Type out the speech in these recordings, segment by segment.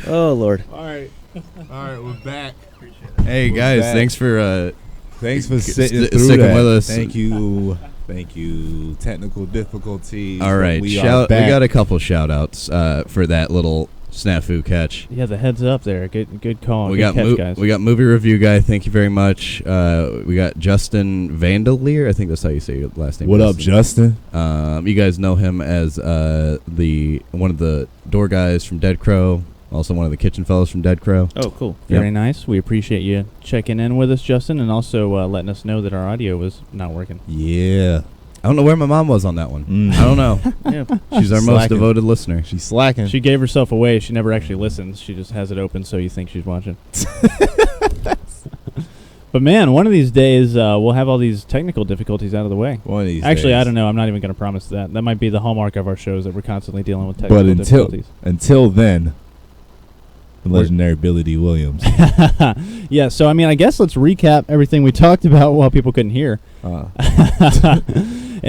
Oh, Lord. All right, we're back. Hey guys, back. thanks for sitting through sticking that. with us. Thank you. Technical difficulties. All right, we we back. got a couple shout outs for that little snafu catch. Yeah, the heads up there. Good call. We Good got catch, guys. we got movie review guy. Thank you very much. We got Justin Vandelier. I think that's how you say your last name. What up, Justin? You guys know him as one of the door guys from Dead Crow. Also one of the kitchen fellows from Dead Crow. Oh, cool. Very nice. We appreciate you checking in with us, Justin, and also letting us know that our audio was not working. Yeah. I don't know where my mom was on that one. I don't know. Yeah. She's our most devoted listener. She's slacking. She gave herself away. She never actually listens. She just has it open so you think she's watching. But, man, one of these days we'll have all these technical difficulties out of the way. One of these Actually, days. I don't know. I'm not even going to promise that. That might be the hallmark of our shows, that we're constantly dealing with technical difficulties. Until then, the legendary Billy D. Williams. Yeah, so, I mean, I guess let's recap everything we talked about while people couldn't hear. In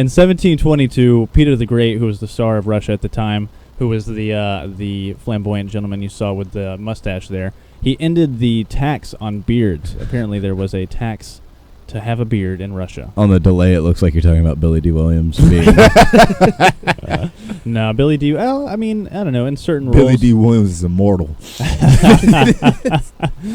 1722, Peter the Great, who was the Tsar of Russia at the time, who was the flamboyant gentleman you saw with the mustache there, he ended the tax on beards. Apparently there was a tax to have a beard in Russia. On the delay, it looks like you're talking about Billy D. Williams. No, Billy D. Well, I mean, I don't know. In certain Billy roles, D. Williams is immortal.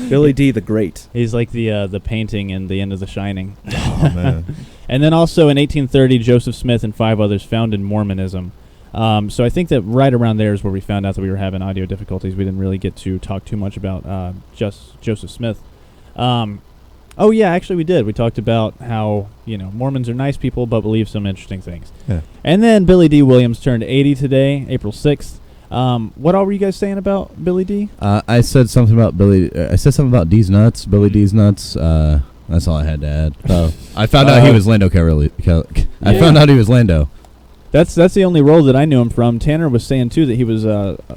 Billy D. the Great. he's like the painting in The End of The Shining. Oh, man. And then also in 1830, Joseph Smith and 5 others founded Mormonism. So I think that right around there is where we found out that we were having audio difficulties. We didn't really get to talk too much about just Joseph Smith. Oh, yeah, actually we did. We talked about how, Mormons are nice people but believe some interesting things. Yeah. And then Billy D. Williams turned 80 today, April 6th. What all were you guys saying about Billy D? I said something about I said something about D's nuts. Billy D's nuts. That's all I had to add. I found out he was Lando Calrissian. I found out he was Lando. That's the only role that I knew him from. Tanner was saying too that he was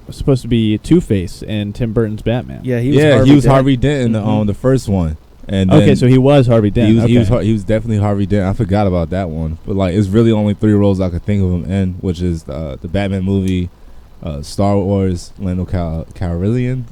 supposed to be Two-Face in Tim Burton's Batman. Yeah, he was Harvey Dent in the first one. And okay, so he was Harvey Dent. He was definitely Harvey Dent. I forgot about that one, but it's really only 3 roles I could think of him in, which is the Batman movie, Star Wars, Lando Calrissian,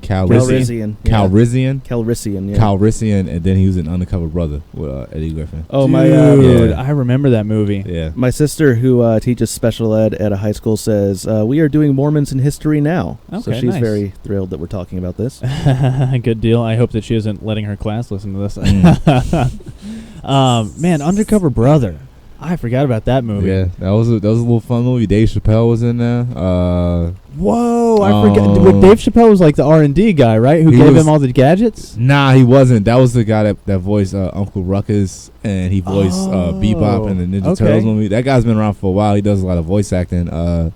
and then he was in Undercover Brother with Eddie Griffin. Oh, Dude, I remember that movie. Yeah. My sister, who teaches special ed at a high school, says we are doing Mormons in history now. Okay, so she's nice. very thrilled that we're talking about this. Good deal. I hope that she isn't letting her class listen to this. Man, Undercover Brother. I forgot about that movie. Yeah, that was a little fun movie. Dave Chappelle was in there. Whoa, I forgot. Dave Chappelle was like the R&D guy, right? Who gave him all the gadgets? Nah, he wasn't. That was the guy that voiced Uncle Ruckus, and he voiced Bebop in the Ninja Turtles movie. That guy's been around for a while. He does a lot of voice acting. Who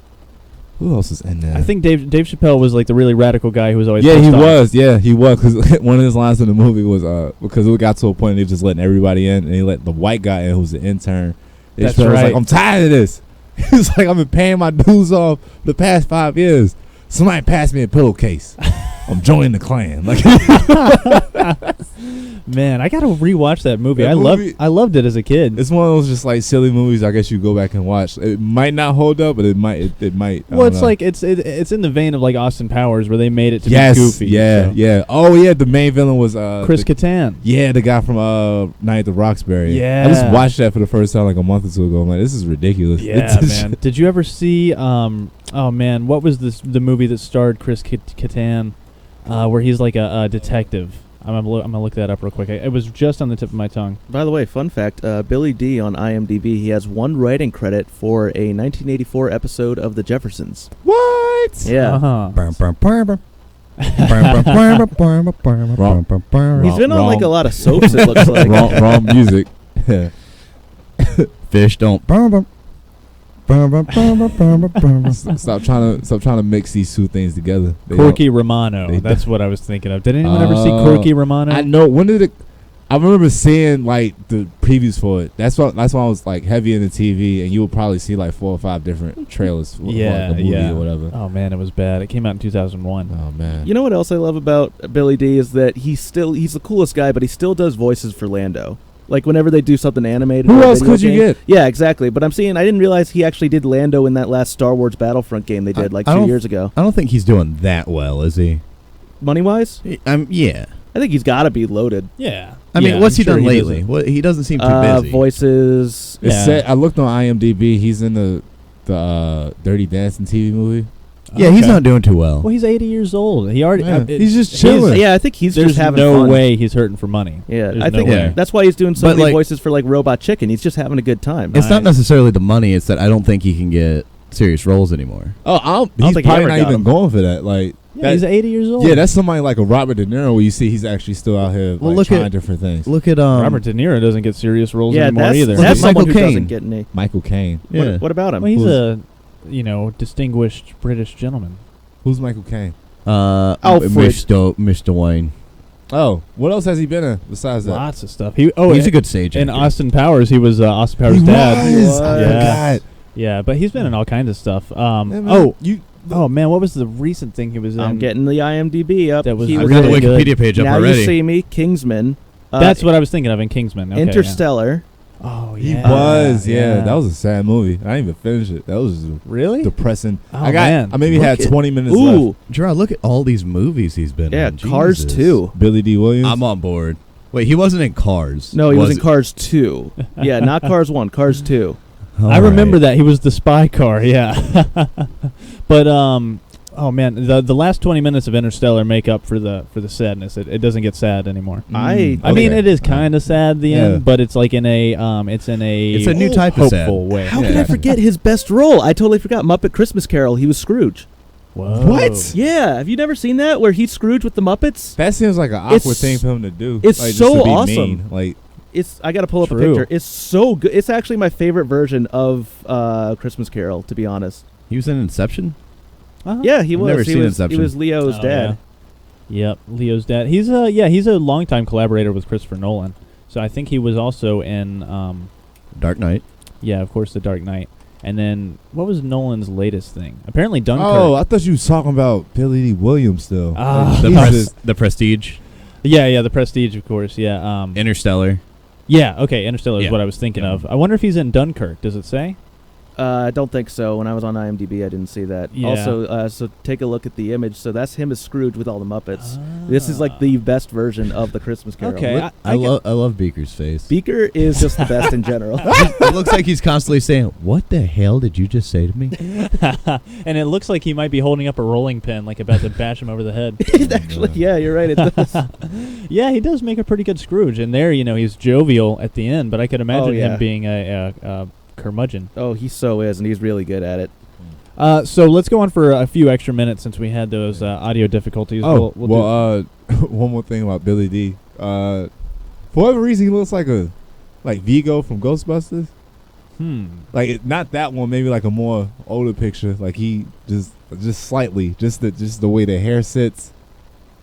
else is in there? I think Dave Chappelle was like the really radical guy who was always. Yeah, he was. Yeah, he was. Because one of his lines in the movie was because it got to a point they were just letting everybody in, and he let the white guy in who's the intern. That's right. right. Was like, I'm tired of this. He was like, I've been paying my dues off the past 5 years. Somebody pass me a pillowcase. I'm joining the Klan. Man, I gotta rewatch that movie. I loved it as a kid. It's one of those just like silly movies. I guess you go back and watch. It might not hold up, but it might. It might. Well, it's like it's in the vein of like Austin Powers, where they made it to be goofy. Yeah, so. yeah. Oh yeah, the main villain was Chris Kattan. Yeah, the guy from Night at the Roxbury. Yeah, I just watched that for the first time like a month or two ago. I'm like, this is ridiculous. Yeah, man. Did you ever see? Oh man, what was the movie that starred Chris Kattan, where he's like a detective? I'm gonna look that up real quick. It was just on the tip of my tongue. By the way, fun fact: Billy D on IMDb, he has 1 writing credit for a 1984 episode of The Jeffersons. What? Yeah. He's been on like a lot of soaps. It looks like wrong music. Fish don't. Stop trying to mix these two things together. Corky Romano. That's what I was thinking of. Did anyone ever see Corky Romano? I know. When did it? I remember seeing like the previews for it. That's why I was like heavy into TV, and you would probably see like 4 or 5 different trailers for like a movie or whatever. Oh man, it was bad. It came out in 2001. Oh man. You know what else I love about Billy D is that he's the coolest guy, but he still does voices for Lando. Like whenever they do something animated. Who else could you get? Yeah, exactly. But I didn't realize he actually did Lando in that last Star Wars Battlefront game they did 2 years ago. I don't think he's doing that well, is he? money-wise? Yeah. I think he's got to be loaded. Yeah. I mean, Yeah, what's I'm he sure done lately? doesn't- What he doesn't seem too busy. Voices. It said, I looked on IMDb. He's in the Dirty Dancing TV movie. Yeah, he's Okay. not doing too well. Well, he's 80 years old. He already. Yeah, he's just chilling. Yeah, I think he's There's just having no fun. way he's hurting for money. Yeah, There's I think no way. that's why he's doing so But, many like- voices for like Robot Chicken. He's just having a good time. It's not Nice. necessarily the money. It's that I don't think he can get serious roles anymore. Oh, don't he's think he probably ever not got even him. going for that. Like, Yeah, he's 80 years old. yeah, that's somebody like a Robert De Niro where you see he's actually still out here Well, like, look trying at- different things. Look at Robert De Niro doesn't get serious roles Yeah, anymore that's, either. that's Look at someone Michael who doesn't Caine. get any. Michael Caine. Yeah. What about him? Well, he's Who's- a distinguished British gentleman. Who's Michael Caine? Alfred. Mr. Wayne. Oh, what else has he been in besides that? Lots of stuff. He's a good stage in actor. Austin Powers, he was Austin Powers' He dad. was. What? I Yeah. forgot. Yeah, but he's been in all kinds of stuff. Yeah, man, Oh man, what was the recent thing he was in? I'm getting the IMDb up. That was He I was got the really good. Wikipedia page up Now already. You See Me, Kingsman. That's what I was thinking of in Kingsman. Okay, Interstellar. Yeah. Oh He yeah. was. Yeah, that was a sad movie. I didn't even finish it. That was really. depressing. Oh, I got. man. I maybe Look had at- 20 minutes Ooh, left. Gerard, look at all these movies he's been yeah, in. Cars Jesus. 2. Billy D. Williams. I'm on board. Wait, he wasn't in Cars. No, he was in Cars 2. Yeah, not Cars 1, Cars 2. I remember that he was the spy car. Yeah. But oh man, the last 20 minutes of Interstellar make up for the sadness. It doesn't get sad anymore. I mean, it is kind of sad the Yeah. end, but it's like in a it's a new type of sad. hopeful way. How could I forget his best role? I totally forgot. Muppet Christmas Carol. He was Scrooge. Whoa. What? Yeah, have you never seen that where he's Scrooge with the Muppets? That seems like an awkward It's- thing for him to do. it's like, just so to be awesome. mean. Like, It's I got to pull up a True. picture. It's so good. It's actually my favorite version of Christmas Carol, to be honest. He was in Inception? Uh-huh. Yeah, he I've was. never he seen was. Inception. He was Leo's Oh, dad. yeah. Yep, Leo's dad. He's a longtime collaborator with Christopher Nolan. So I think he was also in Dark Knight. yeah, of course, The Dark Knight. And then what was Nolan's latest thing? Apparently Dunkirk. oh, I thought you was talking about Billy D. Williams still. Ah. The Prestige. Yeah, The Prestige, of course. Yeah. Interstellar. Yeah, okay, Interstellar is Yeah. what I was thinking Yeah. of. I wonder if he's in Dunkirk. Does it say? I don't think so. When I was on IMDb, I didn't see that. Yeah. Also, so take a look at the image. So that's him as Scrooge with all the Muppets. This is like the best version of the Christmas Carol. Okay, Look, I love Beaker's face. Beaker is just the best in general. It looks like he's constantly saying, "What the hell did you just say to me?" And it looks like he might be holding up a rolling pin, like about to bash him over the head. Actually, yeah, you're right. It does. Yeah, he does make a pretty good Scrooge. And there, he's jovial at the end, but I could imagine yeah. him being a curmudgeon. Oh, he so is, and he's really good at it. So let's go on for a few extra minutes since we had those audio difficulties. Oh, We'll do- one more thing about Billy D. For whatever reason, he looks like Vigo from Ghostbusters. Like not that one, maybe like a more older picture. Like he just slightly, just the way the hair sits,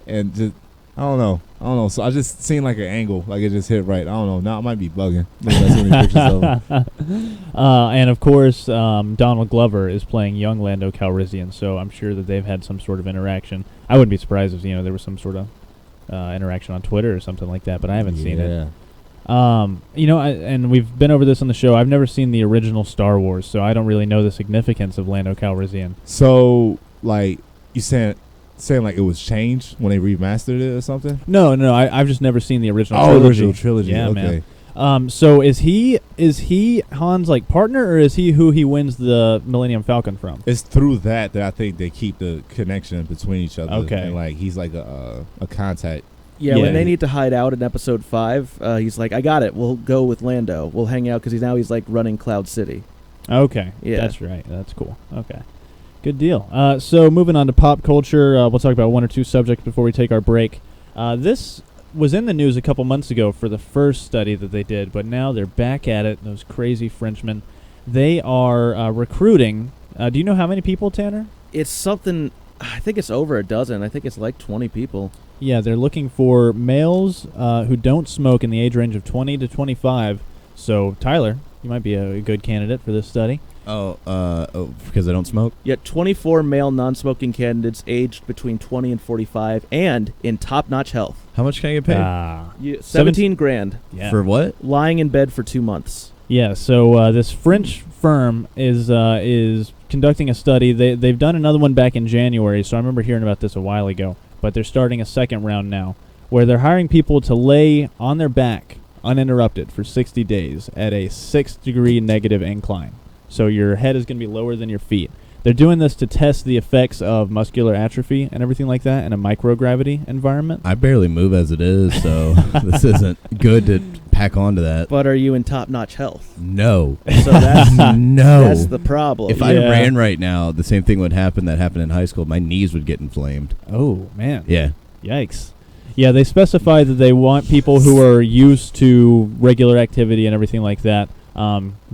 and just I don't know. So I just seen like an angle, like it just hit right. I don't know. Now I might be bugging. Maybe I seen any pictures of him. And of course, Donald Glover is playing young Lando Calrissian, so I'm sure that they've had some sort of interaction. I wouldn't be surprised if there was some sort of interaction on Twitter or something like that, but I haven't seen it. And we've been over this on the show. I've never seen the original Star Wars, so I don't really know the significance of Lando Calrissian. So like you saying like it was changed when they remastered it or something? No, I've just never seen the original Oh, trilogy. original trilogy. Yeah, okay. man. So is he Han's like partner, or is he who he wins the Millennium Falcon from? It's through that I think they keep the connection between each other. Okay. And like he's like a contact. Yeah, Yeah. when they need to hide out in Episode 5, he's like, "I got it. We'll go with Lando. We'll hang out because he's like running Cloud City." Okay, Yeah. that's right. That's cool. Okay, good deal. So moving on to pop culture, we'll talk about one or two subjects before we take our break. This was in the news a couple months ago for the first study that they did, but now they're back at it. Those crazy Frenchmen. They are recruiting. Do you know how many people, Tanner? It's something. I think it's over a dozen. I think it's like 20 people. Yeah, they're looking for males who don't smoke in the age range of 20 to 25. So, Tyler, you might be a good candidate for this study. Because I don't smoke? Yet 24 male non-smoking candidates aged between 20 and 45 and in top-notch health. How much can I get paid? 17 grand. Yeah. For what? Lying in bed for 2 months. Yeah, so this French firm is conducting a study. They've done another one back in January, so I remember hearing about this a while ago. but they're starting a second round now, where they're hiring people to lay on their back uninterrupted for 60 days at a 6-degree negative incline. So your head is going to be lower than your feet. They're doing this to test the effects of muscular atrophy and everything like that in a microgravity environment. I barely move as it is, so this isn't good to pack onto that. But are you in top-notch health? No. So that's No. that's the problem. If I ran right now, the same thing would happen that happened in high school. My knees would get inflamed. Oh, man. Yeah. Yikes. Yeah, they specify that they want people who are used to regular activity and everything like that,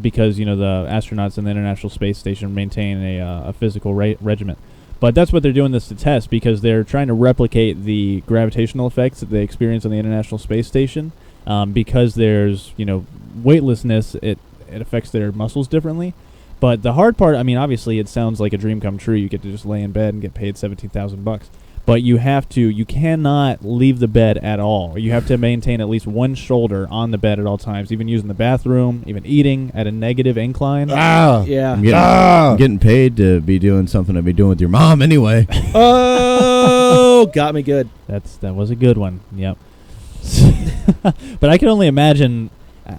because, the astronauts in the International Space Station maintain a physical regimen. But that's what they're doing this to test, because they're trying to replicate the gravitational effects that they experience on the International Space Station. Because there's, weightlessness, it affects their muscles differently. But the hard part, obviously it sounds like a dream come true. You get to just lay in bed and get paid $17,000. But you cannot leave the bed at all. You have to maintain at least one shoulder on the bed at all times, even using the bathroom, even eating at a negative incline. Yeah. I'm getting paid to be doing something I'd be doing with your mom anyway. Oh, got me good. That was a good one. Yep. But I can only imagine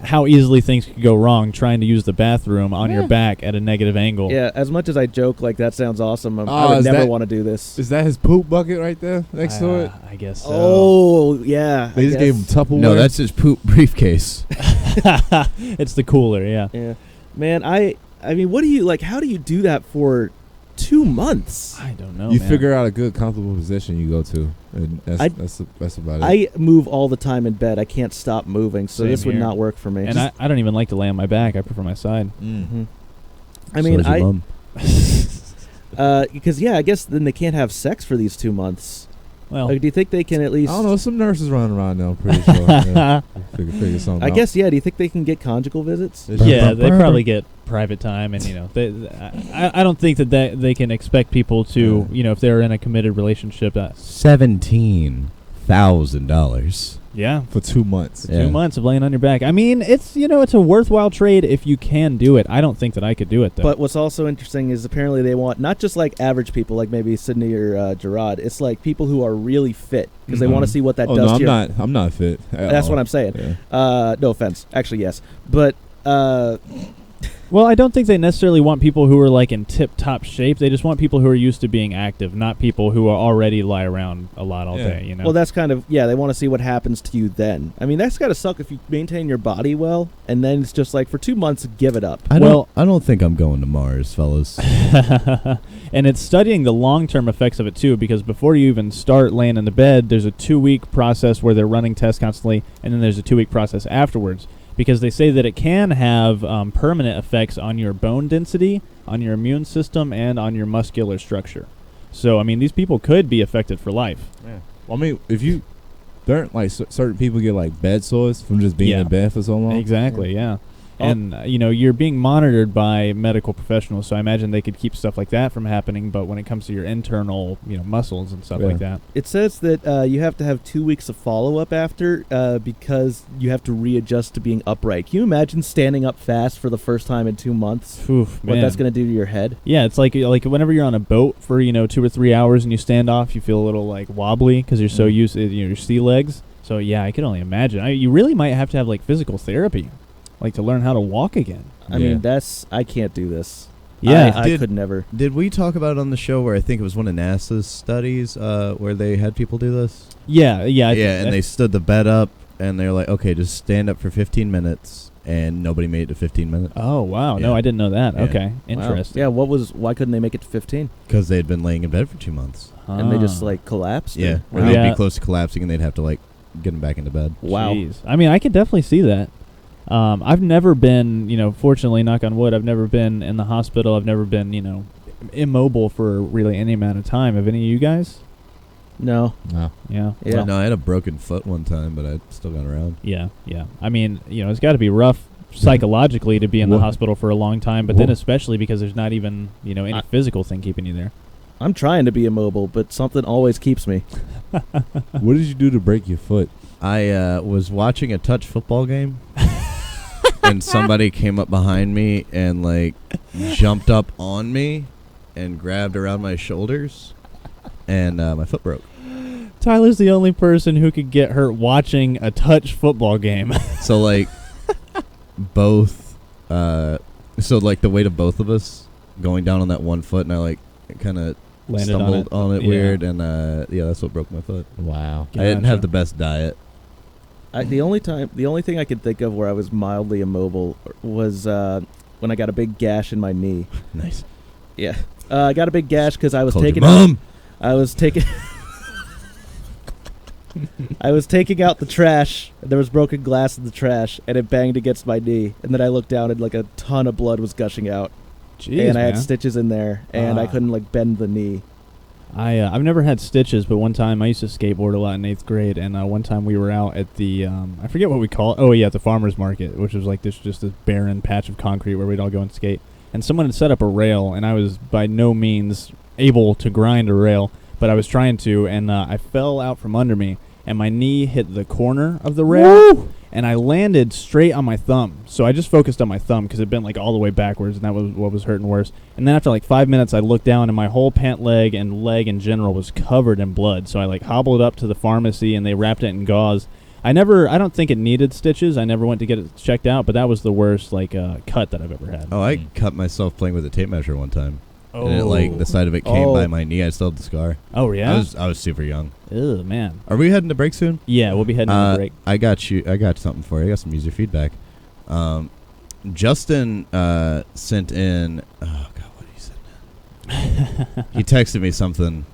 how easily things could go wrong trying to use the bathroom on your back at a negative angle. Yeah, as much as I joke like that sounds awesome, I would never want to do this. Is that his poop bucket right there next to it? I guess so. Oh, yeah. They just gave him Tupperware. No, that's his poop briefcase. It's the cooler, yeah. Yeah. Man, I mean, what do you, how do you do that for 2 months? I don't know, You man. figure out a good, comfortable position you go to, and that's about it. I move all the time in bed. I can't stop moving, so Same this would here. not work for me. And I don't even like to lay on my back. I prefer my side. Mm-hmm. I mean, So is your mom. because, I guess then they can't have sex for these 2 months. Well, Do you think they can at least... I don't know. Some nurses running around now, I'm pretty sure. Yeah. Figure something I out. guess, do you think they can get conjugal visits? yeah, they probably get private time, and I don't think that they can expect people to, if they're in a committed relationship. $17,000. Yeah, For 2 months. Yeah. 2 months of laying on your back. I mean, it's it's a worthwhile trade if you can do it. I don't think that I could do it though. But what's also interesting is apparently they want not just average people like maybe Sydney or Gerard. It's people who are really fit because they want to see what that does No, to your... I'm not fit. That's what I'm saying. Yeah. No offense. Actually, yes. But... Well, I don't think they necessarily want people who are in tip-top shape. They just want people who are used to being active, not people who are already lie around a lot all day. Well, that's kind of they want to see what happens to you then. I mean, that's got to suck if you maintain your body well, and then it's just for 2 months, give it up. I don't think I'm going to Mars, fellas. And it's studying the long-term effects of it too, because before you even start laying in the bed, there's a 2-week process where they're running tests constantly, and then there's a 2-week process afterwards. Because they say that it can have permanent effects on your bone density, on your immune system, and on your muscular structure. So, these people could be affected for life. Yeah. Well, if you don't certain people get bed sores from just being in bed for so long. Exactly, yeah. And, you're being monitored by medical professionals, so I imagine they could keep stuff like that from happening, but when it comes to your internal, muscles and stuff like that. It says that you have to have 2 weeks of follow-up after because you have to readjust to being upright. Can you imagine standing up fast for the first time in 2 months? Oof, what man. that's going to do to your head? Yeah, it's like whenever you're on a boat for, 2 or 3 hours and you stand off, you feel a little, wobbly because you're so used to your sea legs. So, yeah, I can only imagine. You really might have to have, physical therapy. To learn how to walk again. I mean, I can't do this. Yeah. I could never. Did we talk about it on the show where I think it was one of NASA's studies where they had people do this? Yeah. And they stood the bed up and they're like, okay, just stand up for 15 minutes, and nobody made it to 15 minutes. Oh, wow. No, Yeah. I didn't know that. Yeah. Okay. Wow. Interesting. Yeah, why couldn't they make it to 15? Because they had been laying in bed for 2 months. And they just collapsed? Yeah, Or- or they'd Yeah. be close to collapsing and they'd have to get them back into bed. Wow. Jeez. I could definitely see that. I've never been, fortunately, knock on wood, I've never been in the hospital. I've never been, immobile for really any amount of time. Have any of you guys? No. No. Yeah. Yeah. Well, No, I had a broken foot one time, but I still got around. yeah. It's got to be rough psychologically to be in the Wha- hospital for a long time, but then Wha- especially because there's not even, any physical thing keeping you there. I'm trying to be immobile, but something always keeps me. What did you do to break your foot? I was watching a touch football game, and somebody came up behind me and jumped up on me and grabbed around my shoulders, and my foot broke. Tyler's the only person who could get hurt watching a touch football game. So like both so like the weight of both of us going down on that one foot, and I like kind of Landed stumbled on it Yeah. weird, and yeah, that's what broke my foot. Wow. I didn't have Gotcha. the best diet. The only thing I could think of where I was mildly immobile was when I got a big gash in my knee. Nice. Yeah, I got a big gash because I was Called your taking. mom. I was taking. I was taking out the trash, and there was broken glass in the trash, and it banged against my knee. And then I looked down, and like a ton of blood was gushing out, Jeez, and I man. had stitches in there, and I Ah. couldn't like bend the knee. I've never had stitches, but one time I used to skateboard a lot in 8th grade, and one time we were out at the I forget what we call it. Oh yeah, at the farmers market, which was like this barren patch of concrete where we'd all go and skate. And someone had set up a rail, and I was by no means able to grind a rail, but I was trying to, and I fell out from under me, and my knee hit the corner of the rail, and I landed straight on my thumb. So I just focused on my thumb because it bent like all the way backwards, and that was what was hurting worse. And then after like 5 minutes, I looked down, and my whole pant leg and leg in general was covered in blood. So I like hobbled up to the pharmacy, and they wrapped it in gauze. I don't think it needed stitches. I never went to get it checked out, but that was the worst like cut that I've ever had. Oh, I cut myself playing with a tape measure one time. Oh, And it, like the side of it came Oh. by my knee. I still have the scar. Oh yeah. I was super young. Ew, man. Are we heading to break soon? Yeah, we'll be heading to break. I got something for you. I got some user feedback. Justin sent in. Oh God, what did he send in? He texted me something.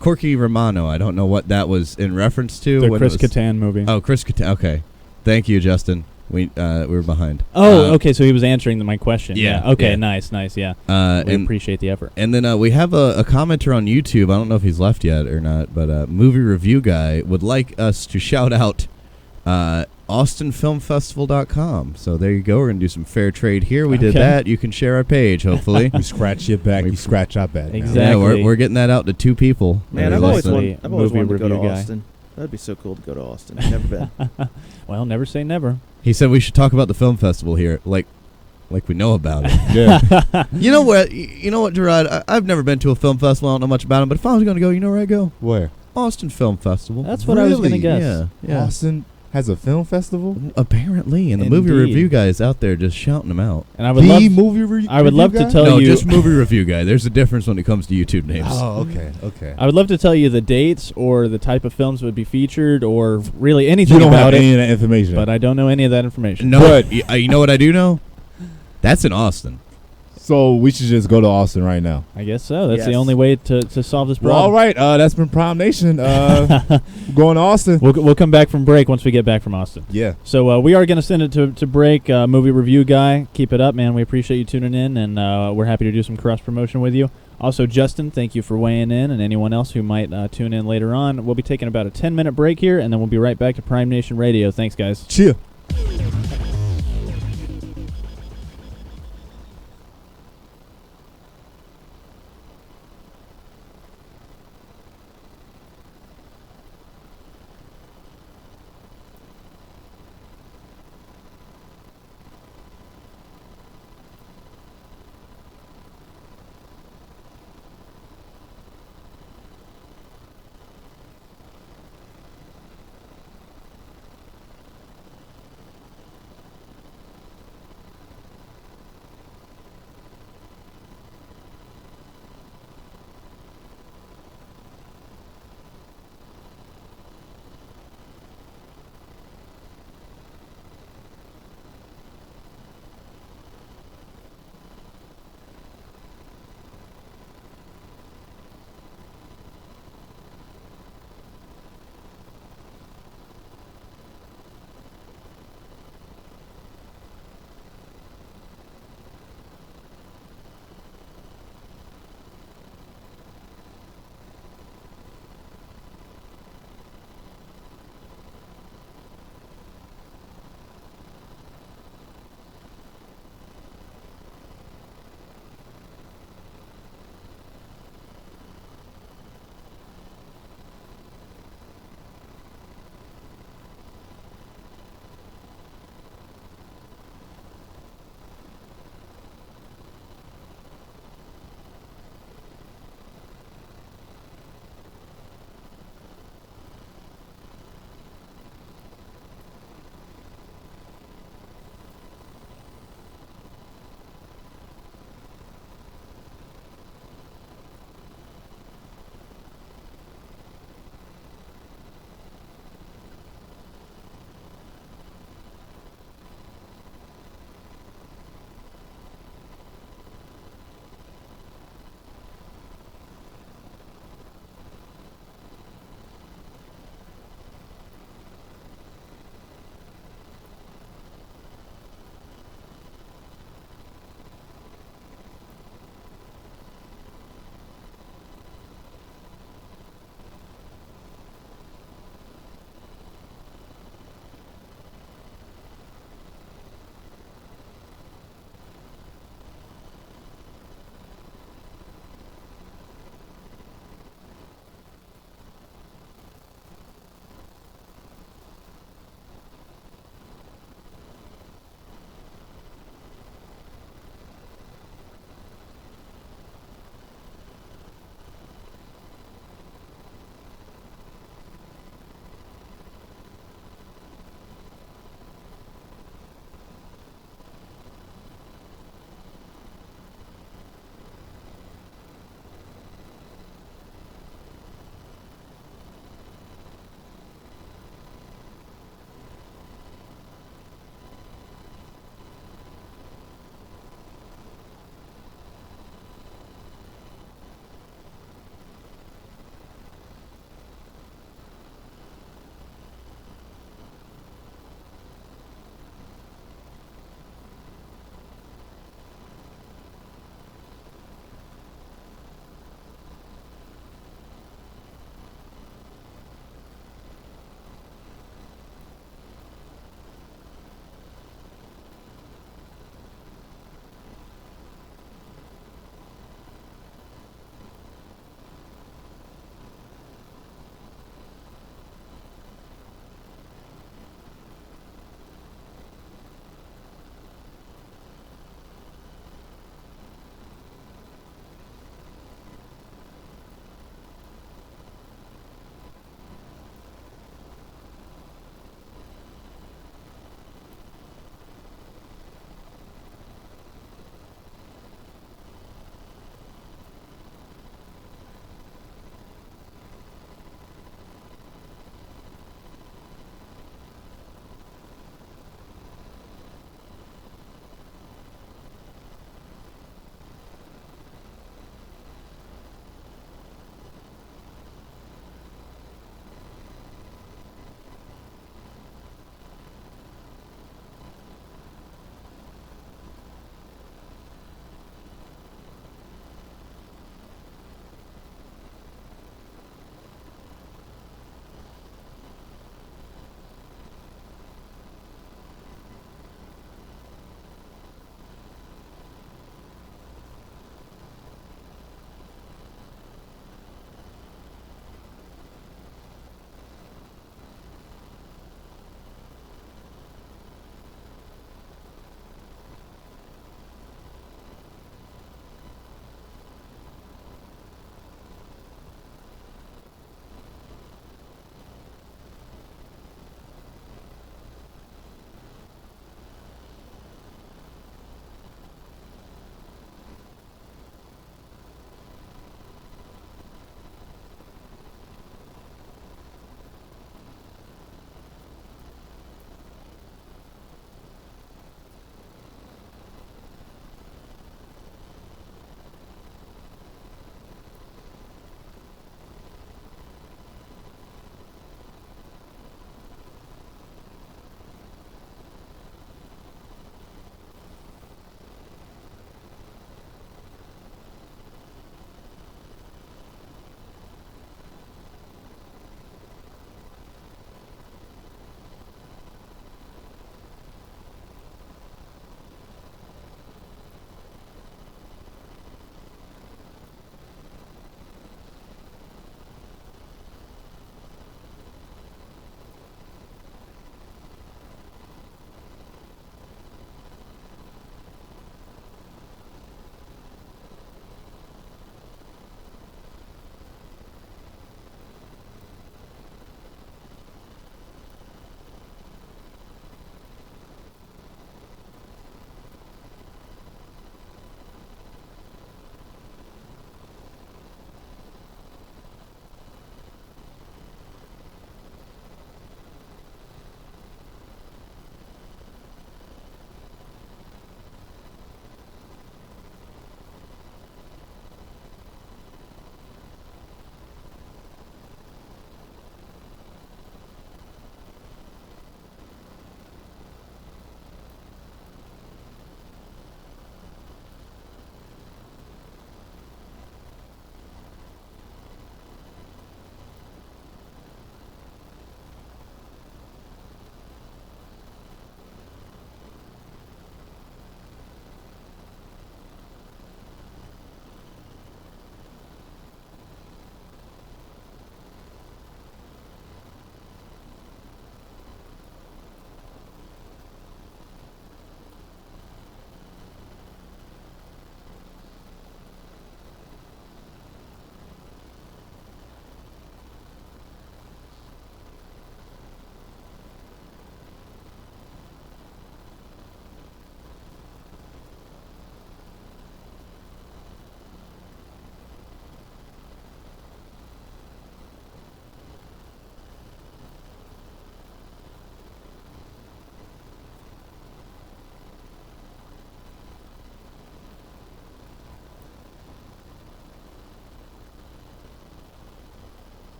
Corky Romano. I don't know what that was in reference to. The when Chris it was- Kattan movie. Oh, Chris Kattan. Okay, thank you, Justin. We were behind. Okay, so he was answering my question. Yeah, Okay, yeah. nice, yeah. We And appreciate the effort. And then we have a commenter on YouTube. I don't know if he's left yet or not, but movie review guy would like us to shout out AustinFilmFestival.com. So there you go. We're going to do some fair trade here. We did Okay. that. You can share our page, hopefully. We scratch your back, you scratch our back. now. Exactly. Yeah, we're getting that out to 2 people. Man, that I've are always, listening. I've always Movie wanted to go to review guy. Austin. That'd be so cool to go to Austin. Never been. Well, never say never. He said we should talk about the film festival here, like we know about it. Yeah. You know what? You know what, Gerard? I've never been to a film festival. I don't know much about them, but if I was going to go, you know where I go? Where? Austin Film Festival. That's what I was going to Really? guess. Yeah, yeah. Austin has a film festival? Apparently, and the movie Indeed. review guy is out there just shouting them out. And I would The love movie I would review love to guy? tell No, you just movie review guy. There's a difference when it comes to YouTube names. Oh, okay. I would love to tell you the dates or the type of films that would be featured or really anything You don't about have any it, of that information. but I don't know any of that information. No, But- you know what I do know? That's in Austin. so we should just go to Austin right now. I guess so. That's the Yes. only way to solve this Well, all problem. right. That's been Prime Nation. Going to Austin. We'll come back from break once we get back from Austin. Yeah. So we are going to send it to break. Movie review guy, keep it up, man. We appreciate you tuning in, and we're happy to do some cross promotion with you. Also, Justin, thank you for weighing in, and anyone else who might tune in later on. We'll be taking about a 10-minute break here, and then we'll be right back to Prime Nation Radio. Thanks, guys. Cheer.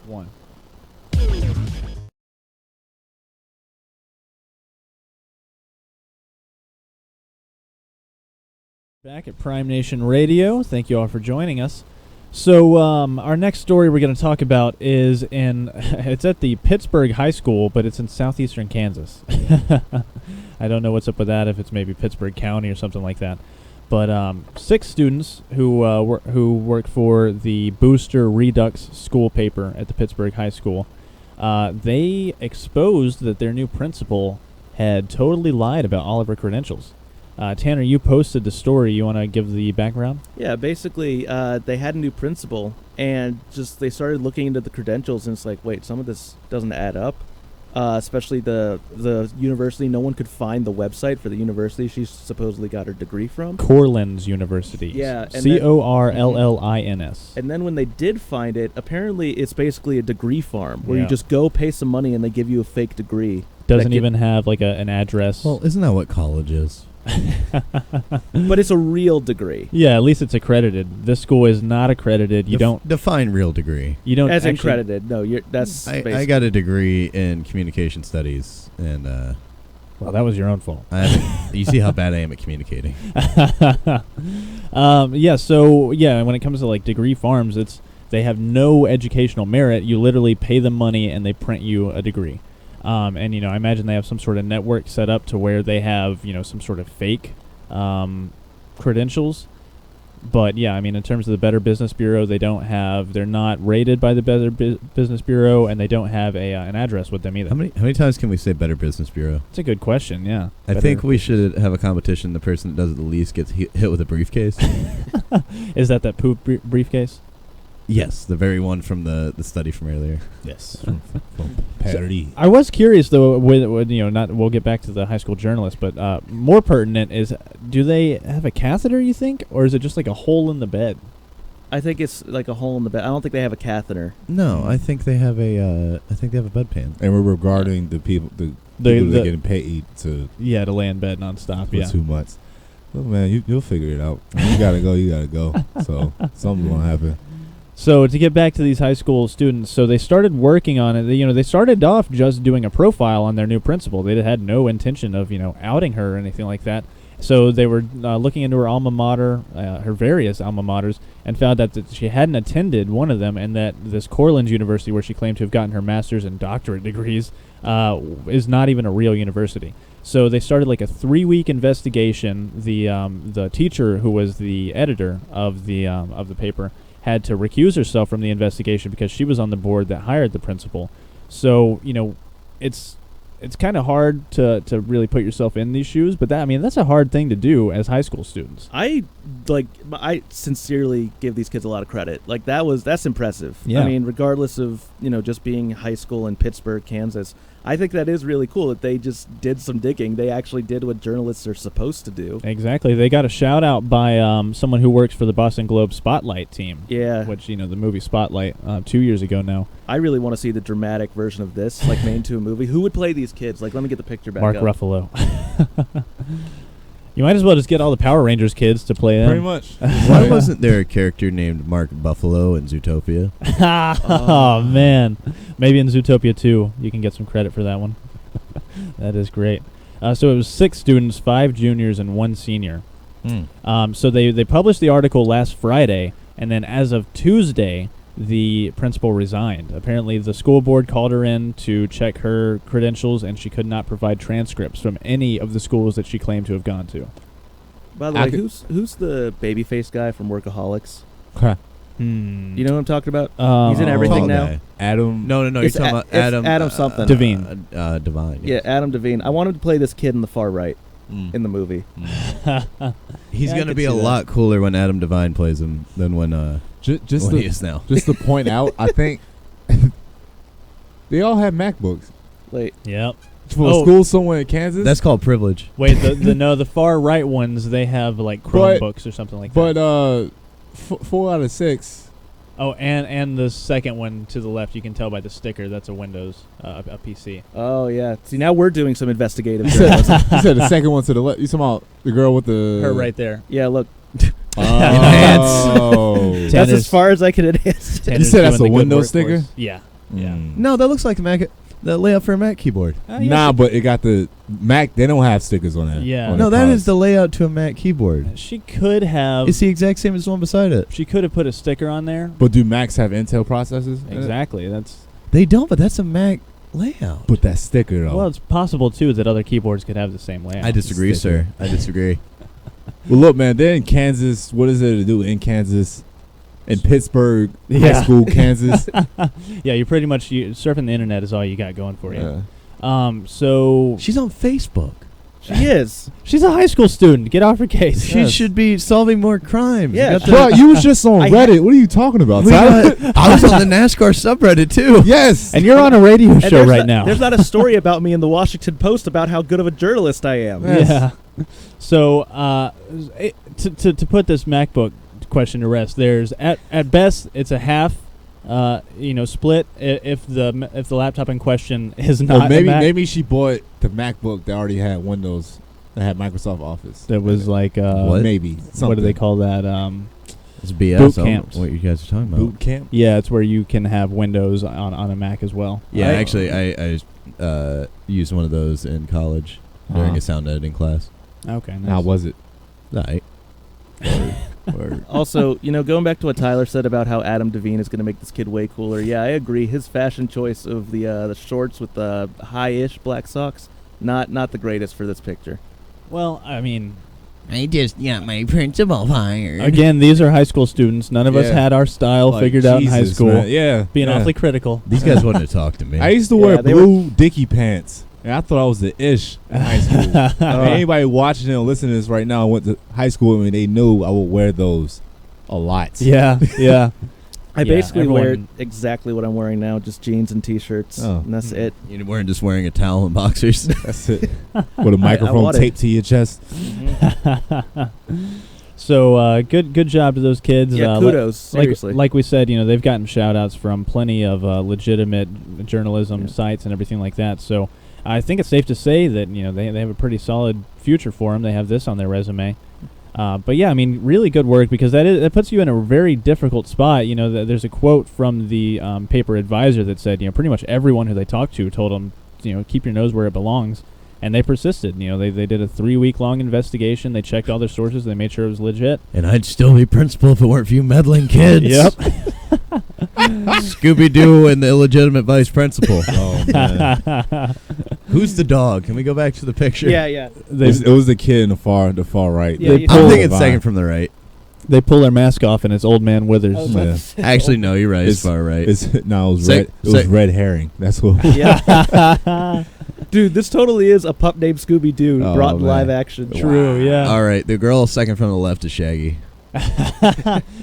1. Back at Prime Nation Radio. Thank you all for joining us. So our next story we're going to talk about is it's at the Pittsburgh High School, but it's in southeastern Kansas. I don't know what's up with that, if it's maybe Pittsburgh County or something like that. But 6 students who work for the Booster Redux school paper at the Pittsburgh High School, they exposed that their new principal had totally lied about all of her credentials. Tanner, you posted the story. You want to give the background? Yeah, basically, they had a new principal, and just they started looking into the credentials, and it's like, wait, some of this doesn't add up. Especially the university, no one could find the website for the university she supposedly got her degree from. Corlins University. Yeah. Corllins. And then when they did find it, apparently it's basically a degree farm where Yeah. you just go pay some money and they give you a fake degree. Doesn't even have like an address. Well, isn't that what college is? But it's a real degree. Yeah, at least it's accredited. This school is not accredited. You don't define real degree. You don't As actually, accredited. No, that's I got a degree in communication studies, and well, that was your own fault. you see how bad I am at communicating. When it comes to like degree farms, they have no educational merit. You literally pay them money and they print you a degree. I imagine they have some sort of network set up to where they have, some sort of fake credentials. But yeah, I mean, in terms of the Better Business Bureau, they're not rated by the Better Business Bureau, and they don't have an address with them either. How many times can we say Better Business Bureau? It's a good question, yeah. I think we should have a competition. The person that does it the least gets hit with a briefcase. Is that poop briefcase? Yes, the very one from the study from earlier. Yes, from Patty. I was curious though. We'll get back to the high school journalist, but more pertinent is, do they have a catheter? You think, or is it just like a hole in the bed? I think it's like a hole in the bed. I don't think they have a catheter. No, I think they have a bedpan. And we're regarding the people that are getting paid to lay in bed nonstop. for 2 months. Well, man, you'll figure it out. You gotta go. So something's gonna happen. So to get back to these high school students, so they started working on it. They started off just doing a profile on their new principal. They had no intention of outing her or anything like that. So they were looking into her alma mater, her various alma maters, and found out that she hadn't attended one of them, and that this Corlins University, where she claimed to have gotten her master's and doctorate degrees, is not even a real university. So they started like a 3-week investigation. The teacher, who was the editor of the paper, had to recuse herself from the investigation because she was on the board that hired the principal. So, it's kind of hard to really put yourself in these shoes, but that's a hard thing to do as high school students. I sincerely give these kids a lot of credit. Like that's impressive. Yeah. I mean, regardless of, just being high school in Pittsburgh, Kansas, I think that is really cool that they just did some digging. They actually did what journalists are supposed to do. Exactly. They got a shout out by someone who works for the Boston Globe Spotlight team. Yeah. Which, the movie Spotlight 2 years ago now. I really want to see the dramatic version of this, like made into a movie. Who would play these kids? Like, let me get the picture back Mark up. Ruffalo. You might as well just get all the Power Rangers kids to play them. Pretty much. Why wasn't there a character named Mark Buffalo in Zootopia? Oh, man. Maybe in Zootopia 2, you can get some credit for that one. That is great. So it was 6 students, 5 juniors, and 1 senior. So they published the article last Friday, and then as of Tuesday, the principal resigned. Apparently, the school board called her in to check her credentials, and she could not provide transcripts from any of the schools that she claimed to have gone to. By the way, who's the babyface guy from Workaholics? You know what I'm talking about? He's in everything Tall now. guy. Adam. No, you're talking about it's Adam. Adam something. Devine. Devine. Yeah, Adam Devine. I want him to play this kid in the far right in the movie. He's Yeah, I gonna could be see a that. lot cooler when Adam Devine plays him than when he is now. Just to point out, I think they all have MacBooks Wait, Yep. for a school somewhere in Kansas. That's called privilege. Wait, the far right ones, they have like Chromebooks or something like that. but 4 out of 6. Oh, and the second one to the left, you can tell by the sticker, that's a Windows, a PC. oh yeah. See, now we're doing some investigative You journalism. said the second one to the left. You talking about the girl with the Her right there. Yeah, look, Oh. that's as far as I can enhance. Tanner's said that's doing a the good Windows work for sticker? us. Yeah. Yeah. No, that looks like the layout for a Mac keyboard. Nah, but it got the Mac. They don't have stickers on that. Yeah. on No, the that cards. is the layout to a Mac keyboard. She could have. It's the exact same as the one beside it. She could have put a sticker on there. But do Macs have Intel processors? in it? Exactly. That's. They don't, but that's a Mac layout. But that sticker though. Well, it's possible too that other keyboards could have the same layout. I disagree, Sticker. sir. I disagree. Well, look, man, they're in Kansas. What is there to do in Kansas? In Pittsburgh, high Yeah. school, Kansas. Yeah, you're pretty much surfing the internet is all you got going for you. Yeah. So She's on Facebook. She is. she's a high school student. Get off her case. She should be solving more crimes. Yeah, You got Bro, you was just on I- Reddit. What are you talking about, We Tyler? got- I was on the NASCAR subreddit too. Yes. And you're on a radio And show there's right not, now. There's not a story about me in the Washington Post about how good of a journalist I am. Yes. Yeah. So to put this MacBook question to rest, there's at best it's a half, split if the laptop in question is not Or maybe a Mac. maybe she bought the MacBook that already had Windows, that had Microsoft Office. That was like What? Maybe. what do they call that? It's BS. Boot I don't camps. know what you guys are talking about? Boot camp? Yeah, it's where you can have Windows on a Mac as well. Yeah, Right. actually, I used one of those in college during a sound editing class. Okay. Nice. How was it? Right. Word. Also, going back to what Tyler said about how Adam Devine is going to make this kid way cooler. Yeah, I agree. His fashion choice of the shorts with the high-ish black socks, not the greatest for this picture. Well, I mean, I just got my principal fired. again, these are high school students. None of us Yeah. had our style Like, figured out in high Jesus, school. man. Yeah. Being yeah. awfully critical. These guys wanted to talk to me. I used to Yeah, wear they blue Dickie pants. And I thought I was the ish in high school. I mean, anybody watching and listening to this right now went to high school and they knew I would wear those a lot. Yeah, yeah. I Yeah, basically wear everyone- exactly what I'm wearing now, just jeans and T-shirts, Oh. and that's it. You weren't just wearing a towel and boxers. That's it. With a microphone want it. taped to your chest. So good job to those kids. Yeah, kudos. Like Seriously. we said, they've gotten shout-outs from plenty of legitimate journalism Yeah. sites and everything like that. So I think it's safe to say that they have a pretty solid future for them. They have this on their resume. But yeah, I mean, really good work, because that puts you in a very difficult spot. There's a quote from the paper advisor that said, pretty much everyone who they talked to told them, keep your nose where it belongs. And they persisted. They did a 3-week-long investigation. They checked all their sources. They made sure it was legit. And I'd still be principal if it weren't for you meddling kids. Yep. Scooby-Doo and the illegitimate vice principal. Oh, man. Who's the dog? Can we go back to the picture? yeah. It was the kid in the far right. Yeah, you I'm pull thinking Vine. second from the right. They pull their mask off, and it's Old Man Withers. I was about Yeah. to say- Actually, no, you're right. It's It's- far right. It was Say- red. It was say- red herring. That's what. Yeah. Dude, this totally is a pup named Scooby-Doo Oh, brought in man. live action. True, yeah. All right, the girl second from the left is Shaggy.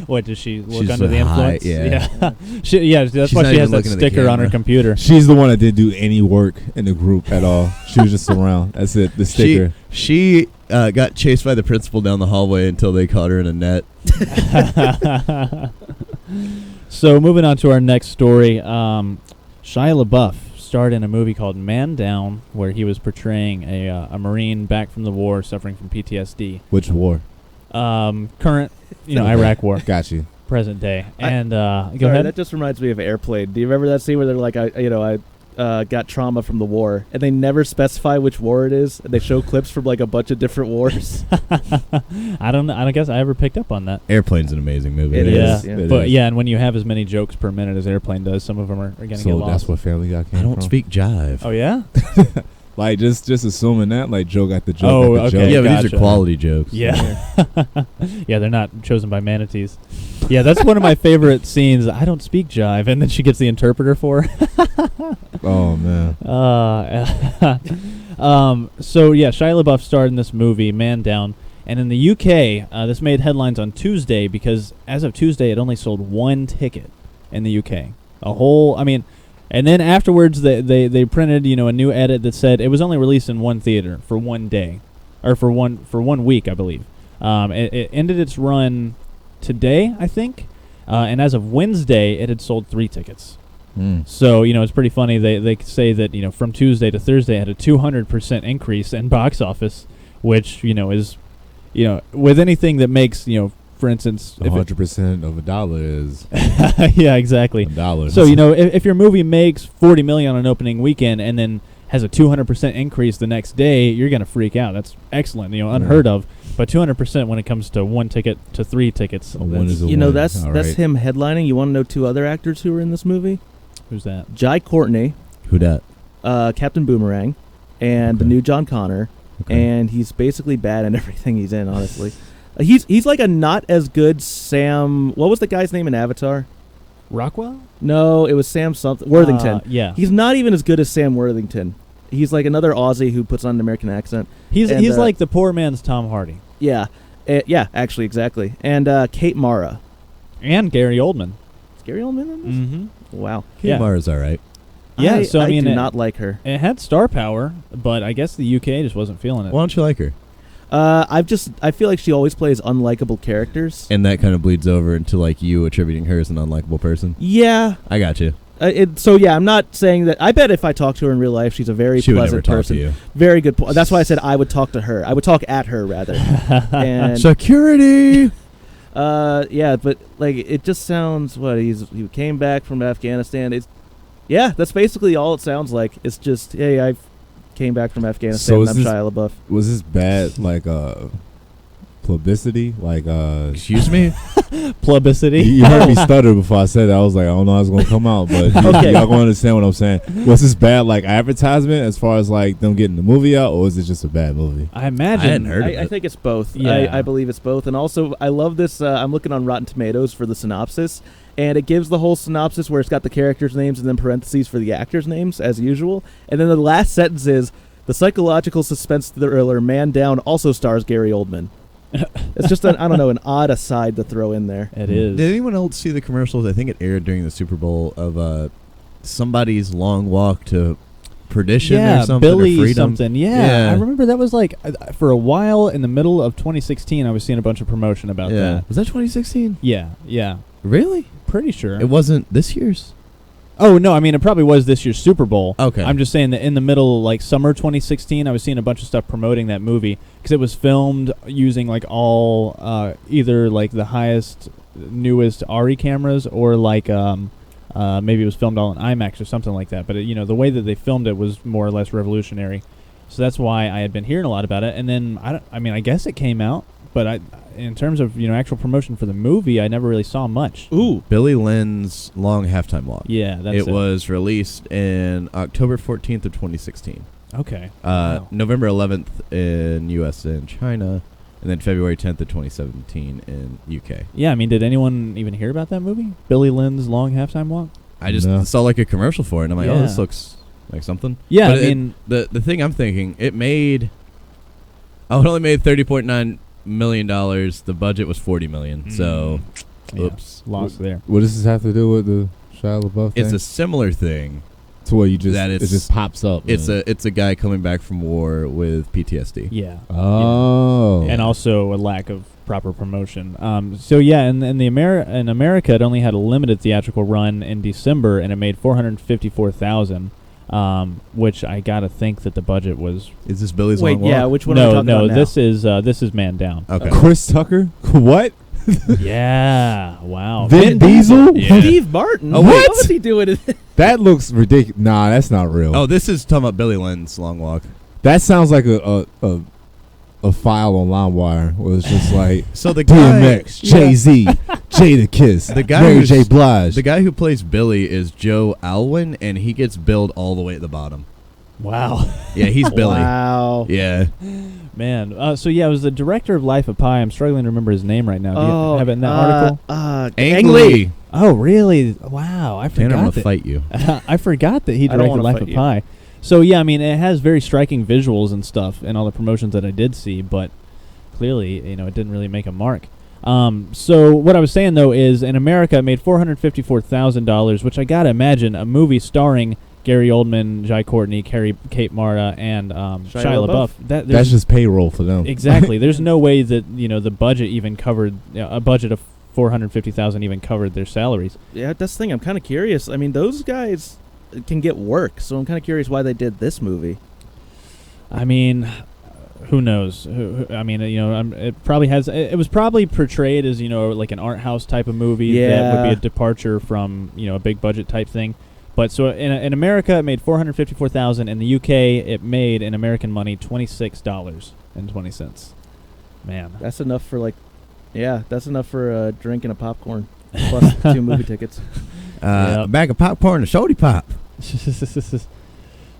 What, does she look She's under the so high, influence? yeah. That's She's why not she has even that looking at the sticker on her camera. computer. She's the one that didn't do any work in the group at all. She was just around. That's it. The sticker. She got chased by the principal down the hallway until they caught her in a net. So moving on to our next story, Shia LaBeouf starred in a movie called Man Down, where he was portraying a Marine back from the war suffering from PTSD. Which war? Current, Iraq war, Got you. present day. And go Sorry, ahead. that just reminds me of Airplane. Do you remember that scene where they're like, I got trauma from the war, and they never specify which war it is, and they show clips from like a bunch of different wars. I don't guess I ever picked up on that. Airplane's an amazing movie. It Yeah, is, yeah. It but is. yeah, and when you have as many jokes per minute as Airplane does, some of them are going to get So lost. that's what Family Guy came I don't from. speak jive. Oh yeah. Like just assuming that, like Joe got the joke. Oh, got the okay. joke. yeah, but these gotcha. are quality jokes. Yeah. Yeah, they're not chosen by manatees. Yeah, that's one of my favorite scenes. I don't speak jive, and then she gets the interpreter for her. Oh man. So yeah, Shia LaBeouf starred in this movie, Man Down, and in the UK, this made headlines on Tuesday because as of Tuesday, it only sold 1 ticket in the UK. And then afterwards, they printed a new edit that said it was only released in 1 theater for 1 day, or for one week, I believe. It ended its run today, I think, and as of Wednesday, it had sold 3 tickets. So, it's pretty funny. They say that, from Tuesday to Thursday, it had a 200% increase in box office, which, is, with anything that makes, for instance, if 100% of a dollar is yeah, exactly. $1. So if your movie makes $40 million on an opening weekend and then has a 200% increase the next day, you're gonna freak out. That's excellent, unheard of. But 200% when it comes to 1 ticket to 3 tickets. One that's him headlining. You want to know 2 other actors who were in this movie? Who's that? Jai Courtney, Who dat? Captain Boomerang, and the new John Connor. Okay. And he's basically bad in everything he's in. Honestly, he's like a not as good Sam. What was the guy's name in Avatar? Rockwell? No, it was Sam something. Worthington. Yeah. He's not even as good as Sam Worthington. He's like another Aussie who puts on an American accent. He's like the poor man's Tom Hardy. Yeah. Yeah, actually, exactly. And Kate Mara. And Gary Oldman. Is Gary Oldman in this? Mm-hmm. Wow. Kate Mara's all right. Yeah, so I mean, do not like her. It had star power, but I guess the UK just wasn't feeling it. Why don't you like her? I feel like she always plays unlikable characters. And that kind of bleeds over into like you attributing her as an unlikable person. Yeah. I got you. So yeah, I'm not saying that. I bet if I talk to her in real life, she's a very She would never pleasant talk person. to you. Very good. That's why I said I would talk to her. I would talk at her rather. And Security. yeah, but like it just sounds he came back from Afghanistan. That's basically all it sounds like. It's just hey, I came back from Afghanistan. And I'm Shia LaBeouf. Was this bad like publicity? Like Excuse me? Publicity. You heard me stutter before I said that. I was like, I don't know how it's gonna come out, but Okay. y'all gonna understand what I'm saying. Was this bad like advertisement as far as like them getting the movie out, or was it just a bad movie? I imagine. I hadn't heard of I it. think it's both. Yeah. I believe it's both. And also, I love this. I'm looking on Rotten Tomatoes for the synopsis, and it gives the whole synopsis where it's got the characters' names and then parentheses for the actors' names, as usual. And then the last sentence is, the psychological suspense thriller Man Down also stars Gary Oldman. It's just, an odd aside to throw in there. It is. Did anyone else see the commercials? I think it aired during the Super Bowl of somebody's long walk to perdition or something. Billy or freedom. something. Yeah, I remember that was like for a while in the middle of 2016. I was seeing a bunch of promotion about that. Was that 2016? Yeah. Really? Pretty sure. It wasn't this year's? Oh, no, I mean, it probably was this year's Super Bowl. Okay. I'm just saying that in the middle, like summer 2016, I was seeing a bunch of stuff promoting that movie because it was filmed using like all either like the highest, newest ARRI cameras or like maybe it was filmed all in IMAX or something like that. But, the way that they filmed it was more or less revolutionary. So that's why I had been hearing a lot about it. And then, I guess it came out, but in terms of, actual promotion for the movie, I never really saw much. Ooh. Billy Lynn's Long Halftime Walk. Yeah, that's it. It was released in October 14th of 2016. Okay. November 11th in U.S. and China, and then February 10th of 2017 in UK. Yeah, I mean, did anyone even hear about that movie? Billy Lynn's Long Halftime Walk? I just saw like a commercial for it, and I'm like, Yeah. oh, this looks like something. Yeah, But I mean... the thing I'm thinking, it only made $30.9 million. The budget was $40 million. So, oops. Lost there. What does this have to do with the Shia LaBeouf thing? It's a similar thing. to where you just that it just pops up. It's a guy coming back from war with PTSD. Yeah. Oh. And also a lack of proper promotion. So yeah, in America, it only had a limited theatrical run in December, and it made $454,000. Which I gotta think that the budget was. Is this Billy's Wait, Long Walk? yeah, which one are we talking about now? This is Man Down. Okay. Chris Tucker? What? Yeah. Wow. Vin Diesel? Yeah. Steve Martin. Oh, What wait. was he doing? That looks ridiculous. Nah, that's not real. Oh, this is talking about Billy Lynn's Long Walk. That sounds like a file on LimeWire where it's just like So the guy, DMX, Jay-Z, Jada Kiss, The guy Mary who's- J. Blige. the guy who plays Billy is Joe Alwyn, and he gets billed all the way at the bottom. Wow. Yeah, he's Billy. Wow. Yeah. Man. So yeah, it was the director of Life of Pi. I'm struggling to remember his name right now. Do you have it in that article? Ang Lee. Oh, really? Wow. I Dan, I'm forgot gonna that. fight you. I forgot that he I don't directed wanna Life fight of you. Pi. So yeah, I mean, it has very striking visuals and stuff, and all the promotions that I did see, but clearly, it didn't really make a mark. So what I was saying though is, in America, it made $454,000, which I gotta imagine a movie starring Gary Oldman, Jai Courtney, Kate Mara, and Shia LaBeouf. That's just payroll for them. Exactly. There's no way that the budget even covered a budget of $450,000 even covered their salaries. Yeah, that's the thing. I'm kind of curious. I mean, those guys can get work, so I'm kind of curious why they did this movie. I mean, who knows? I mean, it probably has. It was probably portrayed as like an art house type of movie that would be a departure from a big budget type thing. But so in America, it made $454,000. In the UK, it made in American money $26.20. Man, That's enough for that's enough for a drink and a popcorn plus 2 movie tickets. A bag of popcorn and a shorty pop.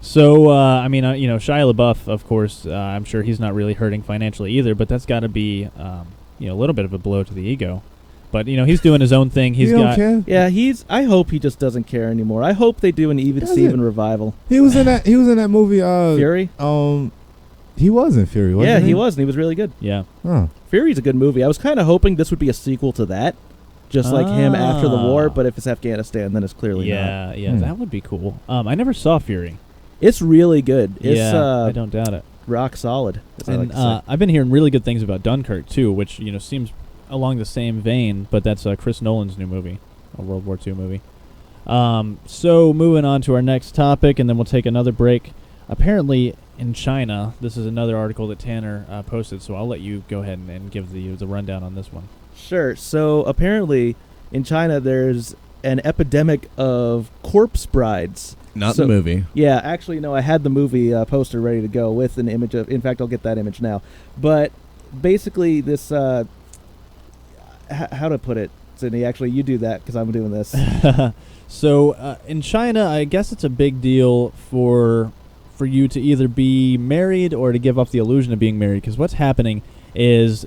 So, Shia LaBeouf, of course, I'm sure he's not really hurting financially either, but that's got to be, a little bit of a blow to the ego. But, he's doing his own thing. He's got. Yeah, I hope he just doesn't care anymore. I hope they do an Even Steven revival. He was in that movie. Fury? He was in Fury, wasn't he? Yeah, he was, and he was really good. Yeah. Huh. Fury's a good movie. I was kind of hoping this would be a sequel to that, just like him after the war, but if it's Afghanistan, then it's clearly not. Yeah, that would be cool. I never saw Fury. It's really good. It's I don't doubt it. rock solid. And I've been hearing really good things about Dunkirk too, which seems along the same vein, but that's Chris Nolan's new movie, a World War II movie. So moving on to our next topic, and then we'll take another break. Apparently in China, this is another article that Tanner posted, so I'll let you go ahead and give the rundown on this one. Sure. So apparently in China there's an epidemic of corpse brides. Not the movie. Yeah, actually, no, I had the movie poster ready to go with an image of... In fact, I'll get that image now. But basically this... how to put it, Sydney? Actually, you do that because I'm doing this. So in China, I guess it's a big deal for you to either be married or to give up the illusion of being married, because what's happening is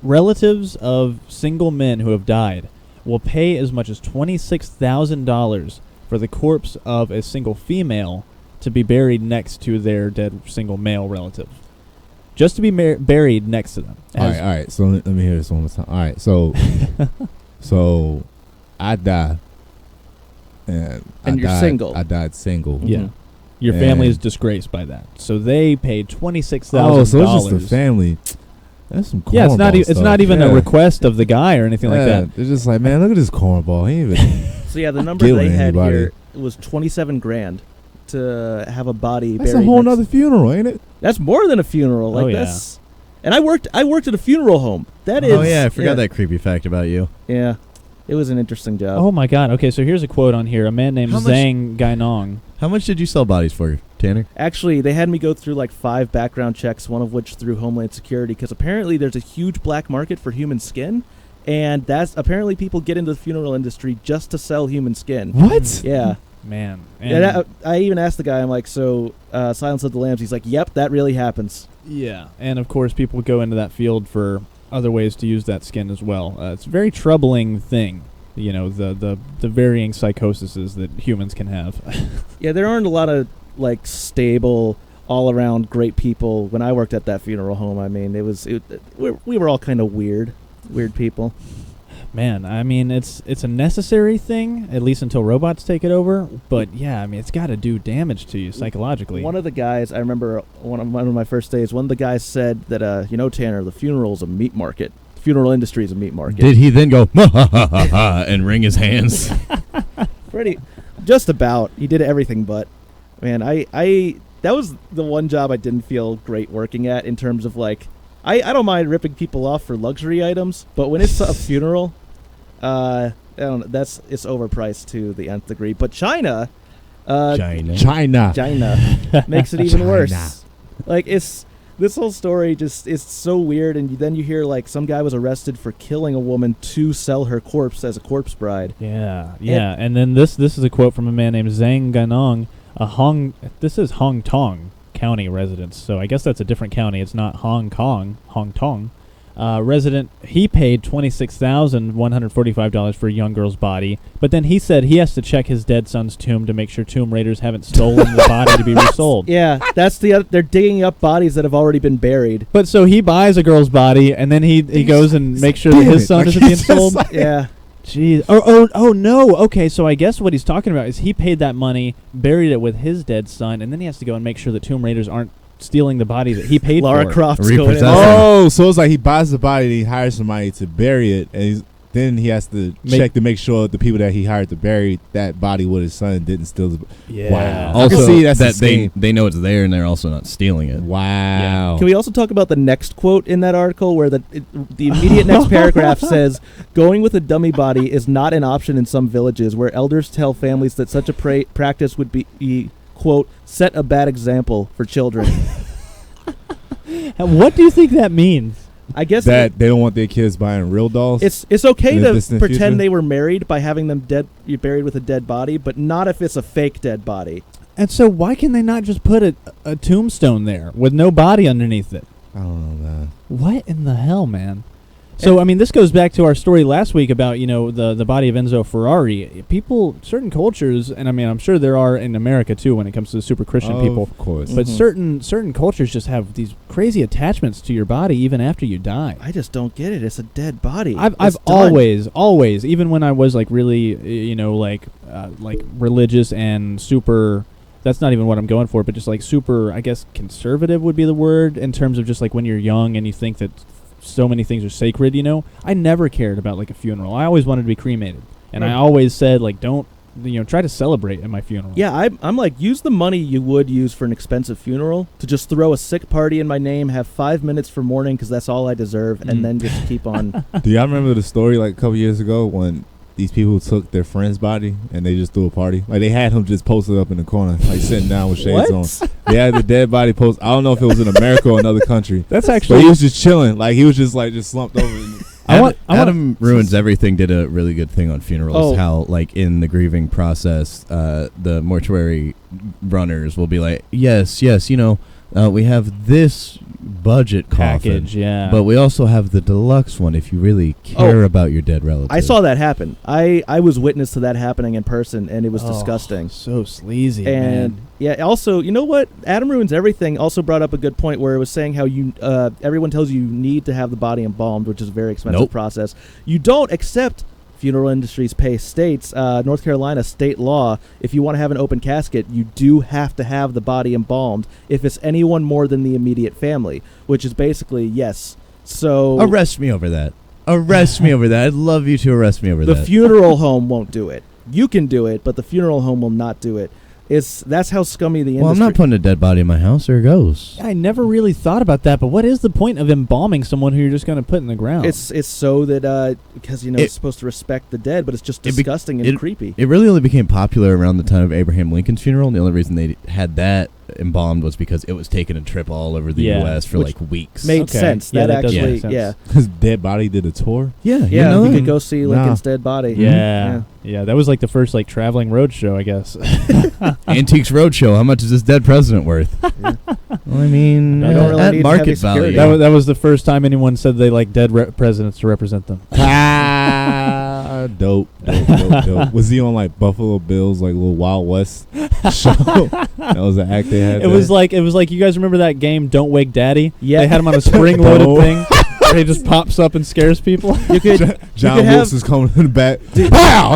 relatives of single men who have died will pay as much as $26,000 for the corpse of a single female to be buried next to their dead single male relative. Just to be buried next to them. All right. So let me hear this one more time. All right. So, I die, and you're single. I died single. Yeah. Mhm. Your family is disgraced by that. So they paid $26,000. Oh, so it's just the family. That's some cornball Yeah, it's not even a Yeah. request of the guy or anything like that. They're just like, man, look at this cornball. He ain't even. So yeah, the number Killing they had anybody. here was $27,000 to have a body That's buried. a whole next- nother funeral, ain't it? That's more than a funeral. Like Oh, yeah. that's. And I worked at a funeral home. That is. Oh, yeah, I forgot that creepy fact about you. Yeah, it was an interesting job. Oh my God. Okay, so here's a quote on here. A man named How much- Zhang Gainong. How much did you sell bodies for, Tanner? Actually, they had me go through like 5 background checks, one of which through Homeland Security, because apparently there's a huge black market for human skin, and that's apparently people get into the funeral industry just to sell human skin. What? Yeah. Man. And I even asked the guy, I'm like, so Silence of the Lambs? He's like, yep, that really happens. Yeah, and of course people go into that field for other ways to use that skin as well. It's a very troubling thing, the varying psychoses that humans can have. Yeah, there aren't a lot of like stable, all around great people when I worked at that funeral home. I mean, we were all kind of weird people. Man, I mean, it's a necessary thing, at least until robots take it over. But yeah, I mean, it's got to do damage to you psychologically. One of the guys, I remember one of my first days, one of the guys said that, Tanner, the funeral's a meat market. The funeral industry is a meat market. Did he then go, and wring his hands? Pretty, just about. He did everything but. Man, that was the one job I didn't feel great working at in terms of like, I don't mind ripping people off for luxury items, but when it's a funeral, I don't know, it's overpriced to the nth degree. But China China. makes it even China. worse. Like this whole story just is so weird, and then you hear like some guy was arrested for killing a woman to sell her corpse as a corpse bride. Yeah. And then this is a quote from a man named Zhang Gainong, this is Hong Tong County resident, so I guess that's a different county. It's not Hong Tong. Resident, he paid $26,145 for a young girl's body, but then he said he has to check his dead son's tomb to make sure tomb raiders haven't stolen the body to be resold. Yeah, that's they're digging up bodies that have already been buried. But so he buys a girl's body, and then he goes and makes sure that his son isn't being sold. Yeah. Jeez. Oh no. Okay, so I guess what he's talking about is he paid that money, buried it with his dead son, and then he has to go and make sure that tomb raiders aren't stealing the body that he paid Lara for. Croft's going in. Repossessing. Oh, so it's like he buys the body and he hires somebody to bury it, and then he has to check to make sure the people that he hired to bury that body with his son didn't steal his. Yeah. Wow. I Also, can see that's that a scheme. they know it's there and they're also not stealing it. Wow. Can we also talk about the next quote in that article where the immediate next paragraph says, going with a dummy body is not an option in some villages where elders tell families that such a practice would be, quote, set a bad example for children. What do you think that means? I guess that they don't want their kids buying real dolls. it's okay in the to distant pretend future? they were married by having them buried with a dead body, but not if it's a fake dead body. And so why can they not just put a tombstone there with no body underneath it? I don't know, man. What in the hell, man? So, I mean, this goes back to our story last week about, the body of Enzo Ferrari. People, certain cultures, and I mean, I'm sure there are in America too when it comes to the super Christian people. Of course. But certain cultures just have these crazy attachments to your body even after you die. I just don't get it. It's a dead body. I've It's done. always, even when I was like really, like religious and super. That's not even what I'm going for, but just like super, I guess, conservative would be the word in terms of just like when you're young and you think that so many things are sacred, I never cared about like a funeral. I always wanted to be cremated. And I always said, like, don't, try to celebrate at my funeral. Yeah, I'm like, use the money you would use for an expensive funeral to just throw a sick party in my name, have 5 minutes for mourning because that's all I deserve, and then just keep on. Do y'all remember the story like a couple years ago when these people took their friend's body and they just threw a party? Like they had him just posted up in the corner, like sitting down with shades on. They had the dead body post. I don't know if it was in America or another country. That's But actually. he was just chilling. Like he was just like just slumped over. Adam Ruins Everything did a really good thing on funerals. Oh. How, like, in the grieving process, the mortuary runners will be like, yes, we have this budget coffin, package, yeah. but we also have the deluxe one if you really care about your dead relative. I saw that happen. I was witness to that happening in person, and it was disgusting. So sleazy, And man. yeah, also, you know what? Adam Ruins Everything also brought up a good point where it was saying how everyone tells you need to have the body embalmed, which is a very expensive process. You don't, except funeral industries pay states. North Carolina state law, if you want to have an open casket, you do have to have the body embalmed if it's anyone more than the immediate family, which is basically yes. So Arrest me over that. Arrest me over that. I'd love you to arrest me over the that. funeral home won't do it. You can do it, but the funeral home will not do it. That's how scummy the industry. Well, I'm not putting a dead body in my house. There it goes. I never really thought about that, but what is the point of embalming someone who you're just going to put in the ground? It's so that because it's supposed to respect the dead, but it's just disgusting and creepy. It really only became popular around the time of Abraham Lincoln's funeral, and the only reason they had that embalmed was because it was taking a trip all over the U.S. for Which like weeks. Made sense. Yeah, that that does actually, make sense. His dead body did a tour. Yeah, you know could that? go see Lincoln's dead body. Yeah. That was like the first like traveling road show, I guess. Antiques Roadshow. How much is this dead president worth? Well, I mean, I don't really at need market heavy security. value. That was the first time anyone said they like dead presidents to represent them. Dope. Was he on like Buffalo Bills, like little Wild West show? That was the act they had. It was like you guys remember that game Don't Wake Daddy? Yeah. They had him on a spring-loaded No. thing. Where he just pops up and scares people. You could. John you could Wilson's coming in the back. Pow!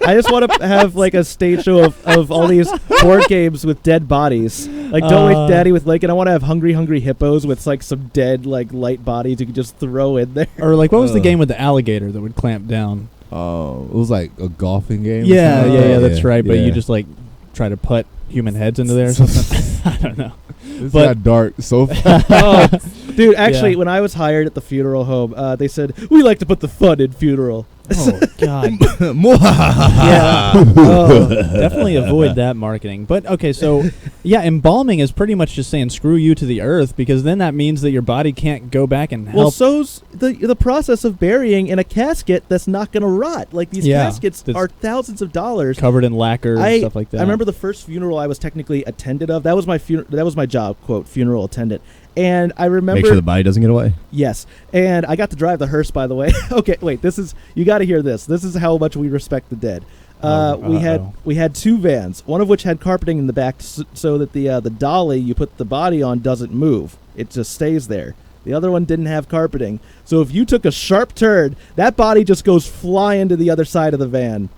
I just want to have like a stage show of all these board games with dead bodies. Like Don't Wake Daddy with Lincoln. I want to have Hungry Hungry Hippos with like some dead like light bodies you could just throw in there. Or like what was the game with the alligator that would clamp down? Oh, it was like a golfing game. Yeah, that's right. But yeah. you just like try to put human heads into there or something. I don't know. This But- got dark so fast. Oh, dude, actually, Yeah. when I was hired at the funeral home, they said we like to put the fun in funeral. Oh God. Yeah. Oh, definitely avoid that marketing. But okay, so yeah, embalming is pretty much just saying screw you to the earth, because then that means that your body can't go back and help. Well, so's the process of burying in a casket that's not going to rot. Like these Yeah, caskets that's are thousands of dollars. covered in lacquer and stuff like that. I remember the first funeral I was technically attendant of. That was my that was my job, quote, funeral attendant. And I remember Make sure the body doesn't get away. Yes. And I got to drive the hearse, by the way. Okay, wait, you got to hear this. This is how much we respect the dead. We had two vans, one of which had carpeting in the back so that the dolly you put the body on doesn't move. It just stays there. The other one didn't have carpeting. So if you took a sharp turn, that body just goes flying to the other side of the van.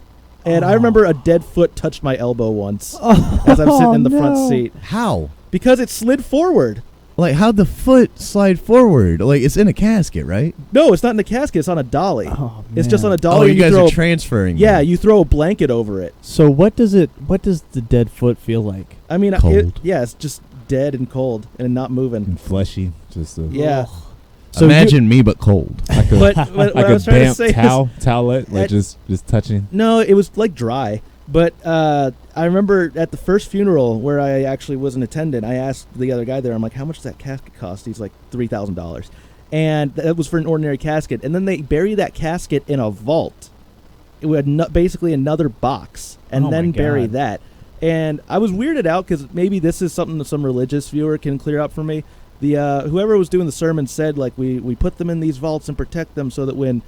And I remember a dead foot touched my elbow once as I'm sitting in the front seat. How? Because it slid forward. Like, how'd the foot slide forward? Like, it's in a casket, right? No, it's not in the casket. It's on a dolly. Oh, It's just on a man. dolly. Oh, you and guys throw are a- transferring. Yeah, them. you throw a blanket over it. So what does the dead foot feel like? I mean, Cold. yeah, it's just dead and cold and not moving. And fleshy, just a, Yeah. So Imagine me, but cold. like a, But what like I a was trying to damp say is, towelette, like At- just touching. no, it was like dry. But I remember at the first funeral where I actually was an attendant, I asked the other guy there, I'm like, how much does that casket cost? He's like, $3,000. And that was for an ordinary casket. And then they bury that casket in a vault. It would basically another box and Oh then my bury God. that. And I was weirded out because maybe this is something that some religious viewer can clear up for me. The whoever was doing the sermon said, like, we put them in these vaults and protect them so that when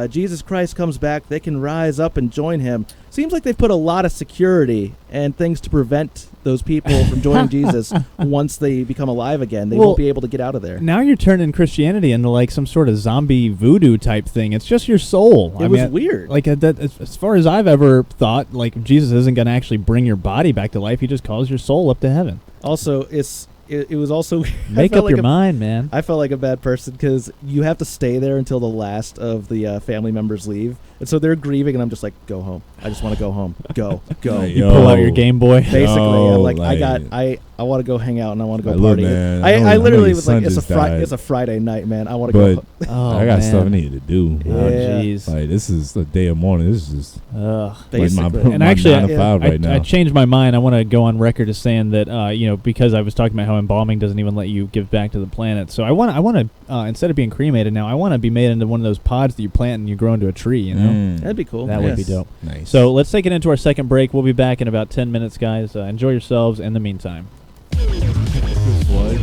Jesus Christ comes back, they can rise up and join him. Seems like they've put a lot of security and things to prevent those people from joining Jesus once they become alive again. They Well, won't be able to get out of there. Now you're turning Christianity into like some sort of zombie voodoo type thing. It's just your soul. It was weird. Like that, as far as I've ever thought, like Jesus isn't going to actually bring your body back to life. He just calls your soul up to heaven. Also, it was also Make up your mind, man. I felt like a bad person because you have to stay there until the last of the family members leave, and so they're grieving, and I'm just like, go home. I just want to go home. Go. Like, You yo, pull out your Game Boy. Basically, Yo, I'm like, like- I want to go hang out and I want to go Like, look, party. man, I I know literally your was like, son just died. it's a Friday night, man. I want to go. But Oh, I got man. stuff I need to do. Oh, Yeah. jeez. Like, this is a day of mourning. This is just Ugh. like my, Basically. And my actually, 9 to 5 right now. I changed my mind. I want to go on record as saying that, because I was talking about how embalming doesn't even let you give back to the planet. So I want to, instead of being cremated now, I want to be made into one of those pods that you plant and you grow into a tree. You know, That'd be cool. that would be Yes. dope. Nice. So let's take it into our second break. We'll be back in about 10 minutes, guys. Enjoy yourselves in the meantime. What?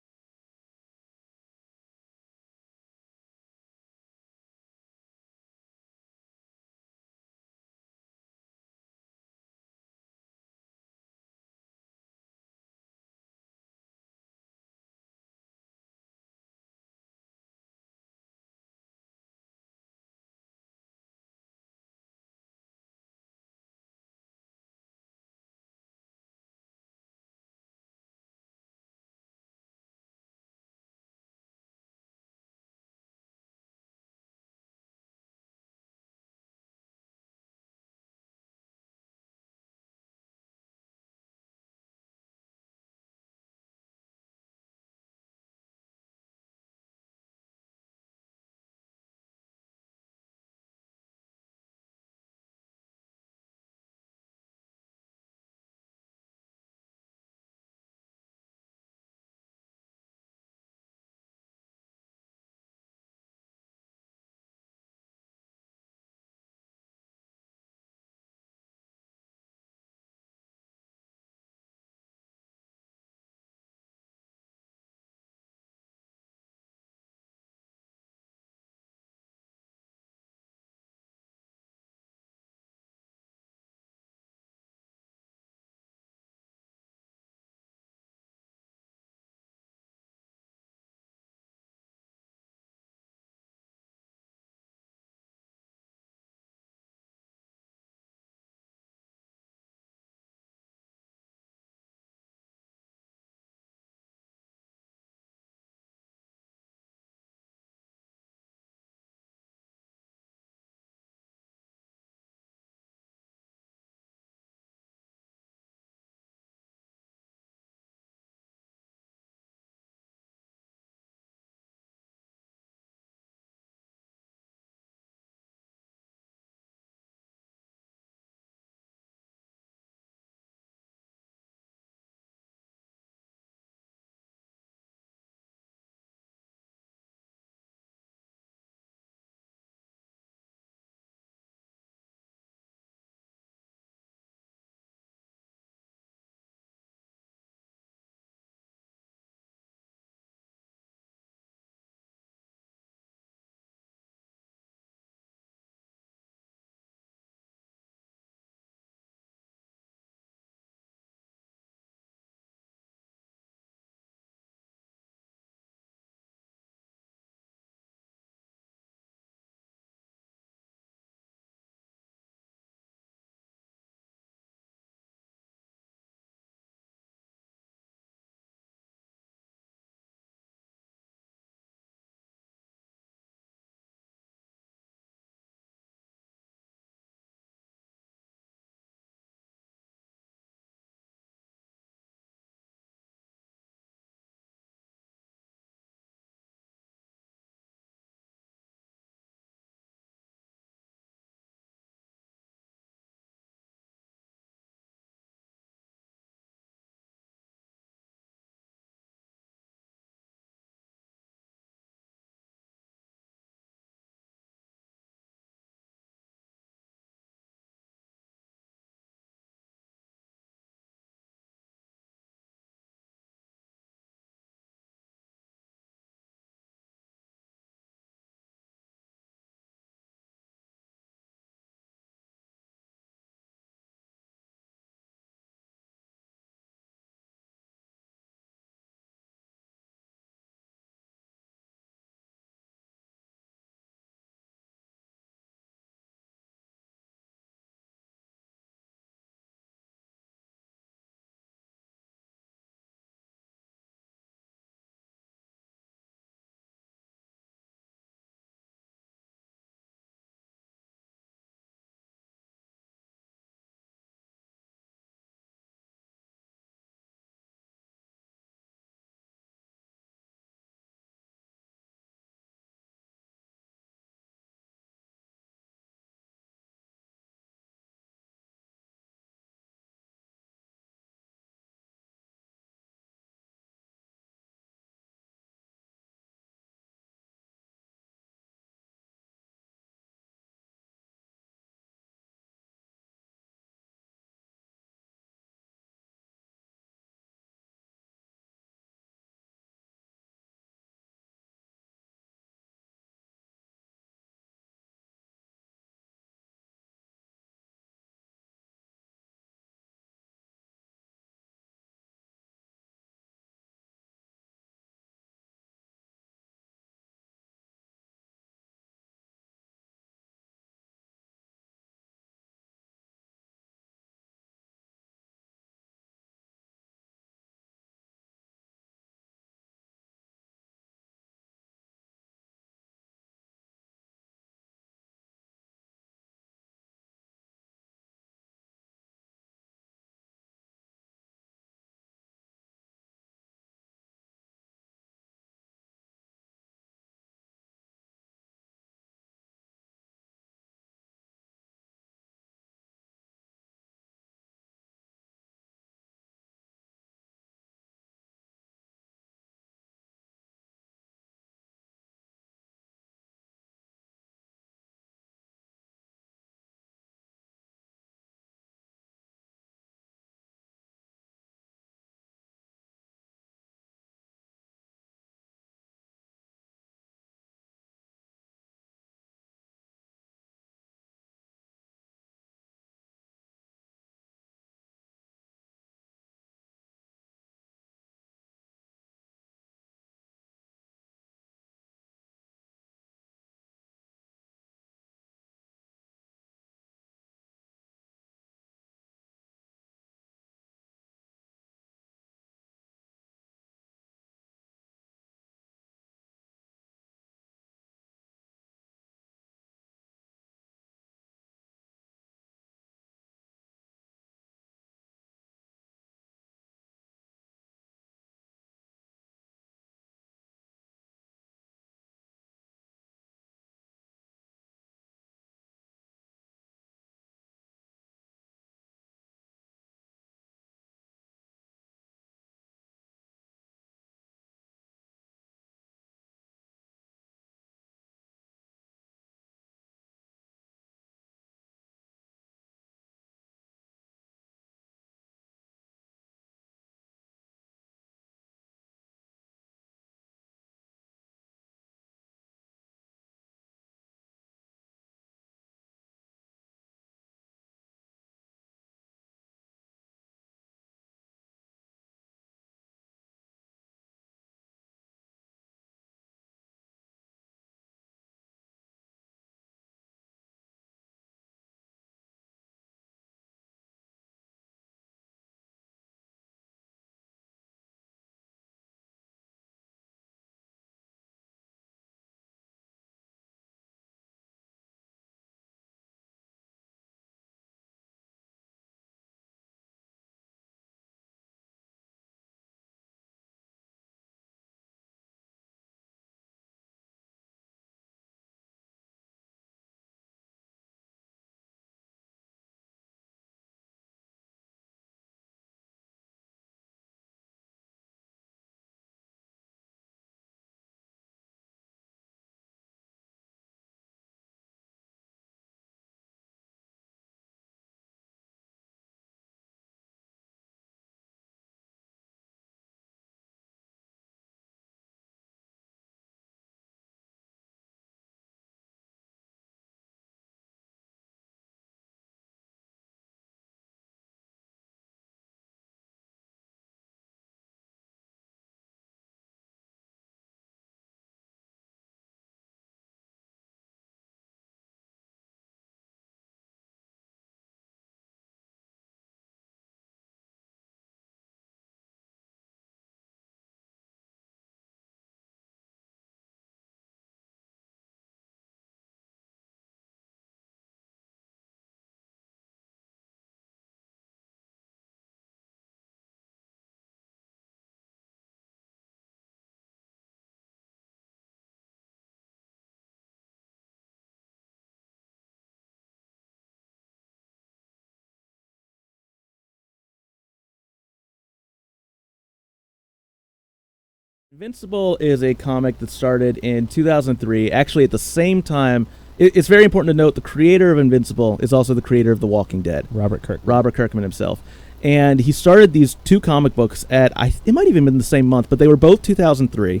Invincible is a comic that started in 2003, actually at the same time. It's very important to note the creator of Invincible is also the creator of The Walking Dead, Robert Kirkman himself. And he started these two comic books it might even been the same month, but they were both 2003,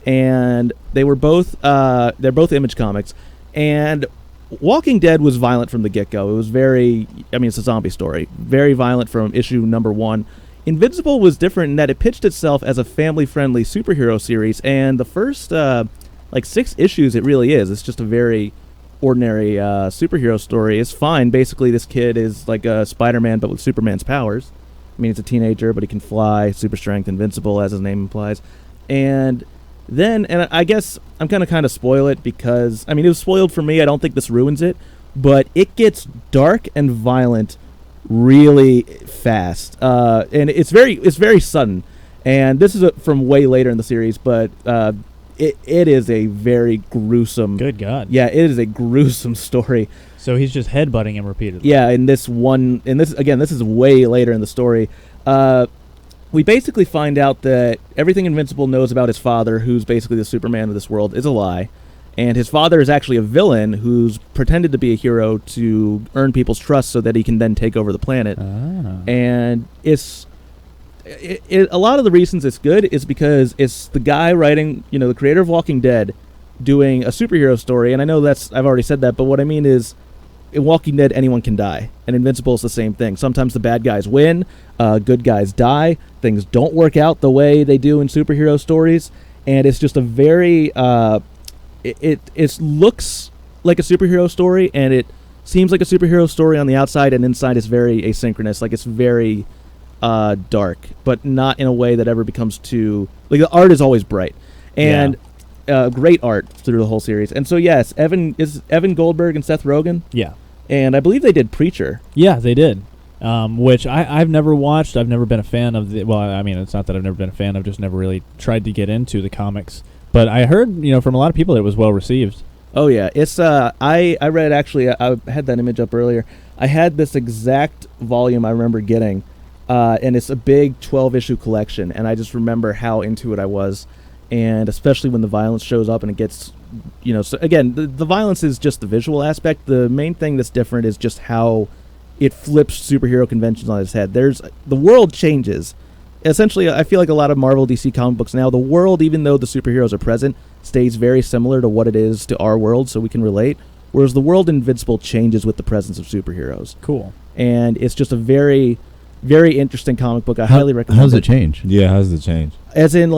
and they were both they're both Image Comics. And Walking Dead was violent from the get-go. It was it's a zombie story, very violent from issue number 1. Invincible was different in that it pitched itself as a family-friendly superhero series, and the first 6 issues it really is. It's just a very ordinary superhero story. It's fine. Basically, this kid is like a Spider-Man, but with Superman's powers. I mean, he's a teenager, but he can fly, super strength, invincible, as his name implies. And then, and I guess I'm going to kind of spoil it because, it was spoiled for me. I don't think this ruins it, but it gets dark and violent really fast. And it's very sudden. And this is from way later in the series, but it is a very gruesome. Good God. Yeah, it is a gruesome story. So he's just headbutting him repeatedly. Yeah, this is way later in the story. We basically find out that everything Invincible knows about his father, who's basically the Superman of this world, is a lie. And his father is actually a villain who's pretended to be a hero to earn people's trust so that he can then take over the planet. And a lot of the reasons it's good is because it's the guy writing, the creator of Walking Dead, doing a superhero story. And I know I've already said that, but what I mean is, in Walking Dead, anyone can die. And Invincible is the same thing. Sometimes the bad guys win, good guys die, things don't work out the way they do in superhero stories. And it's just a very, it looks like a superhero story, and it seems like a superhero story on the outside, and inside is very asynchronous. Like, it's very dark, but not in a way that ever becomes too, the art is always bright. And great art through the whole series. And so, yes, Evan Goldberg and Seth Rogen. Yeah. And I believe they did Preacher. Yeah, they did. Which I've never watched. I've never been a fan of it's not that I've never been a fan. I've just never really tried to get into the comics. But I heard, from a lot of people that it was well received. Oh, yeah. It's, I read, actually, I had that image up earlier. I had this exact volume I remember getting, and it's a big 12-issue collection, and I just remember how into it I was. And especially when the violence shows up and it gets, so again, the violence is just the visual aspect. The main thing that's different is just how it flips superhero conventions on its head. The world changes. Essentially, I feel like a lot of Marvel, DC comic books now, the world, even though the superheroes are present, stays very similar to what it is to our world, so we can relate. Whereas the world in Invincible changes with the presence of superheroes. Cool. And it's just a very, very interesting comic book. I highly recommend it. How does it change? Yeah, how does it change? As in,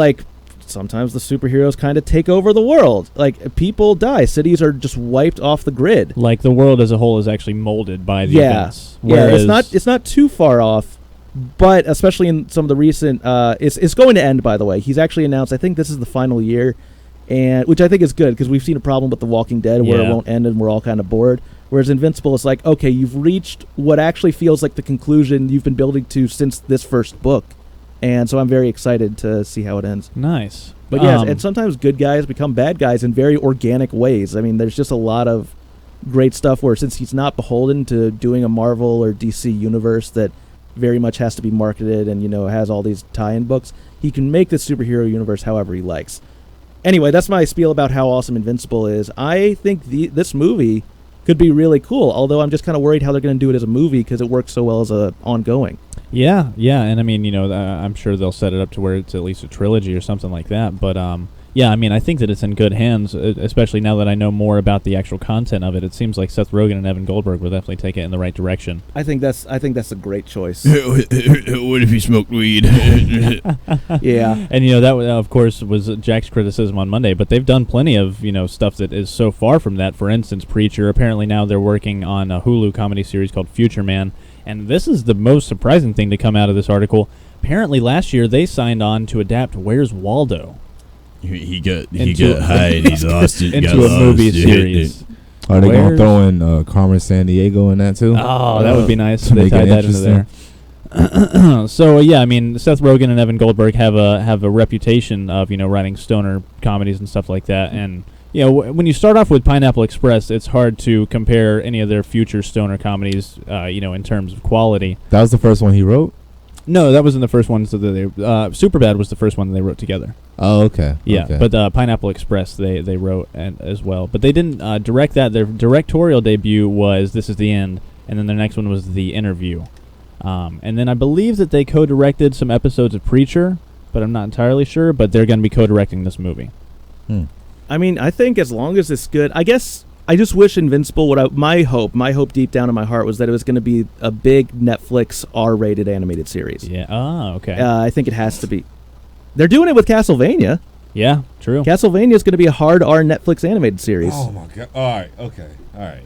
sometimes the superheroes kind of take over the world. People die. Cities are just wiped off the grid. Like, the world as a whole is actually molded by the events. Yeah, it's not too far off, but especially in some of the recent... it's going to end, by the way. He's actually announced, I think this is the final year, and which I think is good, because we've seen a problem with The Walking Dead where it won't end and we're all kind of bored. Whereas Invincible is like, okay, you've reached what actually feels like the conclusion you've been building to since this first book. And so I'm very excited to see how it ends. Nice. But yes, and sometimes good guys become bad guys in very organic ways. I mean, there's just a lot of great stuff where, since he's not beholden to doing a Marvel or DC universe that very much has to be marketed and, has all these tie-in books, he can make this superhero universe however he likes. Anyway, that's my spiel about how awesome Invincible is. I think this movie could be really cool, although I'm just kind of worried how they're going to do it as a movie because it works so well as a ongoing. Yeah, and I mean, I'm sure they'll set it up to where it's at least a trilogy or something like that. But yeah, I mean, I think that it's in good hands, especially now that I know more about the actual content of it. It seems like Seth Rogen and Evan Goldberg will definitely take it in the right direction. I think that's a great choice. What if he smoked weed? Yeah, and that of course was Jack's criticism on Monday. But they've done plenty of stuff that is so far from that. For instance, Preacher. Apparently now they're working on a Hulu comedy series called Future Man. And this is the most surprising thing to come out of this article. Apparently last year they signed on to adapt Where's Waldo? He got high and he lost it. Into a movie series. Are they going to throw in Carmen Sandiego in that too? Oh, that would be nice. To They make tied it that into there. So yeah, I mean, Seth Rogen and Evan Goldberg have a reputation of writing stoner comedies and stuff like that. And when you start off with Pineapple Express, it's hard to compare any of their future stoner comedies, in terms of quality. That was the first one he wrote? No, that wasn't the first ones that they. Superbad was the first one that they wrote together. Oh, okay. Yeah, okay. but Pineapple Express they wrote as well, but they didn't direct that. Their directorial debut was This Is the End, and then their next one was The Interview, and then I believe that they co-directed some episodes of Preacher, but I'm not entirely sure. But they're going to be co-directing this movie. I mean, I think as long as it's good, I guess I just wish Invincible. My hope deep down in my heart was that it was going to be a big Netflix R-rated animated series. Yeah. Oh, okay. I think it has to be. They're doing it with Castlevania. Yeah, true. Castlevania is going to be a hard R Netflix animated series. Oh my god! All right, okay, all right.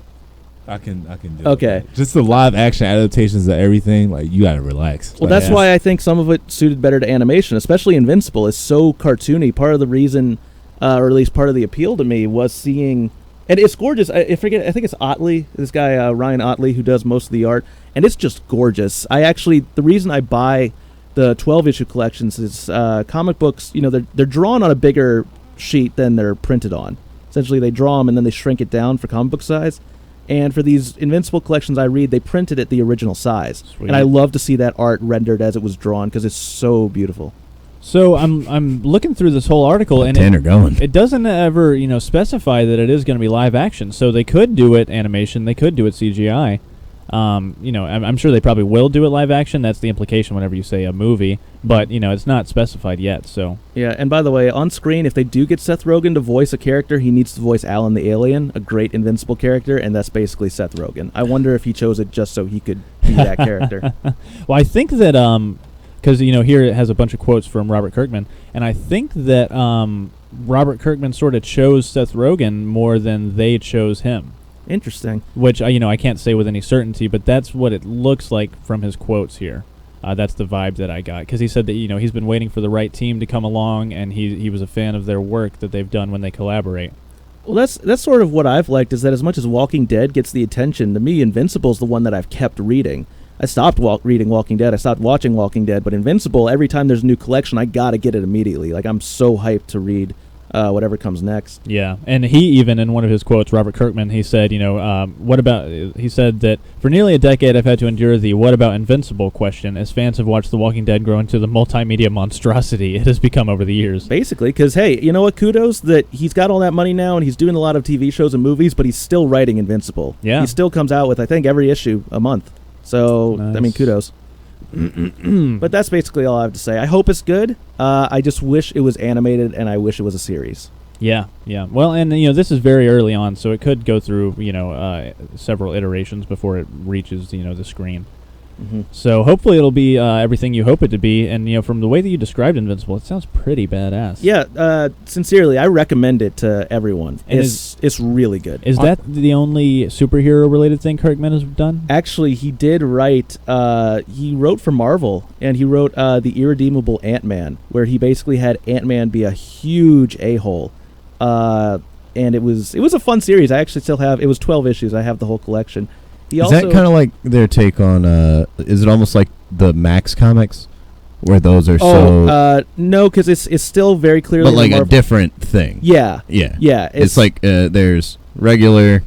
I can do Okay. it. Just the live action adaptations of everything, like you gotta relax. Well, Like, that's why I think some of it suited better to animation, especially Invincible. Is so cartoony. Part of the reason, or at least part of the appeal to me, was seeing, and it's gorgeous. I think it's Otley, this guy Ryan Otley, who does most of the art, and it's just gorgeous. The reason I buy the 12-issue collections is comic books. You know, they're drawn on a bigger sheet than they're printed on. Essentially, they draw them and then they shrink it down for comic book size. And for these Invincible collections I read, they printed it the original size. Sweet. And I love to see that art rendered as it was drawn because it's so beautiful. So I'm looking through this whole article, and Tanner going. it doesn't ever specify that it is going to be live action. So they could do it animation, they could do it CGI. I'm sure they probably will do it live action. That's the implication whenever you say a movie, but it's not specified yet. So Yeah, and by the way, on screen, if they do get Seth Rogen to voice a character, he needs to voice Alan the Alien, a great Invincible character, and that's basically Seth Rogen. I wonder if he chose it just so he could be that character. well, I think that because here it has a bunch of quotes from Robert Kirkman, and I think that Robert Kirkman sort of chose Seth Rogen more than they chose him. Interesting. Which I can't say with any certainty, but that's what it looks like from his quotes here. That's the vibe that I got, because he said that he's been waiting for the right team to come along, and he was a fan of their work that they've done when they collaborate. Well, that's sort of what I've liked, is that as much as Walking Dead gets the attention, to me, Invincible's the one that I've kept reading. I stopped reading Walking Dead. I stopped watching Walking Dead, but Invincible, every time there's a new collection, I gotta get it immediately. Like, I'm so hyped to read whatever comes next. Yeah, and he even, in one of his quotes, Robert Kirkman, he said, he said that for nearly a decade I've had to endure the "what about Invincible" question as fans have watched The Walking Dead grow into the multimedia monstrosity it has become over the years. Basically, because, hey, you know what, kudos that he's got all that money now and he's doing a lot of TV shows and movies, but he's still writing Invincible. Yeah. He still comes out with, I think, every issue a month. So, Nice. I mean, kudos. But that's basically all I have to say. I hope it's good. I just wish it was animated, and I wish it was a series. Yeah. Well, and this is very early on, so it could go through several iterations before it reaches the screen. Mm-hmm. So hopefully it'll be everything you hope it to be. And from the way that you described Invincible, it sounds pretty badass. Yeah, sincerely, I recommend it to everyone. And It's really good. Is that the only superhero-related thing Kirkman has done? Actually, he did write. He wrote for Marvel, and he wrote the Irredeemable Ant-Man, where he basically had Ant-Man be a huge a-hole. And it was a fun series. I actually still have. It was 12 issues. I have the whole collection. Is that kind of like their take on? Is it almost like the Max comics, where those are no, because it's still very clearly. but like a different thing. Yeah. Yeah. It's like there's regular.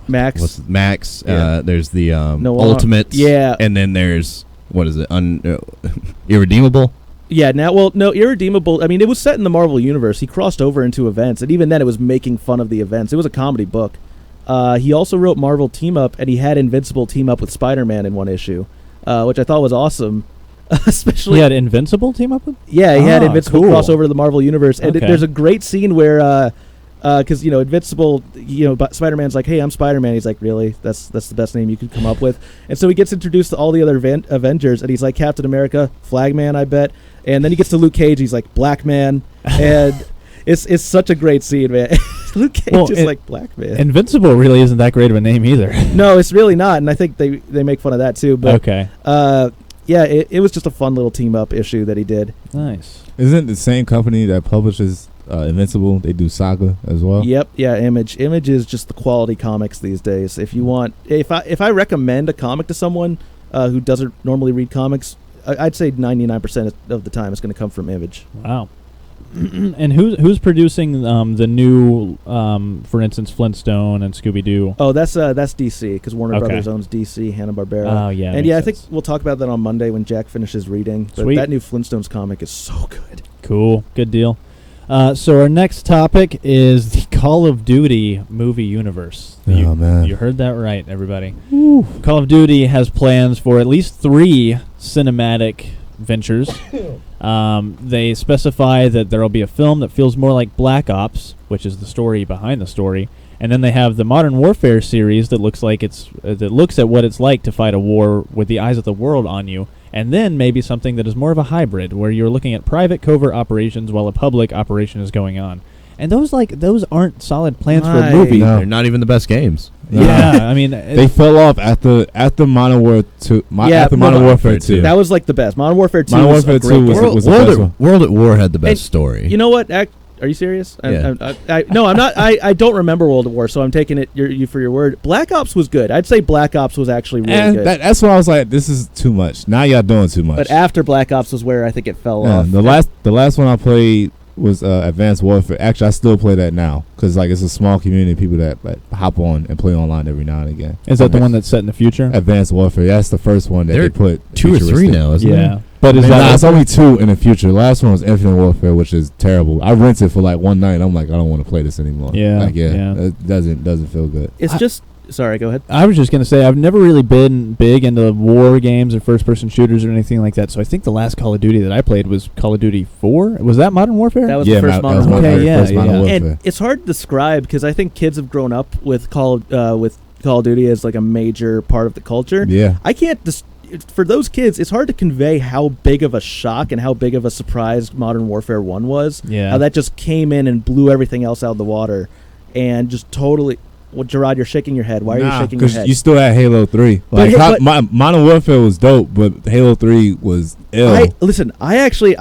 Max. What's Max? Yeah. There's the Noir. Ultimates. Yeah. And then there's what is it? Irredeemable. Yeah, no, Irredeemable, I mean, it was set in the Marvel Universe. He crossed over into events, and even then it was making fun of the events. It was a comedy book. He also wrote Marvel Team Up, and he had Invincible team up with Spider-Man in one issue, which I thought was awesome. Especially, He had Invincible team up with? yeah, he had Invincible cool. cross over to the Marvel Universe, and Okay. there's a great scene where, because Invincible, Spider-Man's like, "Hey, I'm Spider-Man." He's like, "Really? That's the best name you could come up with." And so he gets introduced to all the other Avengers, and he's like, "Captain America, Flagman, I bet." And then he gets to Luke Cage. He's like, "Black Man," and it's such a great scene, man. Luke Cage is like Black Man. Invincible really isn't that great of a name either. No, it's really not, and I think they make fun of that too. But Okay. yeah, it was just a fun little team up issue that he did. Nice. Isn't it the same company that publishes Invincible? They do Saga as well. Yep, yeah, Image is just the quality comics these days. If you want, if I recommend a comic to someone who doesn't normally read comics, I'd say 99% of the time it's going to come from Image. Wow. And who's producing the new, for instance, Flintstone and Scooby Doo? Oh, that's DC because Warner Okay. Brothers owns DC, Hanna-Barbera. Oh yeah, And makes I think sense. we'll talk about that on Monday when Jack finishes reading. But Sweet. that new Flintstones comic is so good. Cool, good deal. So our next topic is the Call of Duty movie universe. Oh, man. You heard that right, everybody. Call of Duty has plans for at least 3 cinematic ventures. They specify that there will be a film that feels more like Black Ops, which is the story behind the story, and then they have the Modern Warfare series that looks like that looks at what it's like to fight a war with the eyes of the world on you. And then maybe something that is more of a hybrid, where you're looking at private covert operations while a public operation is going on. And those aren't solid plans for a Right. movie. No. They're not even the best games. No. Yeah, I mean, They fell off after Modern Warfare 2. After Modern Warfare 2. That was like the best. Modern Warfare 2 Modern was Warfare a great 2 was- game. was the best one. World at War had the best And story. You know what? Are you serious? Yeah. No, I'm not. I don't remember World at War, so I'm taking it you for your word. Black Ops was good. I'd say Black Ops was actually really And good. that's when I was like, this is too much. Now y'all doing too much. But after Black Ops was where I think it fell Yeah, off. the last one I played was Advanced Warfare. Actually, I still play that now because like it's a small community of people that like, hop on and play online every now and again. is that the one that's set in the future? Advanced Warfare? That's the first one that There they are put 2 or 3 futuristic. now, isn't Yeah, there? but is Nah, it's that only 2 in the future. The last one was Infinite Warfare, which is terrible. I rented for like one night. I'm like, I don't want to play this anymore. Yeah, like, yeah. it doesn't feel good. It's just. Sorry, go ahead. I was just gonna say I've never really been big into war games or first-person shooters or anything like that. So I think the last Call of Duty that I played was Call of Duty 4. Was that Modern Warfare? That was Yeah, the first that was Modern my Warfare. Okay, very yeah, first Modern yeah. Warfare. And it's hard to describe because I think kids have grown up with Call of Duty as like a major part of the culture. Yeah. I can't for those kids, it's hard to convey how big of a shock and how big of a surprise Modern Warfare 1 was. Yeah. How that just came in and blew everything else out of the water and just totally. Well, Gerard, you're shaking your head. Why are you shaking your head? You still had Halo 3. Like But- Modern Warfare was dope, but Halo 3 was ill. Listen, I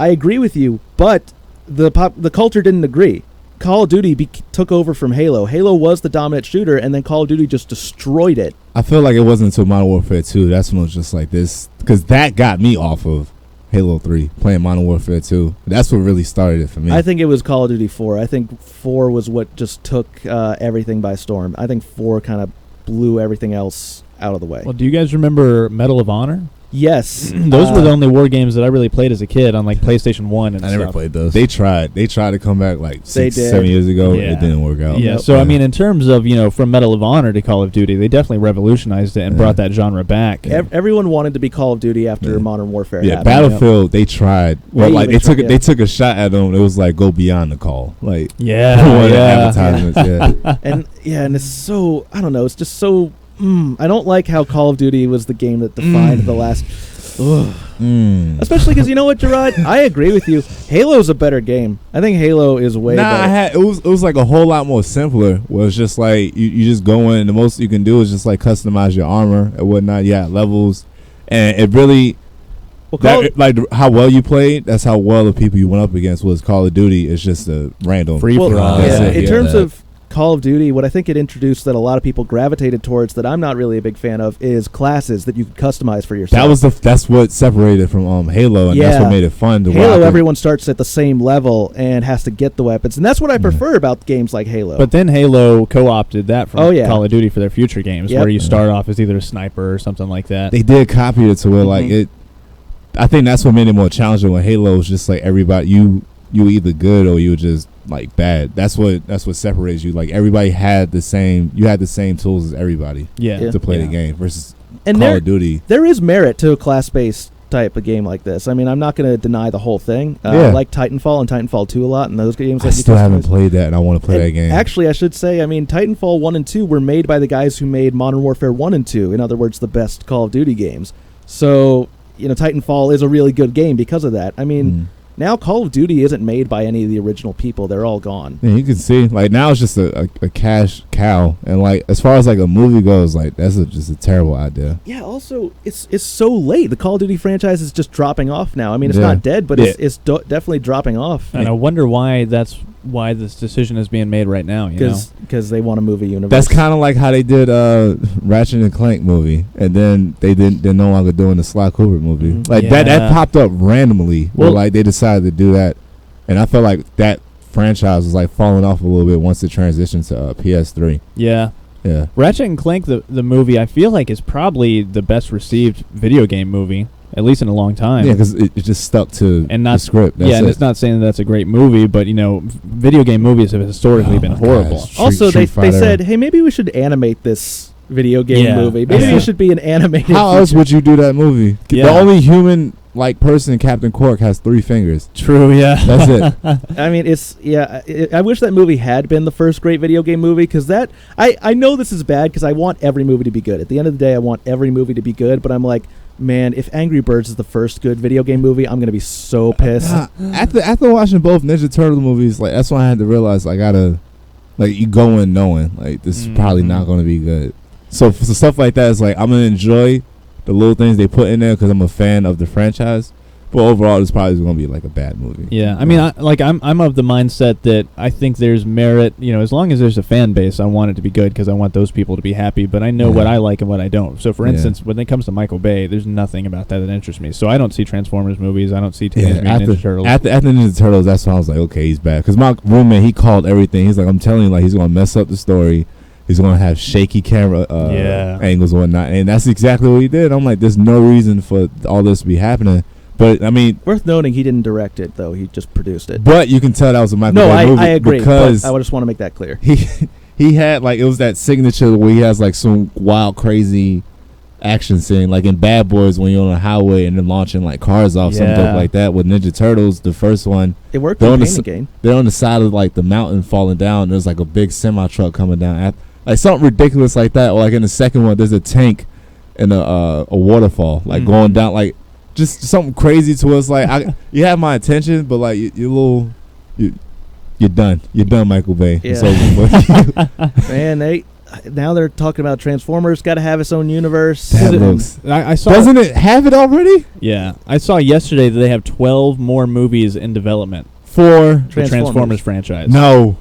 agree with you, but the culture didn't agree. Call of Duty took over from Halo. Halo was the dominant shooter, and then Call of Duty just destroyed it. I feel like it wasn't until Modern Warfare 2. That's when it was just like this. Because that got me off of Halo 3, playing Modern Warfare 2. That's what really started it for me. I think it was Call of Duty 4. I think 4 was what just took everything by storm. I think 4 kind of blew everything else out of the way. Well, do you guys remember Medal of Honor? Yes. Those were the only war games that I really played as a kid on like PlayStation 1 and I never stuff. played those. they tried to come back like They 6, did. 7 years ago. Yeah. It didn't work out. Yeah, so I mean, in terms of from Medal of Honor to Call of Duty, they definitely revolutionized it and brought that genre back. Everyone wanted to be Call of Duty after Yeah. Modern Warfare Yeah, happened. Battlefield, they tried. Well, They like even they took a shot at them. It was like go beyond the call. Like Yeah, one of the yeah. advertisements. Yeah. And it's so, I don't know, it's just so, I don't like how Call of Duty was the game that defined the last, especially because you know what, Gerard? I agree with you. Halo's a better game. I think Halo is way better. It was like a whole lot more simpler. Where it's just like you just go in. The most you can do is just like customize your armor and whatnot. Yeah, levels, and it really. Well, Like how well you played, that's how well the people you went up against was. Call of Duty is just a random Free for all. That's yeah, it, in yeah. terms of Call of Duty, what I think it introduced that a lot of people gravitated towards that I'm not really a big fan of is classes that you could customize for yourself. That's what separated from Halo, and that's Yeah. what made it fun to Halo, rock. everyone starts at the same level and has to get the weapons, and that's what I prefer about games like Halo. But then Halo co-opted that from Oh, yeah. Call of Duty for their future games, Yep. where you start off as either a sniper or something like that. They did copy it to where like Mhm. it. I think that's what made it more challenging. When Halo was just like everybody, you were either good or you were just like bad. That's what separates you. Like everybody had the same. You had the same tools as everybody Yeah. to play Yeah. the game. Versus and Call there, of Duty. there is merit to a class-based type of game like this. I mean, I'm not going to deny the whole thing. I Yeah. like Titanfall and Titanfall 2 a lot, and those games. I let you still haven't customize. played that, and I want to play And that game. Actually, I should say, I mean, Titanfall 1 and 2 were made by the guys who made Modern Warfare 1 and 2. In other words, the best Call of Duty games. So, Titanfall is a really good game because of that. I mean, now Call of Duty isn't made by any of the original people. They're all gone. Yeah, you can see like now it's just a cash cow, and like as far as like a movie goes, like that's just a terrible idea. Yeah, also, it's so late. The Call of Duty franchise is just dropping off now. I mean, it's Yeah. not dead, but Yeah. it's definitely dropping off. And I wonder why this decision is being made right now. Because they want to move a universe. That's kind of like how they did Ratchet and Clank movie, and then they're no longer doing the Sly Cooper movie. Mhm. Like Yeah. that popped up randomly. Where Well- like they decided to do that. And I felt like that franchise was like falling off a little bit once it transitioned to PS3. Yeah. Yeah. Ratchet and Clank, the movie, I feel like is probably the best received video game movie, at least in a long time. Yeah, because it just stuck to and not, the script. That's and it. it's not saying that's a great movie, but video game movies have historically been my horrible. gosh. Also, they Street Fighter. said, hey, maybe we should animate this video game movie. Maybe Yeah. it should be an animated. How else would you do that movie? Yeah. The only human like person, Captain Quark, has 3 fingers. True, yeah. That's it. I mean, I wish that movie had been the first great video game movie, because I know this is bad, because I want every movie to be good. At the end of the day, I want every movie to be good, but I'm like, man, if Angry Birds is the first good video game movie, I'm gonna be so pissed. After watching both Ninja Turtle movies, like that's when I had to realize I gotta, like, you go in knowing like this is probably not gonna be good. So for stuff like that, it's like I'm gonna enjoy the little things they put in there because I'm a fan of the franchise. But overall, it's probably going to be like a bad movie. Yeah, I mean, I'm of the mindset that I think there's merit. As long as there's a fan base, I want it to be good because I want those people to be happy. But I know what I like and what I don't. So, for instance, when it comes to Michael Bay, there's nothing about that interests me. So I don't see Transformers movies. I don't see Teenage Mutant Ninja Turtles. After Ninja Turtles, that's when I was like, okay, he's bad. Because my roommate, he called everything. He's like, I'm telling you, like, he's going to mess up the story. He's going to have shaky camera angles and whatnot. And that's exactly what he did. I'm like, there's no reason for all this to be happening. But, I mean... Worth noting, he didn't direct it, though. He just produced it. But you can tell that was a Michael Bay movie. I agree, because but I just want to make that clear. He had, like, it was that signature where he has, like, some wild, crazy action scene. Like in Bad Boys when you're on a highway and then launching, like, cars off, something like that. With Ninja Turtles, the first one... It worked in Pain Again. They're on the side of, like, the mountain falling down. And there's, like, a big semi-truck coming down. Like, something ridiculous like that. Or, like, in the second one, there's a tank in a waterfall, like, going down, like... Just something crazy to us. Like you have my attention, but like you're done. You're done, Michael Bay. Yeah. Man, now they're talking about Transformers. Got to have its own universe. I saw. Doesn't it have it already? Yeah, I saw yesterday that they have 12 more movies in development for the Transformers franchise. No.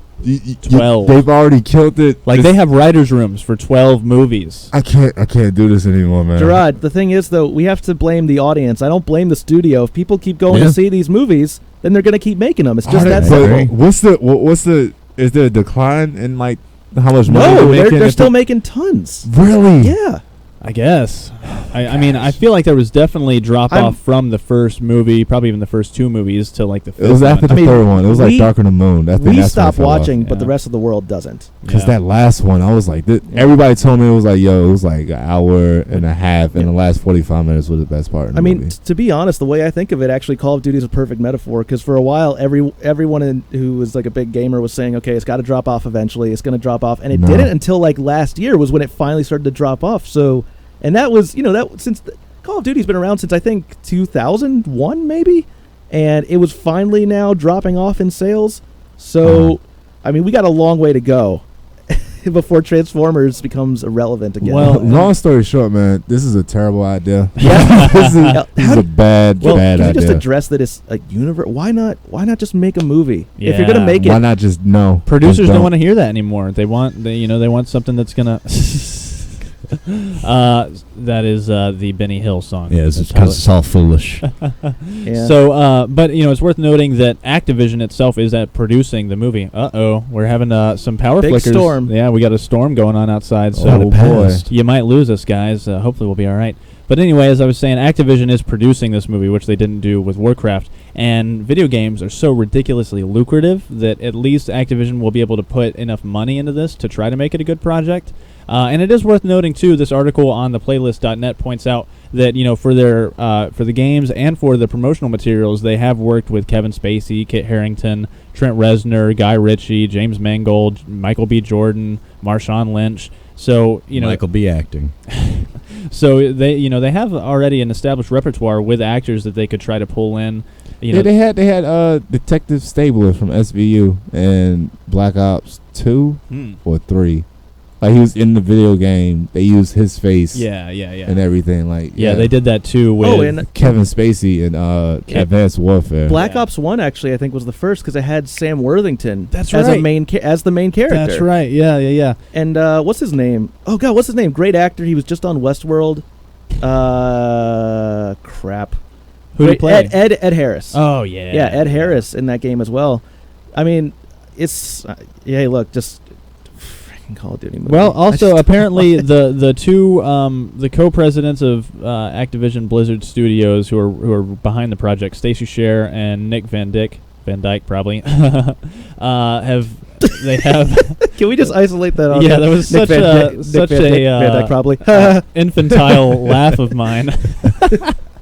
12. They've already killed it. Like they have writers' rooms for 12 movies. I can't do this anymore, man. Gerard, the thing is though, we have to blame the audience. I don't blame the studio. If people keep going to see these movies, then they're going to keep making them. It's just that simple. What's the? Is there a decline in like how much money No, they're making? they're still making tons. Really? Yeah. I guess. I mean, I feel like there was definitely drop off from the first movie, probably even the first 2 movies to like the fifth. It was after one. the third one. It was like Darker Than the Moon. We stopped watching, but the rest of the world doesn't. Because that last one, I was like, everybody told me it was like, it was like an hour and a half, and the last 45 minutes was the best part. I mean, to be honest, the way I think of it, actually, Call of Duty is a perfect metaphor. Because for a while, everyone who was like a big gamer was saying, okay, it's got to drop off eventually. It's going to drop off, and it didn't until like last year was when it finally started to drop off. So. And that was, since Call of Duty's been around since I think 2001 maybe, and it was finally now dropping off in sales. So, I mean, we got a long way to go before Transformers becomes irrelevant again. Well, long story short, man, this is a terrible idea. Yeah, this is a bad idea. Can you just address that it's a universe? Why not just make a movie? Yeah. If you're gonna make it, why not just no? Producers don't want to hear that anymore. They want they want something that's gonna. That is the Benny Hill song. Yeah, it's because it's all foolish. Yeah. So, but it's worth noting that Activision itself is at producing the movie. We're having some power Big flickers. storm. Yeah, we got a storm going on outside. So oh boy, you might lose us, guys. Hopefully, we'll be all right. But anyway, as I was saying, Activision is producing this movie, which they didn't do with Warcraft. And video games are so ridiculously lucrative that at least Activision will be able to put enough money into this to try to make it a good project. And it is worth noting, too, this article on the playlist.net points out that, for their for the games and for the promotional materials, they have worked with Kevin Spacey, Kit Harington, Trent Reznor, Guy Ritchie, James Mangold, Michael B. Jordan, Marshawn Lynch. So, Michael B. acting. So they have already an established repertoire with actors that they could try to pull in. They had Detective Stabler from SVU and Black Ops 2 or 3. Like he was in the video game. They used his face. Yeah. And everything. Like they did that too with and Kevin Spacey in Advanced Warfare. Black Ops 1 actually I think was the first because it had Sam Worthington as right. as the main character. That's right. Yeah. And what's his name? Oh God, what's his name? Great actor. He was just on Westworld. Crap. Who did he play? Ed Harris. Oh yeah. Yeah, Ed Harris in that game as well. I mean, it's yeah. Look, just freaking Call of Duty movie. Well, I also just- apparently the two the co-presidents of Activision Blizzard Studios who are behind the project, Stacey Scher and Nick Van Dyke probably have Can we just isolate that? On yeah, that was Nick such Van a such Van Dyke a probably. infantile laugh of mine.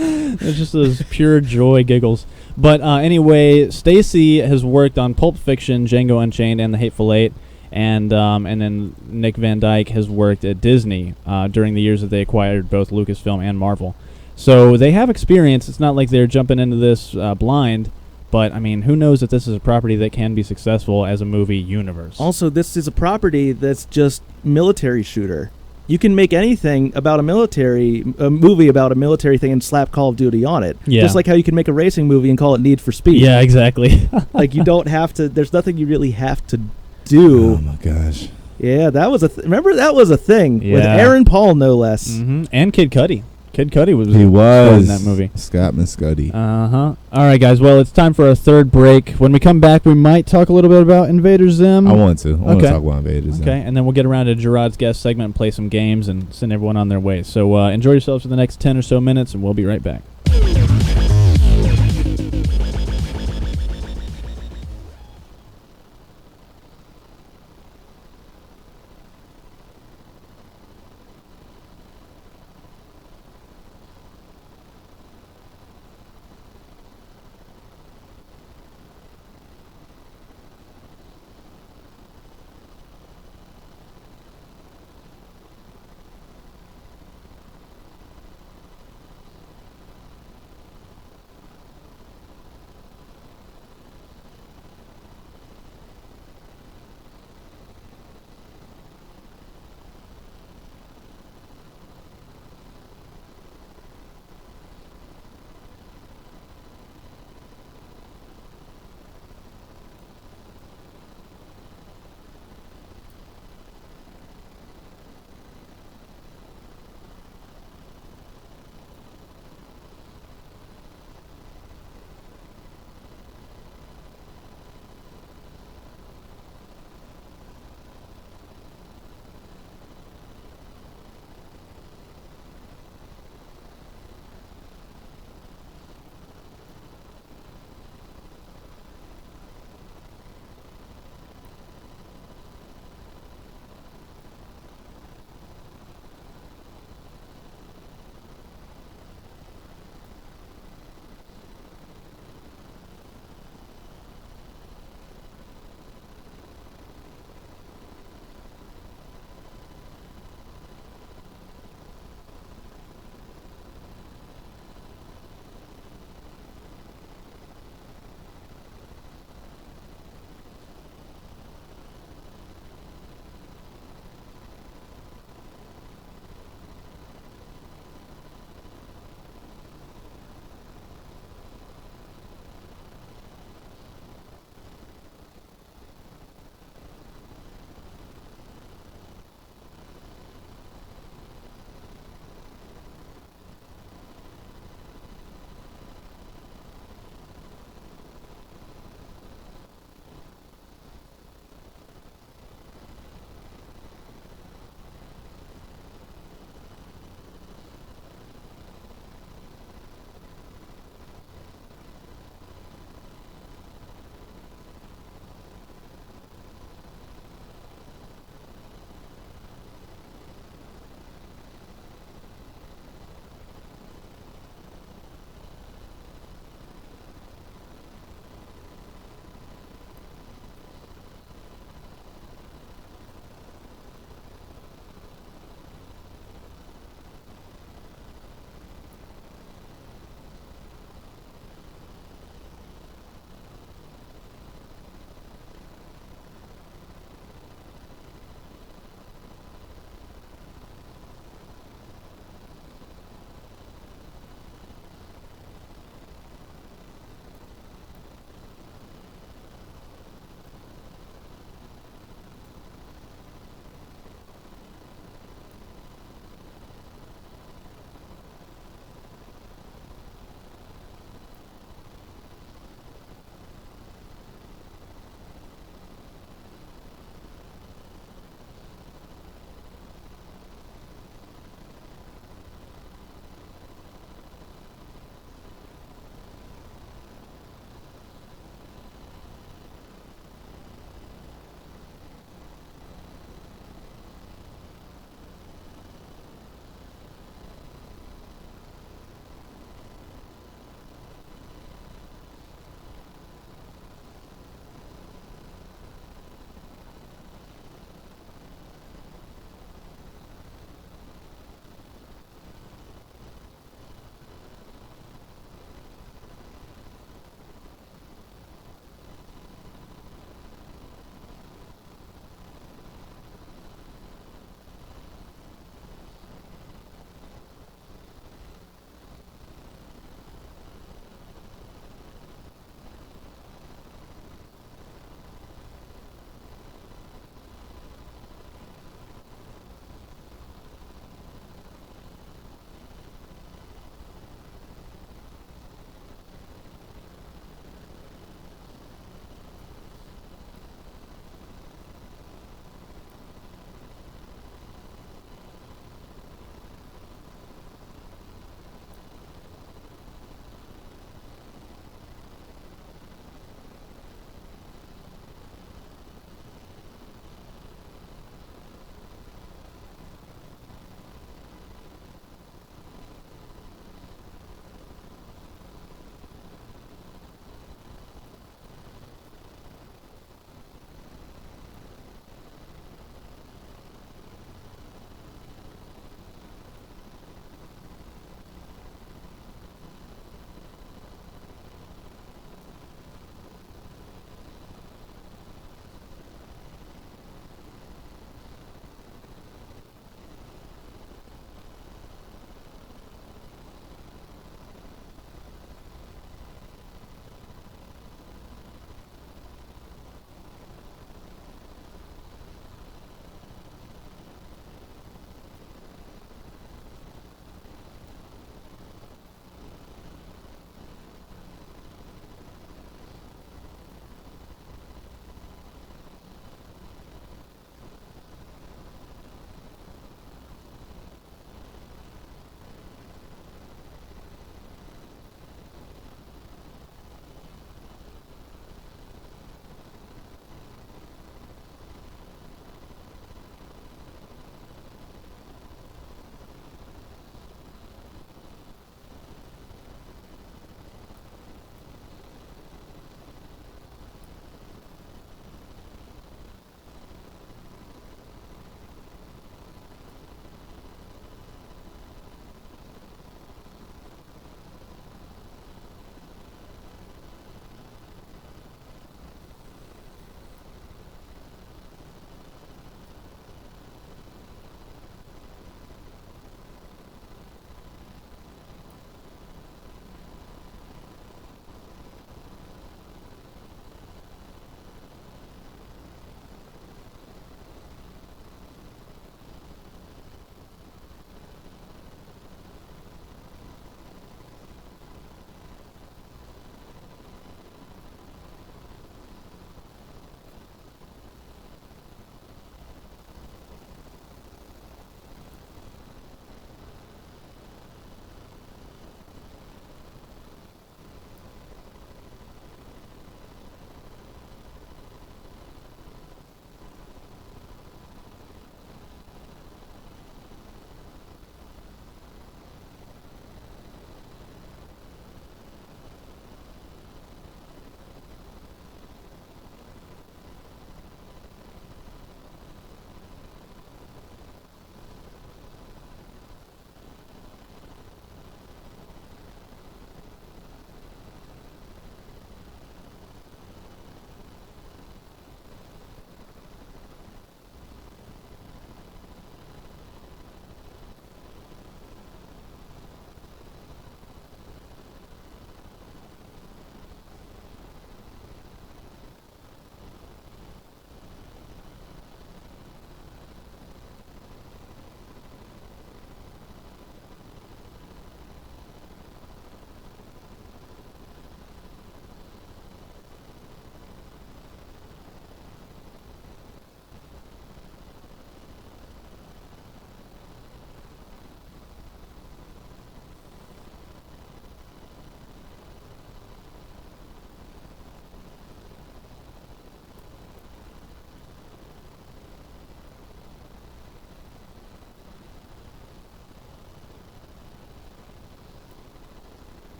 It's just those pure joy giggles. But anyway, Stacey has worked on Pulp Fiction, Django Unchained, and The Hateful Eight, and then Nick Van Dyke has worked at Disney during the years that they acquired both Lucasfilm and Marvel. So they have experience. It's not like they're jumping into this blind. But, I mean, who knows if this is a property that can be successful as a movie universe. Also, this is a property that's just military shooter. You can make anything about a movie about a military thing and slap Call of Duty on it. Yeah. Just like how you can make a racing movie and call it Need for Speed. Yeah, exactly. Like, you don't have to, there's nothing you really have to do. Oh my gosh. Yeah, that was remember that was a thing with Yeah. Aaron Paul, no less. Mm-hmm. And Kid Cudi. Kid Cudi was He was in that movie. Scott Muscuddy. Uh-huh. All right, guys. Well, it's time for our third break. When we come back, we might talk a little bit about Invader Zim. I want to Okay. talk about Invaders. Okay, and then we'll get around to Gerard's guest segment and play some games and send everyone on their way. So enjoy yourselves for the next 10 or so minutes, and we'll be right back.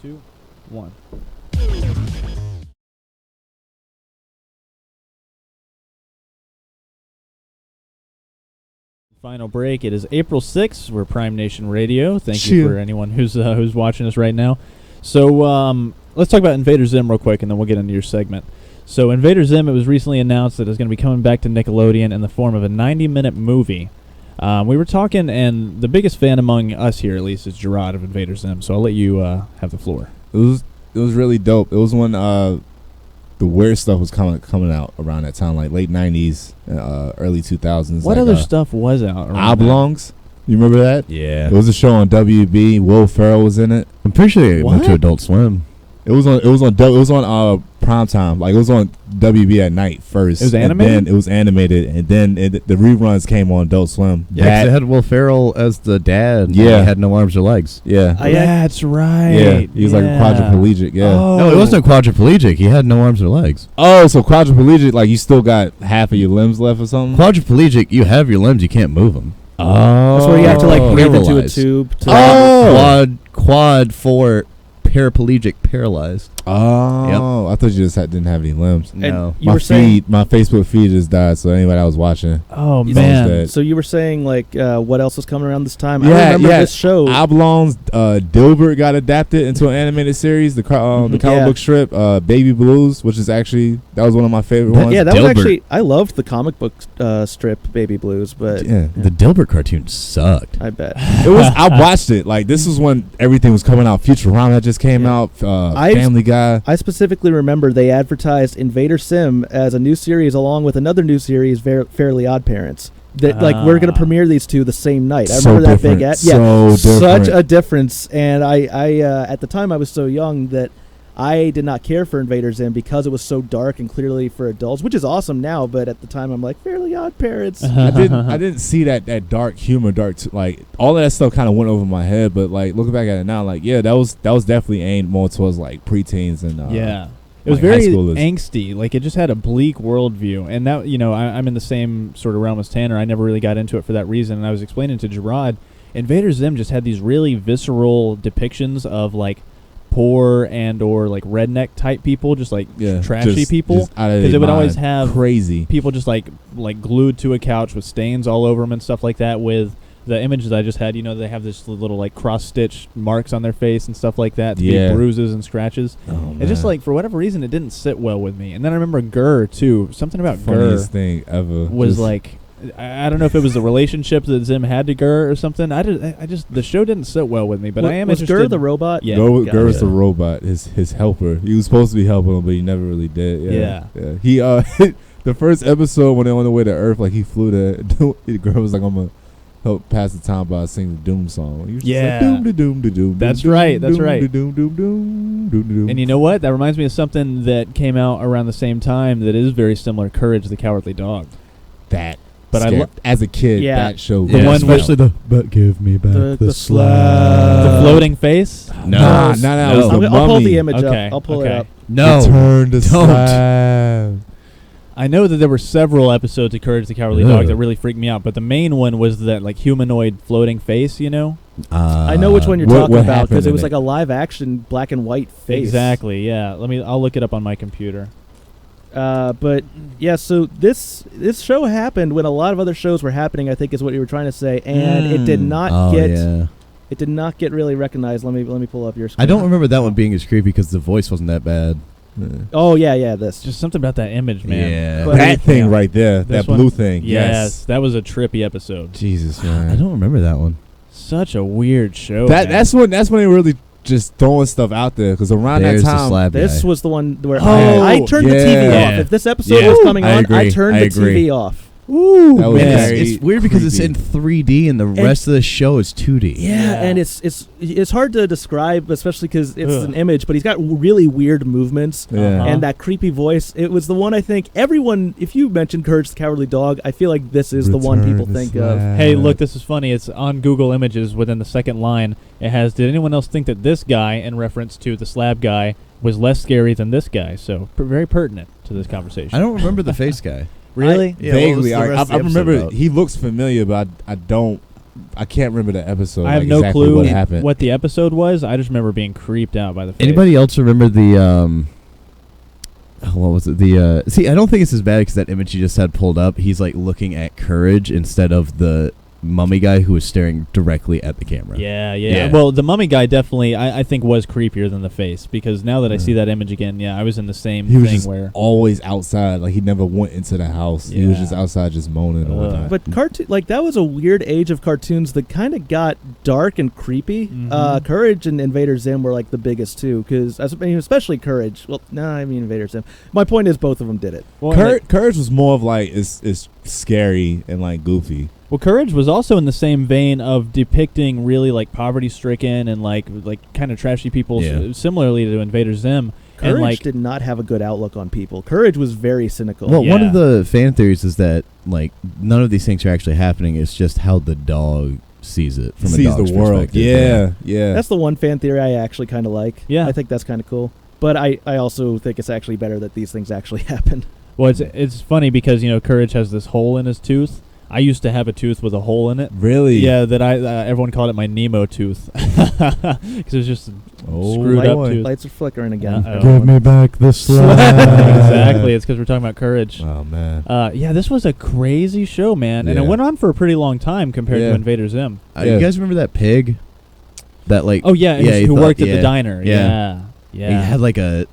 2, 1. Final break. It is April 6th. We're Prime Nation Radio. Thank you for anyone who's watching us right now. So let's talk about Invader Zim real quick, and then we'll get into your segment. So Invader Zim, it was recently announced that it's going to be coming back to Nickelodeon in the form of a 90-minute movie. We were talking, and the biggest fan among us here, at least, is Gerard of Invader Zim. So I'll let you have the floor. It was really dope. It was when the weird stuff was coming out around that time, like late 90s, early 2000s. What like, other stuff was out around Oblongs? You remember that? Yeah. It was a show on WB. Will Ferrell was in it. I'm pretty sure they went to Adult Swim. It was on prime time. Like, it was on WB at night first. It was animated? And then it was animated, and then the reruns came on Adult Swim. Yeah, 'cause they had Will Ferrell as the dad. And Yeah. he had no arms or legs. Yeah. That's right. Yeah. He was like quadriplegic. Yeah. Oh. No, it wasn't quadriplegic. He had no arms or legs. Oh, so quadriplegic, like you still got half of your limbs left or something? Quadriplegic, you have your limbs, you can't move them. Oh. That's where you have to like breathe into a Paralyzed. tube. To Quad for paraplegic, paralyzed. Oh, I thought you just didn't have any limbs. No. You were saying, My Facebook feed just died, so anybody that was watching. Oh, You man. dead. so you were saying like what else was coming around this time? Yeah, I remember yeah. this show. Oblongs, Dilbert got adapted into an animated series, the comic Yeah. book strip, Baby Blues, which is actually, that was one of my favorite ones. Yeah, that was Dilbert. actually, I loved the comic book strip Baby Blues, but Yeah. The Dilbert cartoon sucked. I bet. It was. I watched it. Like, this was when everything was coming out. Futurama just came out. Family Guy. I specifically remember they advertised Invader Sim as a new series along with another new series, Fairly Odd Parents. That like we're gonna premiere these two the same night. I So remember that big different. ad. Yeah, So such different. a difference. And I at the time I was so young that I did not care for Invader Zim because it was so dark and clearly for adults, which is awesome now. But at the time, I'm like Fairly Odd Parents. I didn't see that dark humor, like all of that stuff kind of went over my head. But like looking back at it now, like yeah, that was definitely aimed more towards like preteens and Yeah. It was like high very schoolers. angsty. Like, it just had a bleak worldview. And that, I'm in the same sort of realm as Tanner. I never really got into it for that reason. And I was explaining to Gerard, Invader Zim just had these really visceral depictions of, like, poor and or, like, redneck type people, just, like, trashy people. Because it would always have crazy people just, like glued to a couch with stains all over them and stuff like that. With the images I just had, they have this little, like, cross-stitch marks on their face and stuff like that. Big bruises and scratches. Oh, It just, like, for whatever reason, it didn't sit well with me. And then I remember Gurr, too. Something about funniest Gurr thing ever was, like, I don't know if it was the relationship that Zim had to Gurr or something. I just the show didn't sit well with me, but I am was interested. Gurr the robot? Yeah. Gurr was the robot, his helper. He was supposed to be helping him, but he never really did. Yeah. He the first episode when they were on the way to Earth, like he flew to the girl was like, I'm gonna help pass the time by singing the Doom song. He was just like, doom da doom da doom. That's doom, right. That's doom, right. da doom doom doom doom da doom. And you know what? That reminds me of something that came out around the same time that is very similar. Courage the Cowardly Dog. That. But as a kid, Yeah. that show. The one with especially but give me back The slab. the floating face. No. Nah, it was the I'll pull mummy. the image Okay, up. I'll pull it okay. up. No. Return to don't. slab. I know that there were several episodes of Courage the Cowardly Dog that really freaked me out, but the main one was that, like, humanoid floating face, I know which one you're what talking about happened because it in was it? like a live action black and white face. Exactly. Yeah. I'll look it up on my computer. But yeah, so this show happened when a lot of other shows were happening, I think is what you were trying to say, and it did not it did not get really recognized. Let me pull up your screen. I don't remember that one being as creepy because the voice wasn't that bad. Oh yeah, this. Just something about that image, man. Yeah. But- That thing right there, This that one? blue thing. Yes, that was a trippy episode. Jesus, I man. don't remember that one. Such a weird show. That man. that's when they really just throwing stuff out there because around There's that the time. slab This guy. was the one where Oh, I turned the TV yeah. off. If this episode Yeah. was coming I on, I agree. turned I the agree. TV off. Ooh, that was And very it's weird because it's in creepy. 3D and the rest of the show is 2D. Yeah, and it's hard to describe, especially because it's Ugh. an image. But he's got really weird movements Yeah. and that creepy voice. It was the one I think everyone. If you mentioned Courage the Cowardly Dog, I feel like this is the one Return people to think slab. of. Hey, look, this is funny. It's on Google Images within the second line. It has, did anyone else think that this guy, in reference to the slab guy, was less scary than this guy? So, very pertinent to this conversation. I don't remember the face guy. Really? Yeah, what was Vaguely, the I rest of the episode remember about? he looks familiar, but I don't. I can't remember the episode. I have like, no exactly clue what happened. what the episode was. I just remember being creeped out by the face. Anybody else remember the what was it? The see, I don't think it's as bad because that image you just had pulled up. He's like looking at Courage instead of the mummy guy who was staring directly at the camera. Yeah. Well, the mummy guy definitely, I think, was creepier than the face, because now that I see that image again, I was in the same He was thing just where always outside. Like, he never went into the house. He was Yeah. just outside just moaning and whatnot. But cartoon, like, that was a weird age of cartoons that kind of got dark and creepy. Mhm. Courage and Invader Zim were like the biggest too, because especially Courage. Well, no, I mean Invader Zim. My point is both of them did it. well, and Courage was more of like, it's scary and like goofy. well, Courage was also in the same vein of depicting really like poverty-stricken and like kind of trashy people, Yeah. similarly to Invader Zim. Courage and like did not have a good outlook on people. Courage was very cynical. Well, one Yeah. of the fan theories is that like none of these things are actually happening. It's just how the dog sees it from a Sees dog's the world. perspective. Yeah. That's the one fan theory I actually kind of like. Yeah. I think that's kind of cool. But I also think it's actually better that these things actually happen. well, it's funny because Courage has this hole in his tooth. I used to have a tooth with a hole in it. Really? Yeah, that everyone called it my Nemo tooth because it was just Oh, screwed up boy. tooth. Lights are flickering again. Uh-oh. Give me back the slab. Exactly. It's because we're talking about Courage. Oh, man. Yeah, this was a crazy show, man, and it Yeah. went on for a pretty long time compared to Yeah. Invader Zim. Yeah. You guys remember that pig? That like Oh yeah, he who thought- worked at yeah. the diner. Yeah. Yeah. He had like a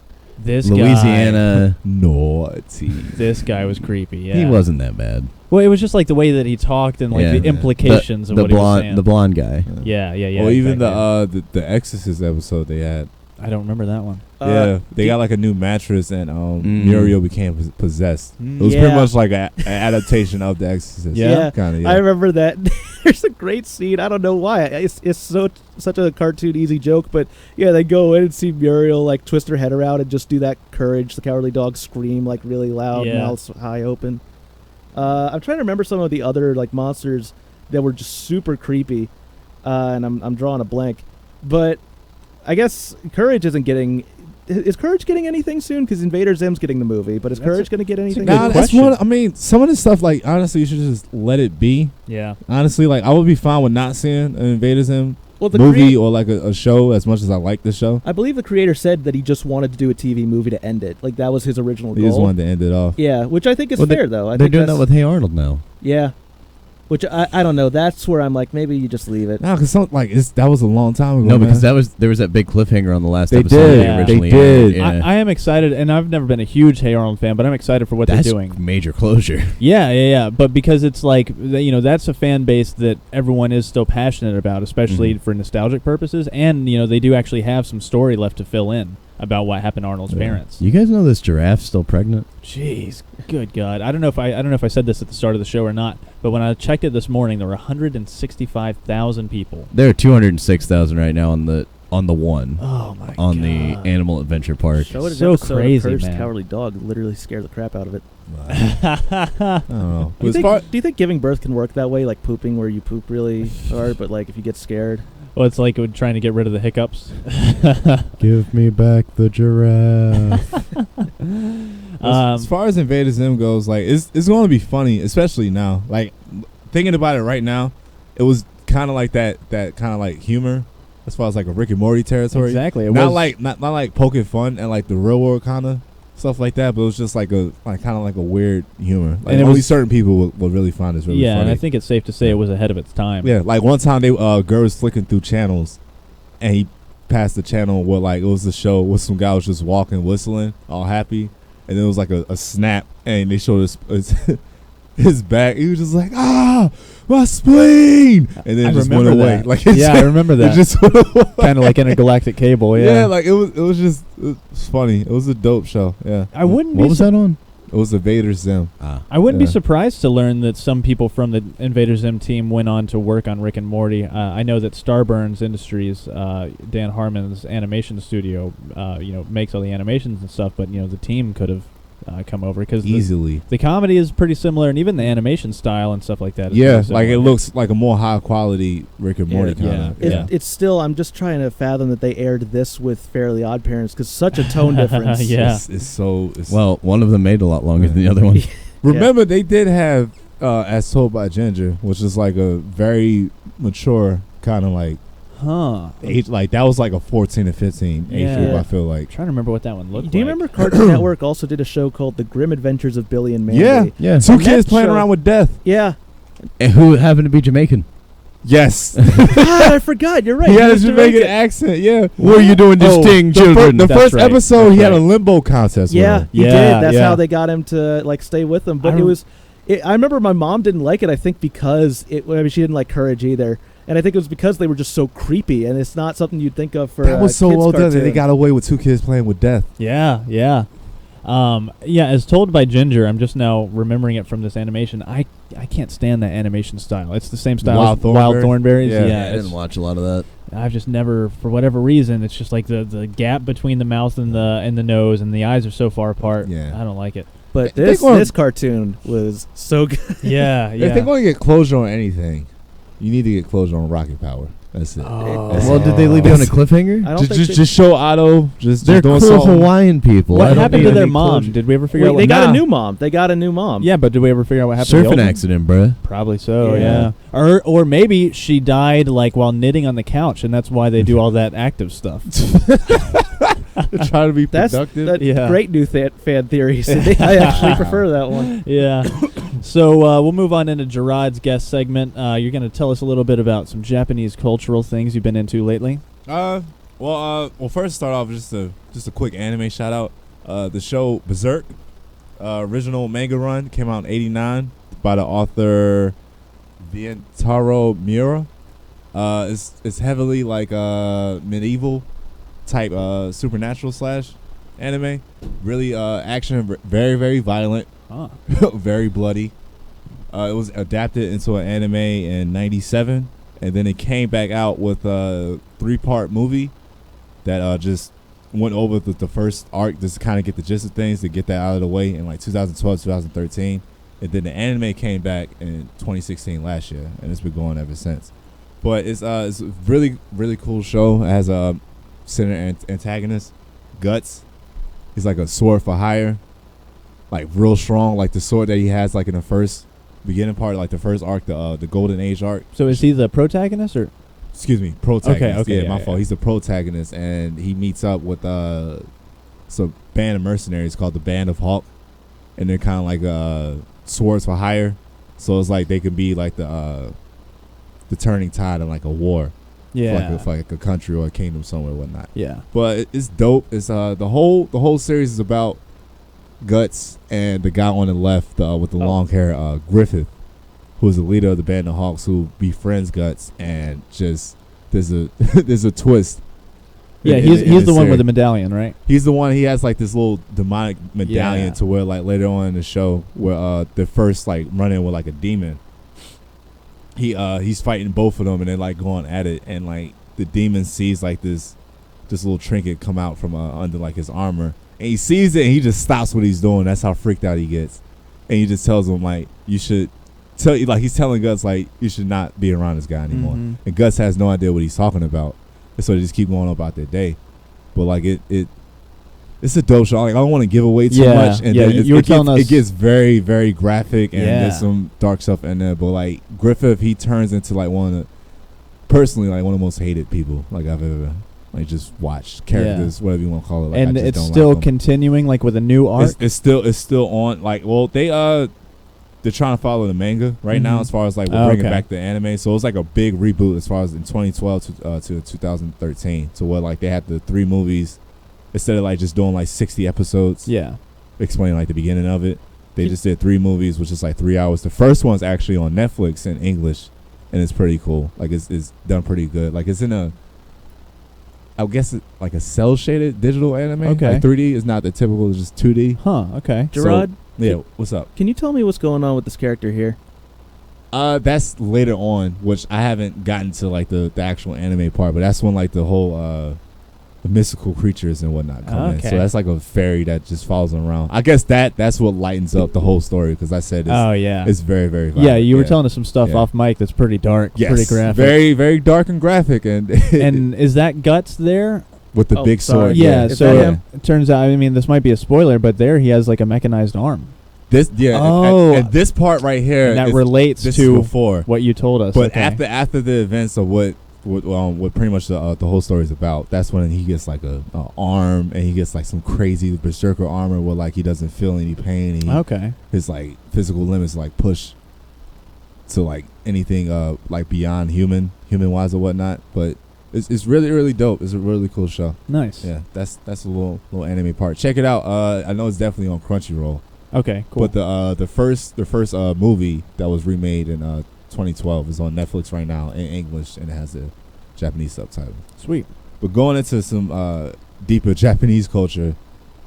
This Louisiana. Naughty. This guy was creepy. Yeah. He wasn't that bad. Well, it was just like the way that he talked and like Yeah. the implications of the what he was blonde, saying. the blonde guy. Yeah. Or even exactly. the Exorcist episode they had. I don't remember that one. Yeah, they do- got like a new mattress and Mm. Muriel became possessed. It was Yeah. pretty much like an adaptation of the Exorcist. Yeah. Kind of. I remember that. There's a great scene. I don't know why. It's such a cartoon easy joke, but yeah, they go in and see Muriel like twist her head around and just do that Courage the Cowardly Dog scream like really loud, Yeah. mouths high open. I'm trying to remember some of the other like monsters that were just super creepy, and I'm drawing a blank. But I guess Courage isn't getting. Is Courage getting anything soon? Because Invader Zim's getting the movie, but is That's Courage going to get anything? good Nah, that's question. one. I mean, some of this stuff, like honestly, you should just let it be. Yeah. Honestly, like I would be fine with not seeing an Invader Zim Well, the movie or like a show as much as I like the show. I believe the creator said that he just wanted to do a TV movie to end it. Like that was his original He goal. just wanted to end it off. Yeah, which I think is Well, fair though. I They're think doing that that's- with Hey Arnold now. Yeah, which I don't know. That's where I'm like, maybe you just leave it. Nah, because that was a long time ago. No, because man. there was that big cliffhanger on the last They episode. did. Yeah. Originally They aired. did. Yeah. I am excited, and I've never been a huge Hey Arnold fan, but I'm excited for what That's they're doing. major closure. Yeah. But because it's like, that's a fan base that everyone is still passionate about, especially Mhm. for nostalgic purposes, and they do actually have some story left to fill in about what happened to Arnold's Yeah. parents. You guys know this giraffe's still pregnant? Jeez, good God! I don't know if I said this at the start of the show or not, but when I checked it this morning, there were 165,000 people. There are 206,000 right now on the one Oh my on the Animal Adventure Park. Show it an So episode of crazy, Cursed man. Cowardly Dog literally scared the crap out of it. I don't know. Do you, As think, far- do you think giving birth can work that way, like pooping where you poop really hard, but like if you get scared? Well, it's like trying to get rid of the hiccups. Give me back the giraffe. Um, As far as Invader Zim goes, like it's going to be funny, especially now. Like thinking about it right now, it was kind of like that kind of like humor, as far as like a Rick and Morty territory. Exactly. It Not was like not like poking fun and like the real world kind of stuff like that, but it was just like kind of like a weird humor. Like And it only was- certain people will really find this really yeah, funny. and I think it's safe to say it was ahead of its time. Yeah, like one time they girl was flicking through channels, and he passed the channel where like it was a show where some guy was just walking, whistling, all happy, and then it was like a snap, and they showed his back. He was just like, my spleen, and then I it just went remember away. that. Like it Yeah, just, I remember it that. just went away. Kind of like intergalactic cable. Yeah, Yeah. like it was funny. It was a dope show. Yeah, I wouldn't What be. was that on? it was Invader Zim. I wouldn't be Yeah. surprised to learn that some people from the Invader Zim team went on to work on Rick and Morty. I know that Starburns Industries, Dan Harmon's animation studio, makes all the animations and stuff. But the team could have come over because Easily. the comedy is pretty similar, and even the animation style and stuff like that. Is Yeah, pretty like it similar. looks like a more high quality Rick and Morty kind of. Yeah. It's still, I'm just trying to fathom that they aired this with Fairly Odd Parents because such a tone difference. Yeah. It's so. It's Well, one of them made a lot longer than the other one. Remember, they did have As Told by Ginger, which is like a very mature kind of like Huh. age. Like that was like a 14 to 15 age Yeah. group. I feel like. I'm trying to remember what that one looked like. Do you remember Cartoon Network also did a show called The Grim Adventures of Billy and Mandy? Yeah. Yeah. Two And kids that playing show- around with death. Yeah. And who happened to be Jamaican? Yes. God, I forgot. You're right. He had a was Jamaican accent. Yeah. What are you doing, Oh, distinct the children? the That's first right. episode, he That's had a right. limbo contest. Yeah, with her. he Yeah, did. That's yeah. how they got him to like stay with them. But I it rem- was. I remember my mom didn't like it. I think because she didn't like Courage either, and I think it was because they were just so creepy, and it's not something you'd think of for. That was so kids well done that they cartoon. got away with two kids playing with death. Yeah, yeah. Yeah, as told by Ginger, I'm just now remembering it from this animation. I can't stand that animation style. It's the same style Wild as Wild Thornberrys? Thornberries. Yeah. Yeah, I didn't watch a lot of that. I've just never, for whatever reason, it's just like the gap between the mouth and the nose and the eyes are so far apart. Yeah. I don't like it. But They this gonna- this cartoon was so good. Yeah, If they're going to get closure on anything, you need to get closure on Rocket Power. That's it. Oh. That's Well, it. did they leave you on a cliffhanger? I don't think they- Just show Otto. Just They're doing cool something. Hawaiian people. I What don't happened need to their any mom? closure. Did we ever figure Wait, out? they got Nah. a new mom. They got a new mom. Yeah, but did we ever figure out what happened? to the Surfing old one? accident, bruh. Probably so. Yeah. Yeah. Or maybe she died like while knitting on the couch, and that's why they do all that active stuff. They're trying to be That's productive. Yeah. great new fan theory. I actually prefer that one. Yeah. So we'll move on into Gerard's guest segment. You're going to tell us a little bit about some Japanese cultural things you've been into lately. Well, first start off just a quick anime shout out. The show Berserk, original manga run came out in '89 by the author Vientaro Miura. It's heavily like medieval type supernatural / anime. Really action, very very violent, Huh. very bloody. It was adapted into an anime in '97, and then it came back out with a 3-part movie that just went over the first arc just to kind of get the gist of things, to get that out of the way in like 2012, 2013. And then the anime came back in 2016 last year, and it's been going ever since. But it's a really, really cool show. It has a center antagonist, Guts. He's like a sword for hire, like real strong, like the sword that he has like in the first beginning part, like the first arc, the Golden Age arc. So is he the protagonist or? Excuse me, protagonist. Okay, yeah, my yeah, fault. yeah. He's the protagonist, and he meets up with it's a band of mercenaries called the Band of Hawk, and they're kind of like swords for hire. So it's like they can be like the turning tide in like a war, Yeah. for like a country or a kingdom somewhere, whatnot. Yeah. But it's dope. It's the whole series is about Guts and the guy on the left with the long hair, Griffith, who's the leader of the Band of Hawks, who befriends Guts, and just there's a there's a twist. Yeah, in he's the one series. with the medallion, right? He's the one. He has like this little demonic medallion Yeah. to where like later on in the show where the first like run in with like a demon. He's fighting both of them and they're like going at it, and like the demon sees like this little trinket come out from under like his armor, and he sees it and he just stops what he's doing. That's how freaked out he gets, and he just tells him like you should tell you like he's telling Guts like you should not be around this guy anymore, Mhm. and Guts has no idea what he's talking about, and so they just keep going about their day. But like it's a dope show. Like I don't want to give away too Yeah, much, and yeah, then you were telling us- it gets very very graphic, and Yeah. there's some dark stuff in there. But like Griffith, he turns into like one of the most hated people like I've ever like just watched, characters, whatever you want to call it. Like, I And just it's don't still like 'em. continuing like with a new arc. It's still on. Like they're trying to follow the manga right now Mhm. as far as like we're Oh, bringing okay. back the anime. So it's like a big reboot as far as in 2012 to 2013. So where like they had the 3 movies instead of like just doing like 60 episodes. Yeah. Explaining like the beginning of it. They Ye- just did 3 movies, which is like 3 hours. The first one's actually on Netflix in English, and it's pretty cool. Like it's done pretty good. Like it's in I guess it's like a cell shaded digital anime. Okay. Like 3D is not the typical, it's just 2D. Huh. Okay. Gerard, Yeah, what's up? can you tell me what's going on with this character here? That's later on, which I haven't gotten to like the actual anime part, but that's when like the whole the mystical creatures and whatnot come in. Okay. So that's like a fairy that just follows them around. I guess that's what lightens up the whole story, because I said Oh yeah. it's very very violent. Yeah, you were telling us some stuff Yeah. off mic that's pretty dark, yes, pretty graphic. very very dark and graphic, and And is that Guts there? with the Oh, big sorry. sword. Yeah. Is So that him? it turns out, I mean, this might be a spoiler, but there he has like a mechanized arm. This and this part right here And that is- relates this to is before. what you told us. But okay. after the events of what pretty much the whole story is about, that's when he gets like a arm, and he gets like some crazy berserker armor where like he doesn't feel any pain. And Okay. his like physical limits like push to like anything like beyond human wise or whatnot. But it's really, really dope. It's a really cool show. Nice. Yeah, that's a little anime part. Check it out. I know it's definitely on Crunchyroll. Okay. Cool. But the first movie that was remade in 2012 is on Netflix right now in English, and it has a Japanese subtitle. Sweet. But going into some deeper Japanese culture,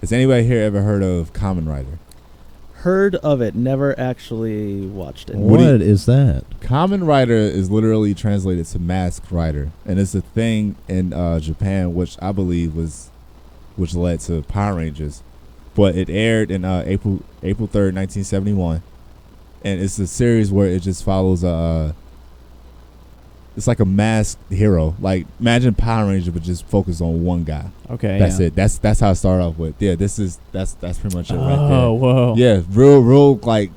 has anybody here ever heard of Kamen Rider? Heard of it, never actually watched it. What What do you- is that? Kamen Rider is literally translated to Masked Rider, and it's a thing in Japan, which I believe which led to Power Rangers. But it aired in April 3rd, 1971, and it's a series where it just follows it's like a masked hero. Like imagine Power Ranger, but just focus on one guy. Okay. That's yeah. it. That's how I start off with. Yeah, that's pretty much it right Oh, there. whoa. Yeah, real like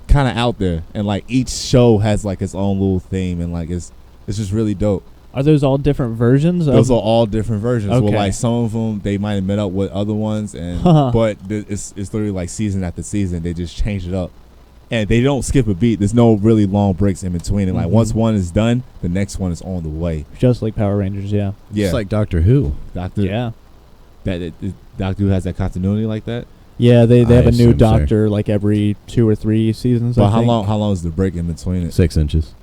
kind of out there, and like each show has like its own little theme, and like it's just really dope. Are those all different versions? Those are all different versions. Well, Okay. like some of them they might have met up with other ones, and but it's literally like season after season they just change it up, and they don't skip a beat. There's no really long breaks in between. And like Mhm. once one is done, the next one is on the way. Just like Power Rangers, yeah. Yeah, It's like Doctor Who. Doctor. Yeah. Doctor Who has that continuity like that. Yeah, they I have a new assume so. doctor like every 2 or 3 seasons. But I think. how long is the break in between it? 6 inches.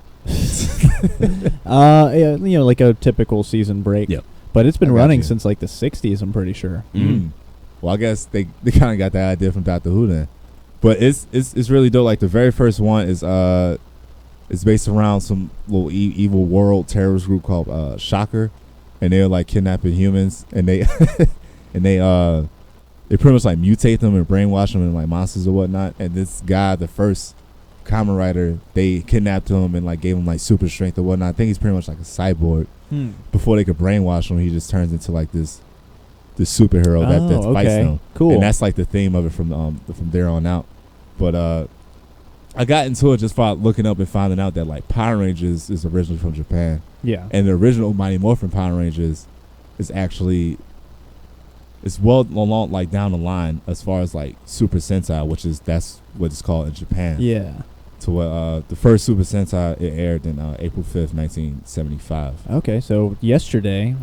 Yeah, like a typical season break. Yep. But it's been I got running you. since like the 60s, I'm pretty sure. Mm. Well, I guess they kind of got that idea from Doctor Who then. But it's really dope. Like the very first one is it's based around some little evil world terrorist group called Shocker, and they're like kidnapping humans, and they they pretty much like mutate them and brainwash them and like monsters or whatnot. And this guy, the first Kamen Rider, they kidnapped him and like gave him like super strength or whatnot. I think he's pretty much like a cyborg. Before they could brainwash him, he just turns into like this superhero that fights them. Cool. And that's like the theme of it from there on out. But I got into it just by looking up and finding out that like Power Rangers is originally from Japan, yeah. and the original Mighty Morphin Power Rangers is actually it's well along like down the line as far as like Super Sentai, that's what it's called in Japan. Yeah. To what the first Super Sentai it aired in April 5th, 1975. Okay, so yesterday,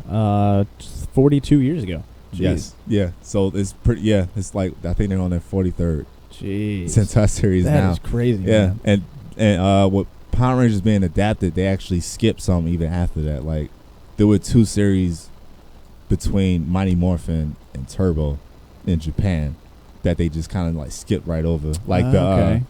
42 years ago. Jeez. Yes. Yeah. So it's pretty. Yeah. It's like I think they're on their 43rd Jeez. Sentai series That now. is crazy. Yeah. Man. And with Power Rangers being adapted, they actually skipped some even after that. Like there were 2 series between Mighty Morphin and Turbo in Japan that they just kind of like skipped right over. Like okay.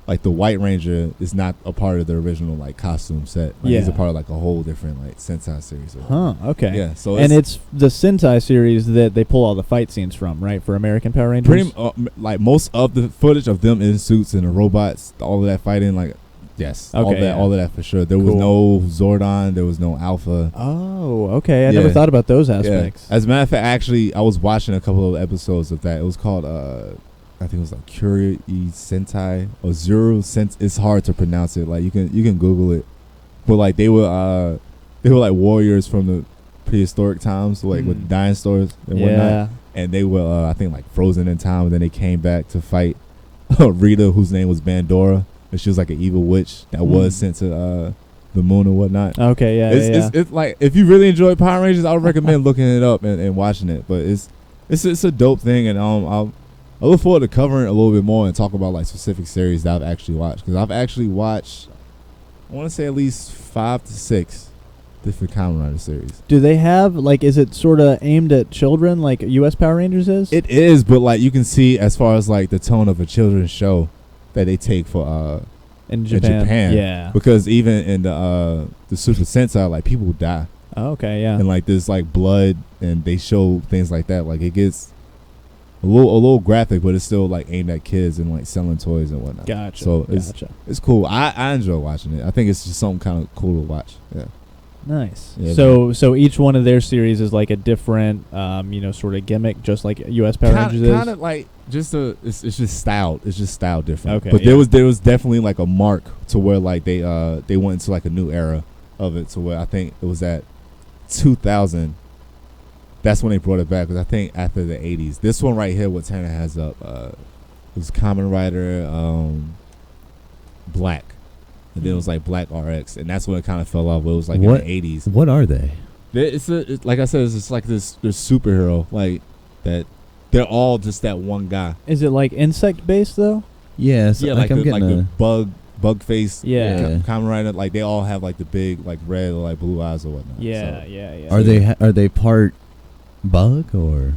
like the White Ranger is not a part of the original like costume set. Like he's a Yeah. part of like a whole different like Sentai series. Huh, okay. Yeah. So And it's the Sentai series that they pull all the fight scenes from, right? For American Power Rangers? pretty like most of the footage of them in suits and the robots, all of that fighting, like yes, Okay, all of that for sure. There was Cool. no Zordon, there was no Alpha. Oh, okay. I Yeah. never thought about those Yeah. aspects. As a matter of fact, actually, I was watching a couple of episodes of that. It was called I think it was like Curie Sentai or Zero Sent. It's hard to pronounce it. Like you can Google it, but like they were like warriors from the prehistoric times, like with dinosaurs and whatnot. Yeah. And they were I think like frozen in time, and then they came back to fight Rita, whose name was Bandora, and she was like an evil witch that was sent to the moon or whatnot. Okay, yeah, It's like if you really enjoy Power Rangers, I would recommend looking it up and watching it. But it's a dope thing, and I look forward to covering it a little bit more and talk about like specific series that I've actually watched, because I've actually watched I want to say at least 5 to 6 different Kamen Rider series. Do they have, like, is it sort of aimed at children like U.S. Power Rangers is? It is, but like you can see as far as like the tone of a children's show that they take for in Japan. Yeah. because even in the Super Sentai, like people die, Oh, okay, yeah. and like there's like blood, and they show things like that. Like it gets a little graphic, but it's still like aimed at kids and like selling toys and whatnot. Gotcha. So gotcha. it's cool. I enjoy watching it. I think it's just something kind of cool to watch. Yeah. Nice. Yeah, So each one of their series is like a different, sort of gimmick, just like U.S. Power Rangers is. Kind of like it's just styled. It's just styled different. Okay, but yeah. there was definitely like a mark to where like they went into like a new era of it, to where I think it was at 2000. That's when they brought it back, because I think after the 80s. This one right here, what Tanner has up, was Kamen Rider Black. And then it was like Black RX, and that's when it kind of fell off. It was like What? in the 80s. What are they? It's like I said, it's like this superhero, like that. They're all just that one guy. Is it like insect based though? Yes. Yeah, like I'm the, getting like the bug face. Yeah. Kamen Rider, like they all have like the big like red or like blue eyes or whatnot. Yeah, So, yeah. Are they part bug or?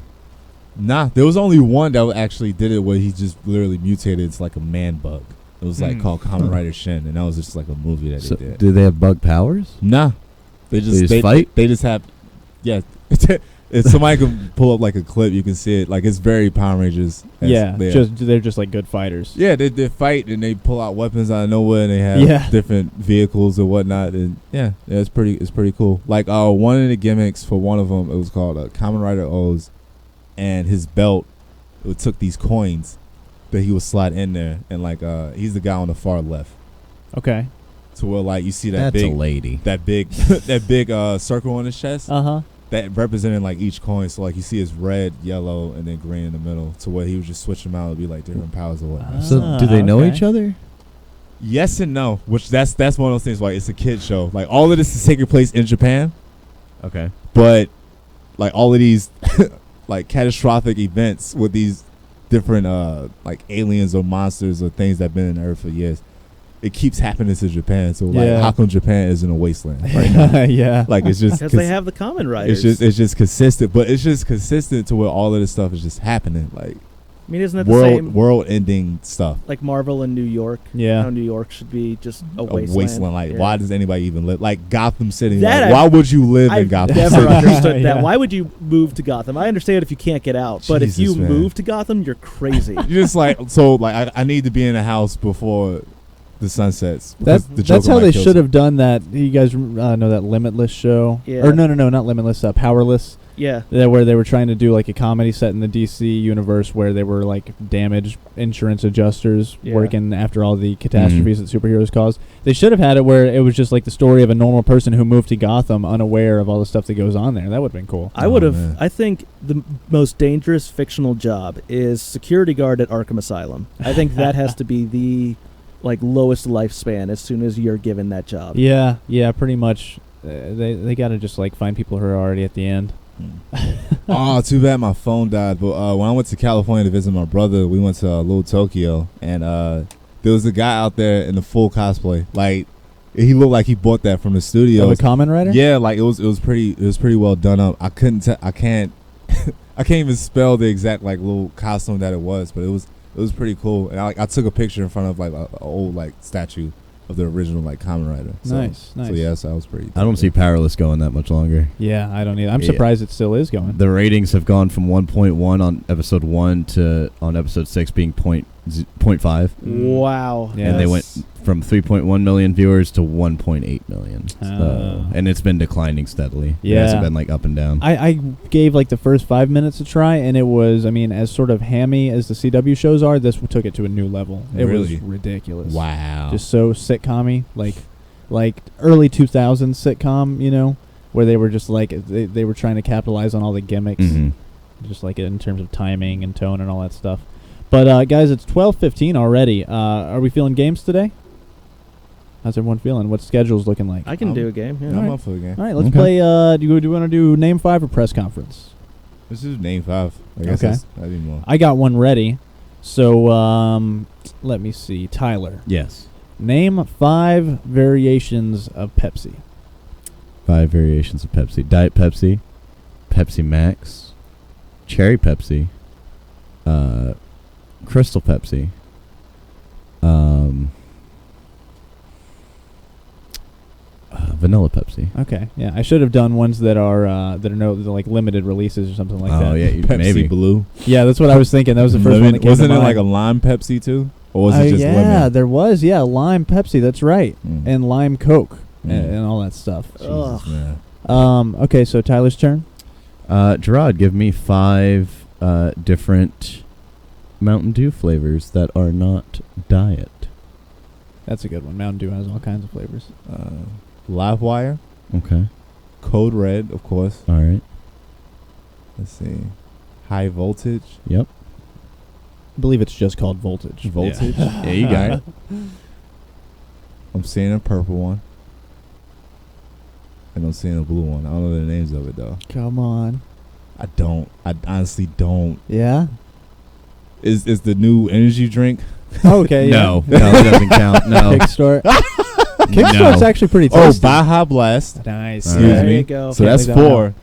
nah, there was only one that actually did it where he just literally mutated into like a man bug. It was like called Kamen Rider Shin, and that was just like a movie that So they did. do they have bug powers? Nah, they just fight? They just have, yeah. If somebody can pull up like a clip, you can see it. Like it's very Power Rangers. They're just like good fighters. Yeah, they fight and they pull out weapons out of nowhere, and they have different vehicles and whatnot. And it's pretty cool. Like one of the gimmicks for one of them, it was called Kamen Rider O's, and his belt, it took these coins that he would slide in there, and like he's the guy on the far left. Okay. To where like you see that That's big a lady. that big circle on his chest. That represented like each coin. So like you see it's red, yellow, and then green in the middle. To where he would just switch them out and be like different powers or whatnot. So do they know okay. each other? Yes and no. Which that's one of those things. Like it's a kid show. Like all of this is taking place in Japan, Okay. but like all of these like catastrophic events with these different like aliens or monsters or things that've been in Earth for years, it keeps happening to Japan. So like, how come Japan isn't a wasteland right now? Yeah. Like it's just Because they have the Kamen Riders. it's just consistent, but it's just consistent to where all of this stuff is just happening. Like I mean, isn't that the same? world-ending stuff. Like Marvel in New York. Yeah. How New York should be just a A wasteland. wasteland. Like, Yeah. why does anybody even live? Like Gotham City. That Like, why would you live in I've Gotham never City? understood that. Yeah. Why would you move to Gotham? I understand if you can't get out, but if you Jesus, man. move to Gotham, you're crazy. You're just like, so like I need to be in a house before the sun sets. That's Joker how might they kill should have done that. You guys know that Limitless show? Yeah. Or no, not Limitless. Powerless. Yeah. Where they were trying to do like a comedy set in the DC universe where they were like damaged insurance adjusters Yeah. working after all the catastrophes that superheroes caused. They should have had it where it was just like the story of a normal person who moved to Gotham unaware of all the stuff that goes on there. That would have been cool. I would have. man. I think the most dangerous fictional job is security guard at Arkham Asylum. I think that has to be the lowest lifespan as soon as you're given that job. Yeah, pretty much. They got to just like find people who are already at the end. Oh, too bad my phone died. But when I went to California to visit my brother, we went to Little Tokyo, and there was a guy out there in the full cosplay. Like he looked like he bought that from the studio. Of a Kamen Rider? Yeah, like it was pretty well done up. I can't I can't even spell the exact like little costume that it was, but it was pretty cool. And I took a picture in front of like a old like statue of the original like Kamen Rider. Nice. So yes, that was pretty. I don't see Powerless going that much longer. Yeah, I don't either. I'm Yeah. surprised it still is going. The ratings have gone from 1.1 on episode 1 to on episode 6 being 0.5. Wow. Yeah. And they went from 3.1 million viewers to 1.8 million. And it's been declining steadily. It Yeah. hasn't been like up and down. I gave like the first 5 minutes a try, and it was, I mean, as sort of hammy as the CW shows are, this took it to a new level. It was Really? ridiculous. Wow. Just so sitcom-y, like early 2000s sitcom, where they were just like, they were trying to capitalize on all the gimmicks, Mhm. just like in terms of timing and tone and all that stuff. But guys, it's 12:15 already. Are we feeling games today? How's everyone feeling? What's schedule's looking like? I can do a game. Yeah. I'm Alright. up for the game. All right, let's Okay. play. Do you want to do Name 5 or press conference? This is name 5. I guess Okay. I didn't know. I got one ready. So let me see. Tyler, Yes. name 5 variations of Pepsi. 5 variations of Pepsi. Diet Pepsi, Pepsi Max, Cherry Pepsi, Crystal Pepsi, Vanilla Pepsi. Okay, yeah, I should have done ones that are like limited releases or something like that. yeah, Pepsi maybe. Blue. Yeah, that's what I was thinking. That was the first one that came Wasn't to it mind. like a lime Pepsi too, or was it just yeah, lemon? there was. Yeah, lime Pepsi. That's right, Mm. and lime Coke and all that stuff. Ugh. Man. Okay, so Tyler's turn. Gerard, give me 5 different Mountain Dew flavors that are not diet. That's a good one. Mountain Dew has all kinds of flavors. Live Wire, Okay. Code Red, of course. All right. Let's see. High Voltage. Yep. I believe it's just called Voltage. Voltage. Yeah, you got it. I'm seeing a purple one. And I'm seeing a blue one. I don't know the names of it, though. Come on. I don't. I honestly don't. Yeah? Is the new energy drink? Okay, yeah. No, it doesn't count. No. Kickstart. Kickstart's actually pretty Oh, tasty. Baja Blast. Nice. Excuse There me. you go. So Can't that's leave that 4.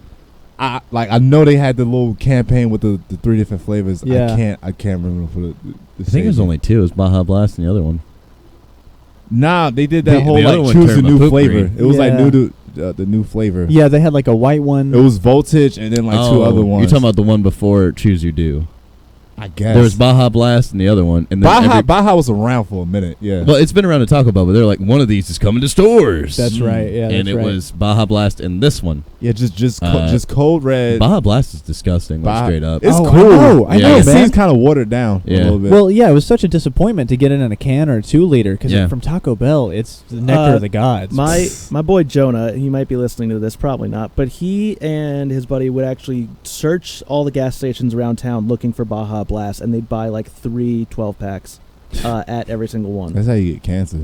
I know they had the little campaign with the 3 different flavors. Yeah. I can't remember for the I think it was only 2. It was Baja Blast and the other one. Nah, they did that The whole other like one choose a turned my new poop flavor. green. It was like Yeah. new to the new flavor. Yeah, they had like a white one. It was Voltage and then like 2 other ones. You're talking about the one before Choose Your Do. I guess There was Baja Blast and the other one. And then Baja was around for a minute. Yeah. well, it's been around at Taco Bell, but they're like, one of these is coming to stores. That's right. Yeah, and that's it right. was Baja Blast and this one. yeah, just Uh, Code Red. Baja Blast is disgusting, like Baja- straight up. It's Oh, I cool. know, I know, It man. seems kind of watered down a Yeah. little bit. Well, yeah, it was such a disappointment to get it in a can or a 2-liter because Yeah. from Taco Bell, it's the nectar of the gods. My boy Jonah, he might be listening to this, probably not, but he and his buddy would actually search all the gas stations around town looking for Baja Blast, and they'd buy like 3 12-packs at every sinle one. that's how you get cancer.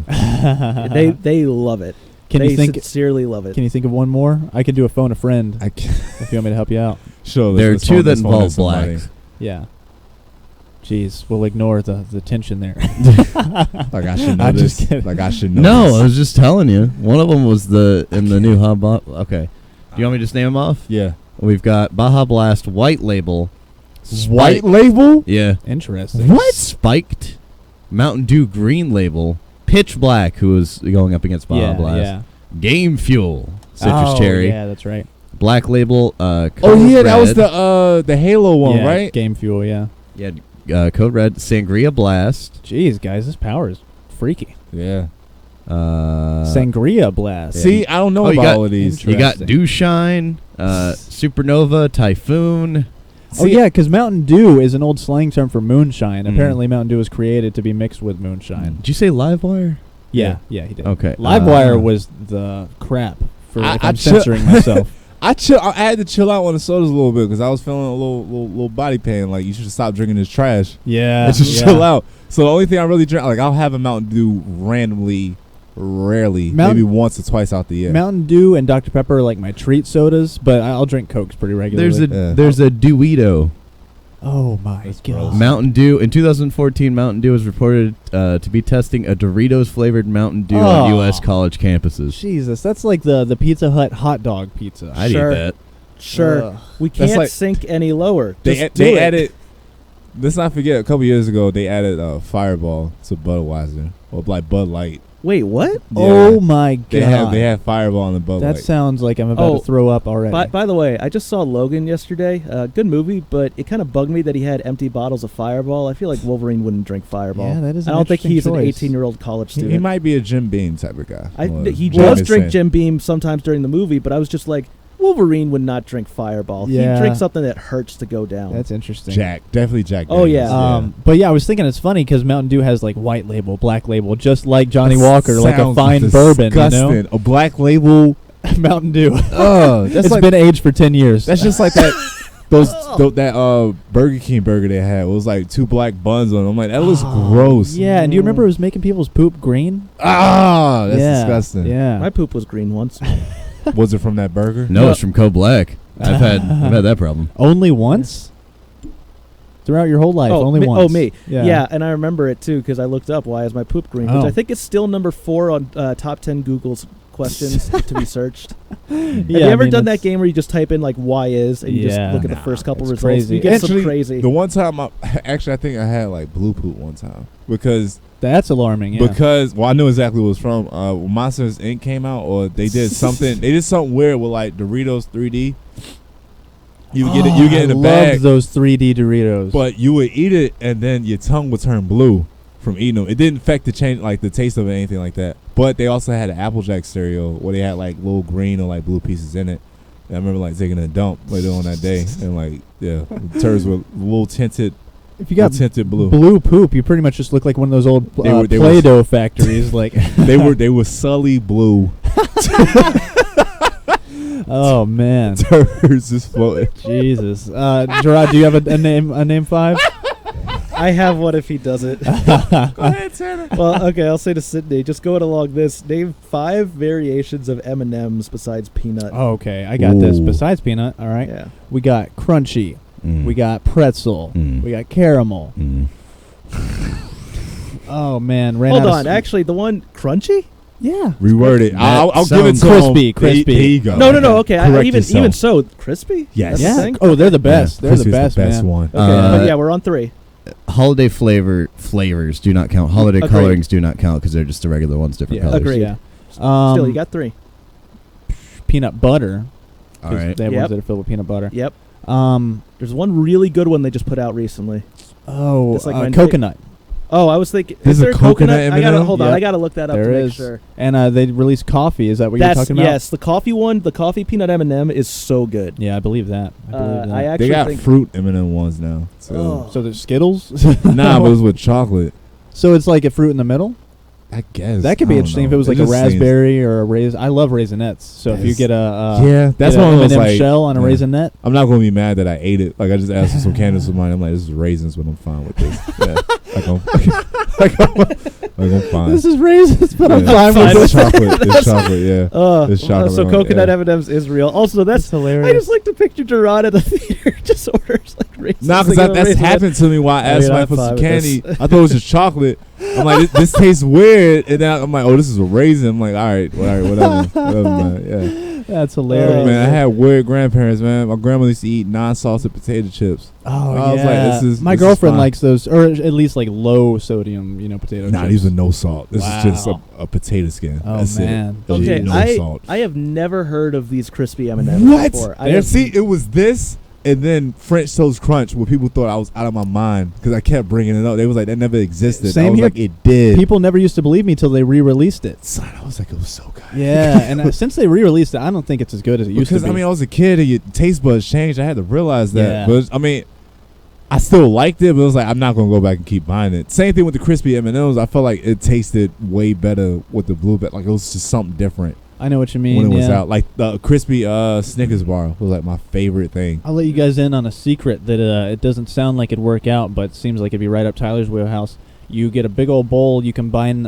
They love it. Can they you think? sincerely love it. Can you think of one more? I can do a phone a friend I can't. if you want me to help you out. Sure. There are let's 2 phone- that let's phone involve somebody. blacks. Yeah. Jeez, we'll ignore the tension there. Like I should know I'm this. just kidding. Like I should know. No, this. I was just telling you. One of them was in the new Hub. Okay. Do you want me to just name them off? Yeah. We've got Baja Blast White Label. White label. Yeah. Interesting. What? Spiked. Mountain Dew Green Label. Pitch Black, who was going up against Baja Yeah, Blast. yeah. Game Fuel. Citrus Oh, Cherry. Yeah, that's right. Black Label. Oh Code yeah, that was Red. the Halo one, Yeah, right? Game Fuel, yeah. Yeah. Code Red. Sangria Blast. Jeez, guys, this power is freaky. Yeah. Sangria Blast. See, I don't know Oh, you about got- all of these. You got Interesting. Dew Shine. Supernova. Typhoon. Oh, yeah, because Mountain Dew is an old slang term for moonshine. Mm. Apparently, Mountain Dew was created to be mixed with moonshine. Did you say Livewire? Yeah, he did. Okay. Livewire was the crap for if I'm chill- censoring myself. I had to chill out on the sodas a little bit because I was feeling a little body pain. Like you should stop drinking this trash. Yeah. And just chill out. So the only thing I really drink, like I'll have a Mountain Dew randomly, rarely, maybe once or twice out the year. Mountain Dew and Dr. Pepper are like my treat sodas, but I'll drink Cokes pretty regularly. There's a Dewito. Oh my That's god. gross. Mountain Dew. In 2014, Mountain Dew was reported to be testing a Doritos-flavored Mountain Dew on Oh. U.S. college campuses. Jesus, that's like the Pizza Hut hot dog pizza. I'd Sure. eat that. Sure. Ugh. We That's can't like- sink any lower. They Just do it. added. Let's not forget, a couple years ago they added Fireball to Budweiser or like Bud Light. Wait, what? Oh my god. They had Fireball in the Bud that Light. sounds like I'm about Oh, to throw up already. By the way, I just saw Logan yesterday. Good movie, but it kind of bugged me that he had empty bottles of Fireball. I feel like Wolverine wouldn't drink Fireball. Yeah, that is an I don't think interesting he's choice. an 18-year-old college He student. might be a Jim Beam type of guy. He Well, does I'm drink saying. Jim Beam sometimes during the movie, but I was just like, Wolverine would not drink Fireball. Yeah. He'd drink something that hurts to go down. That's interesting. Definitely Jack. Oh, Daniels, yeah. But yeah, I was thinking it's funny because Mountain Dew has like white label, black label, just like Johnny Walker, like a Sounds fine bourbon, you know? disgusting. A black label. Mountain Dew. Oh, that's It's like been aged for 10 years. that's just like that. That Burger King burger they had. It was like 2 black buns on it. I'm like, that looks gross. Yeah, and do you remember it was making people's poop green? Ah, that's yeah. disgusting. Yeah. My poop was green once. Was it from that burger? No, it's from Code Black. I've had that problem. Only once? Throughout your whole life, only once. Oh, me. Yeah. Yeah, and I remember it too because I looked up why is my poop green, which Oh. I think is still number 4 on top 10 Google's questions to be searched. Have you ever done that game where you just type in like why is and you just Yeah. look at the Nah, first couple it's results? crazy. You get Actually, some crazy. The one time I think I had like blue poop one time because That's alarming, yeah. I knew exactly what it was from. When Monsters Inc. came out, or they did something weird with like Doritos 3D. You would get it in I a loved bag, those 3D Doritos. but you would eat it and then your tongue would turn blue. from eating them. It didn't affect the taste of it or anything like that. But they also had an Applejack cereal where they had like little green or like blue pieces in it. And I remember like taking a dump later on that day, and like the turds were a little tinted. If you got tinted blue poop, you pretty much just look like one of those old they were Play-Doh factories. Like they were Sully blue. Oh man, turds just floating. Jesus, Gerard, do you have a name 5? I have one if he does it. Go ahead, Tanner. Well, okay, I'll say to Sydney, just going along this, name 5 variations of M&Ms besides peanut. Oh, okay, I got this. Ooh. Besides peanut, all right. Yeah. We got crunchy. Mm. We got pretzel. Mm. We got caramel. Mm. Oh man, Hold on, actually, the one crunchy? Yeah. Reword it. I'll give it to crispy. him. Crispy. There you go. No. Okay, Correct even yourself. so, crispy. Yes. That's the Yeah. thing? Oh, they're the best. Yeah, They're the Crispy's best, man. one. Okay, Uh, but yeah, we're on 3. Holiday flavors do not count. Holiday Agreed. colorings do not count because they're just the regular ones, different Yeah. colors. Agreed. Yeah. Still, you got 3. Peanut butter. All right. They have Yep. ones that are filled with peanut butter. Yep. There's one really good one they just put out recently. Oh, It's like my coconut. Oh, I was thinking. There's Is there a coconut I gotta M&M? hold on. Yep. I gotta look that up There to make is. sure. And they released coffee. Is that what That's you're talking about? yes. The coffee one, the coffee peanut M&M is so good. Yeah, I believe that. I actually They got think. fruit M&M ones now. So Oh. So there's Skittles. nah, but it was with chocolate. So it's like a fruit in the middle. I guess That could be I don't interesting if know. it was like a just seems- raspberry or a raisin. I love raisinettes. So if you Yes. get a Yeah, that's get one of an those M&M like. shell on a yeah. raisinette. I'm not gonna be mad that I ate it. Like I just asked for some candies with mine. I'm like, this is raisins, but I'm fine with this. Yeah. I'm fine. This is raisins, but I'm Yeah. fine with It's this. chocolate. It's chocolate. Yeah. It's chocolate So on it, coconut yeah. M&M's is real. Also, that's hilarious. I just like to picture Gerard at the theater just orders like raisins. Nah, because that's happened to me while I asked you're somebody not for some fine with candy. this. I thought it was just chocolate. I'm like, this tastes weird, and then I'm like, oh, this is a raisin. I'm like, all right, whatever, man. Yeah. That's hilarious. Man, I had weird grandparents, man. My grandma used to eat non-salted potato chips. Oh, I yeah. was like, this is- My this is girlfriend fine. likes those, or at least like low sodium, potato Nah, chips. these are no salt. This is just Wow. a potato skin. Oh, That's man. it. Okay, no I salt. have never heard of these crispy M&Ms What? before. See, it was this and then French Toast Crunch where people thought I was out of my mind because I kept bringing it up. They was like, that never existed. Same I was here. like, it did. People never used to believe me till they re-released it. Son, I was like, it was so good. Yeah, and since they re-released it, I don't think it's as good as it used to Because, be. I mean, I was a kid and your taste buds changed. I had to realize that. Yeah. But, I mean, I still liked it, but it was like, I'm not going to go back and keep buying it. Same thing with the crispy M&Ms. I felt like it tasted way better with the blueberry. Like, it was just something different I know what you mean. when it was yeah. out. Like, the crispy Snickers bar was like my favorite thing. I'll let you guys in on a secret that it doesn't sound like it'd work out, but seems like it'd be right up Tyler's wheelhouse. You get a big old bowl. You combine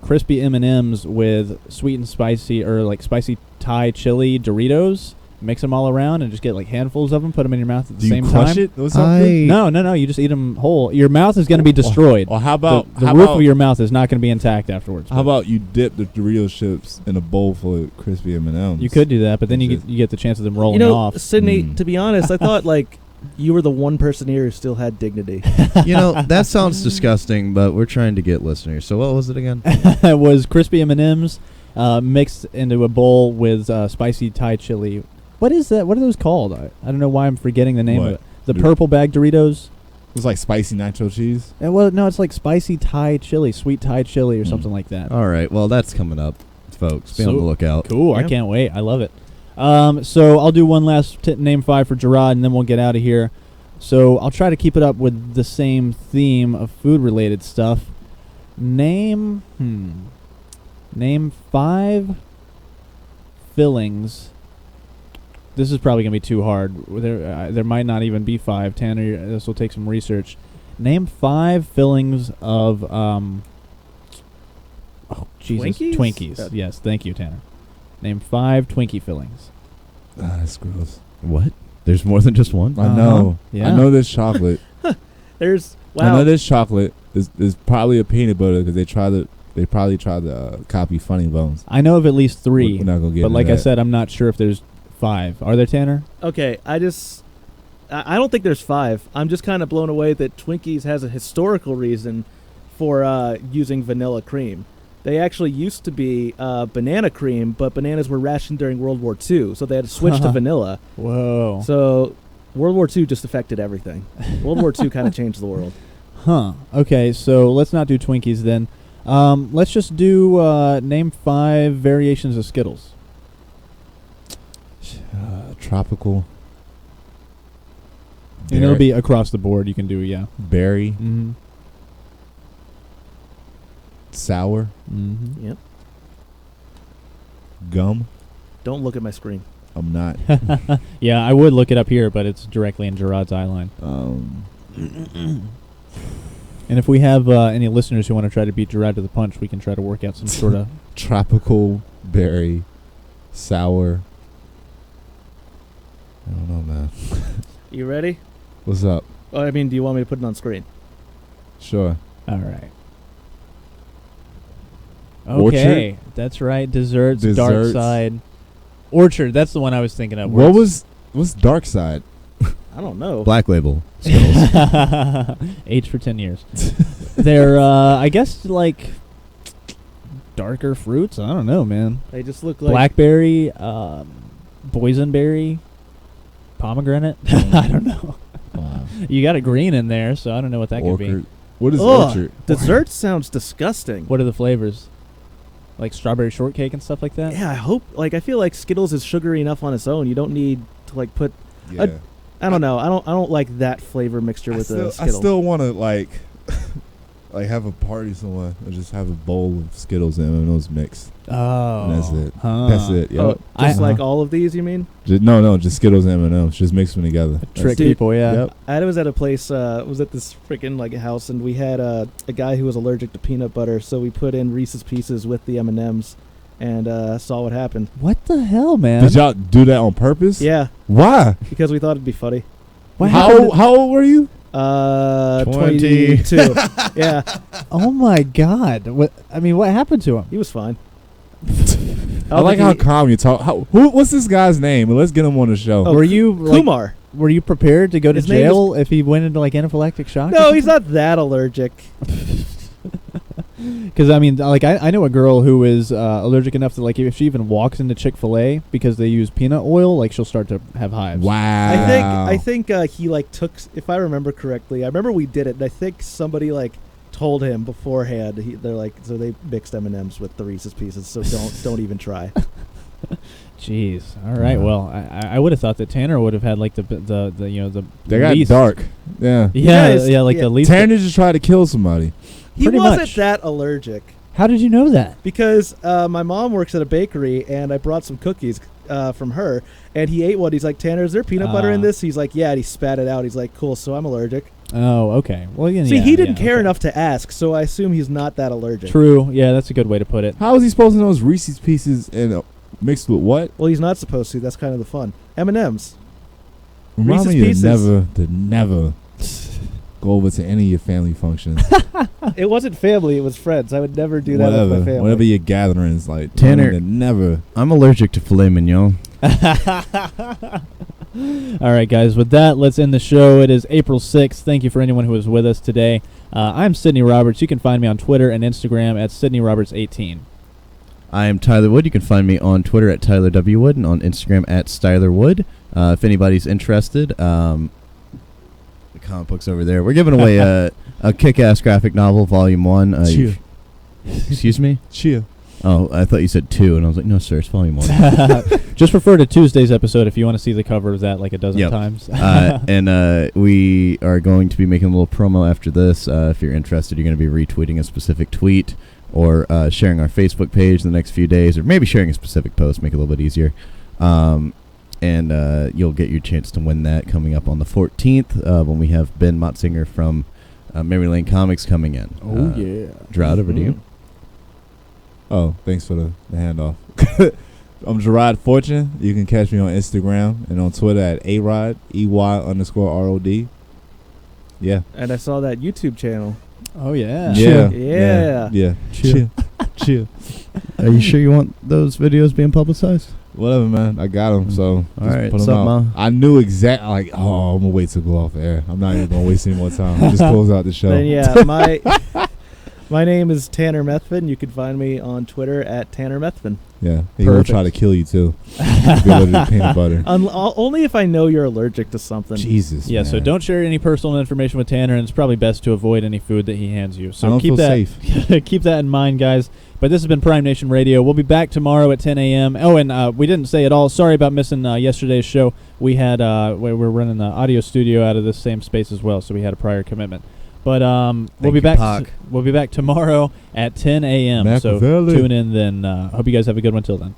crispy M&Ms with sweet and spicy, or like spicy Thai chili Doritos. Mix them all around and just get like handfuls of them. Put them in your mouth at the Do you same crush time. it or something? No. You just eat them whole. Your mouth is going to be destroyed. Or how about the roof of your mouth is not going to be intact afterwards. How about you dip the Dorito chips in a bowl full of crispy M&Ms? You could do that, but then you Just- get the chance of them rolling You know, off. Sydney, Mm. to be honest, I thought like you were the one person here who still had dignity. That sounds disgusting, but we're trying to get listeners. So what was it again? It was crispy M&Ms mixed into a bowl with spicy Thai chili. What is that? What are those called? I don't know why I'm forgetting the name What? of it. The purple bag Doritos. It's like spicy nacho cheese. Well, no, it's like spicy Thai chili, sweet Thai chili, or Mm. something like that. All right. Well, that's coming up, folks. Be on So- the lookout. Cool. I Yeah. can't wait. I love it. So I'll do one last name 5 for Gerard, and then we'll get out of here. So I'll try to keep it up with the same theme of food-related stuff. Name 5 fillings. This is probably gonna be too hard. There might not even be 5. Tanner, this will take some research. Name 5 fillings of Jesus, Twinkies? Yes, thank you, Tanner. Name 5 Twinkie fillings. Ah, that's gross. What? There's more than just one? I know. Yeah. I know there's chocolate. There's I know wow. there's chocolate. There's probably a peanut butter because they probably tried to copy Funny Bones. I know of at least 3, We're not gonna get but into like I that. said, I'm not sure if there's 5. Are there, Tanner? Okay, I don't think there's 5. I'm just kind of blown away that Twinkies has a historical reason for using vanilla cream. They actually used to be banana cream, but bananas were rationed during World War II, so they had to switch to vanilla. Whoa. So World War II just affected everything. World War II kind of changed the world. Huh. Okay, so let's not do Twinkies then. Let's just do name 5 variations of Skittles. Tropical. And it'll be across the board. You can do, yeah. Berry. Mm-hmm. Sour. Mm-hmm. Yep. Gum. Don't look at my screen. I'm not. Yeah, I would look it up here, but it's directly in Gerard's eye line. And if we have any listeners who want to try to beat Gerard to the punch, we can try to work out some sort of... Tropical berry. Sour. I don't know, man. You ready? What's up? Oh, I mean, do you want me to put it on screen? Sure. All right. Orchard? Okay, that's right. Desserts, Dark Desserts. Side. Orchard, that's the one I was thinking of. What's Dark Side? I don't know. Black Label Skittles. Aged for 10 years. They're, I guess, like, darker fruits. I don't know, man. They just look like... Blackberry, boysenberry, pomegranate. I don't know. Wow. You got a green in there, so I don't know what that could be. Orchard. What is Ugh, orchard? dessert sounds disgusting. What are the flavors? Like strawberry shortcake and stuff like that? Yeah, I feel like Skittles is sugary enough on its own. You don't need to like put... Yeah. I don't know. I don't like that flavor mixture with the I Skittle. still want to like have a party somewhere and just have a bowl of Skittles and those mixed. Oh. And that's it. Huh. That's it. Yep. Oh, just I- like all of these, you mean? No, just Skittles and M&M's. Just mix them together. Trick Dude, people, yeah. Yep. I was at a place, was at this freaking like house, and we had a guy who was allergic to peanut butter, so we put in Reese's Pieces with the M&Ms, and saw what happened. What the hell, man? Did y'all do that on purpose? Yeah, Why? because we thought it'd be funny. What How happened how old were you? 20. 22. Yeah, oh my God! What happened to him? he was fine. I like how calm you talk. What's this guy's name? And let's get him on the show. Oh, were you like, Kumar. were you prepared to go to His name jail if he went into like anaphylactic shock? No, he's not that allergic. Because I mean, like I know a girl who is allergic enough that like if she even walks into Chick-fil-A because they use peanut oil, like she'll start to have hives. Wow. I think he like took, if I remember correctly, I remember we did it, and I think somebody like told him beforehand. They're like, so they mixed M&Ms with the Reese's Pieces, so don't even try. Jeez. All right. Yeah. Well, I would have thought that Tanner would have had like the They got least, dark. Yeah. Yeah, Yes, yeah, like yeah. the least. Tanner just tried to kill somebody. He Pretty wasn't much. that allergic How did you know that? because my mom works at a bakery, and I brought some cookies from her, and he ate one. He's like, Tanner, is there peanut butter in this? He's like, yeah, and he spat it out. He's like, cool, so I'm allergic. Oh, okay. Well, yeah. See, yeah, he didn't yeah, care okay. enough to ask, so I assume he's not that allergic. True. Yeah, that's a good way to put it. How is he supposed to know those Reese's Pieces and mixed with what? Well, he's not supposed to. That's kind of the fun. M&Ms. Remind Reese's me Pieces. to never go over to any of your family functions. It wasn't family. It was friends. I would never do that with my family. Whatever your gatherings, like Tanner- never. I'm allergic to filet mignon. All right, guys. With that, let's end the show. It is April 6th. Thank you for anyone who was with us today. I'm Sydney Roberts. You can find me on Twitter and Instagram at SydneyRoberts18. I am Tyler Wood. You can find me on Twitter at Tyler W. Wood and on Instagram at Styler Wood. If anybody's interested, the comic book's over there. We're giving away a kick-ass graphic novel, Volume 1. Cheer. Excuse me? Cheer. Oh, I thought you said 2, and I was like, no, sir, it's Volume 1. Just refer to Tuesday's episode if you want to see the cover of that like a dozen Yep. times. And we are going to be making a little promo after this. If you're interested, you're going to be retweeting a specific tweet or sharing our Facebook page in the next few days, or maybe sharing a specific post, make it a little bit easier. And you'll get your chance to win that coming up on the 14th when we have Ben Motzinger from Memory Lane Comics coming in. Yeah. Gerard, over to you. Oh, thanks for the handoff. I'm Gerard Fortune. You can catch me on Instagram and on Twitter at AROD, EY_ROD. Yeah. And I saw that YouTube channel. Oh, yeah. Yeah. Yeah. Yeah. Chill. Chill. Are you sure you want those videos being publicized? Whatever, man. I got them, so All just right, put 'em something, out. Ma. I knew exactly, like, I'm going to wait to go off air. I'm not even going to waste any more time. Just close out the show. Then yeah, my name is Tanner Methvin. You can find me on Twitter at Tanner Methvin. Yeah, he will try to kill you too. Be allergic to peanut butter. Only if I know you're allergic to something. Jesus. Yeah, man. so don't share any personal information with Tanner, and it's probably best to avoid any food that he hands you. So I don't keep feel that safe. keep that in mind, guys. But this has been Prime Nation Radio. We'll be back tomorrow at 10 a.m. Oh, and we didn't say at all. Sorry about missing yesterday's show. We had we're running the audio studio out of this same space as well, so we had a prior commitment. But we'll be back. We'll be back tomorrow at 10 a.m. So Machiavelli. tune in then. Hope you guys have a good one till then.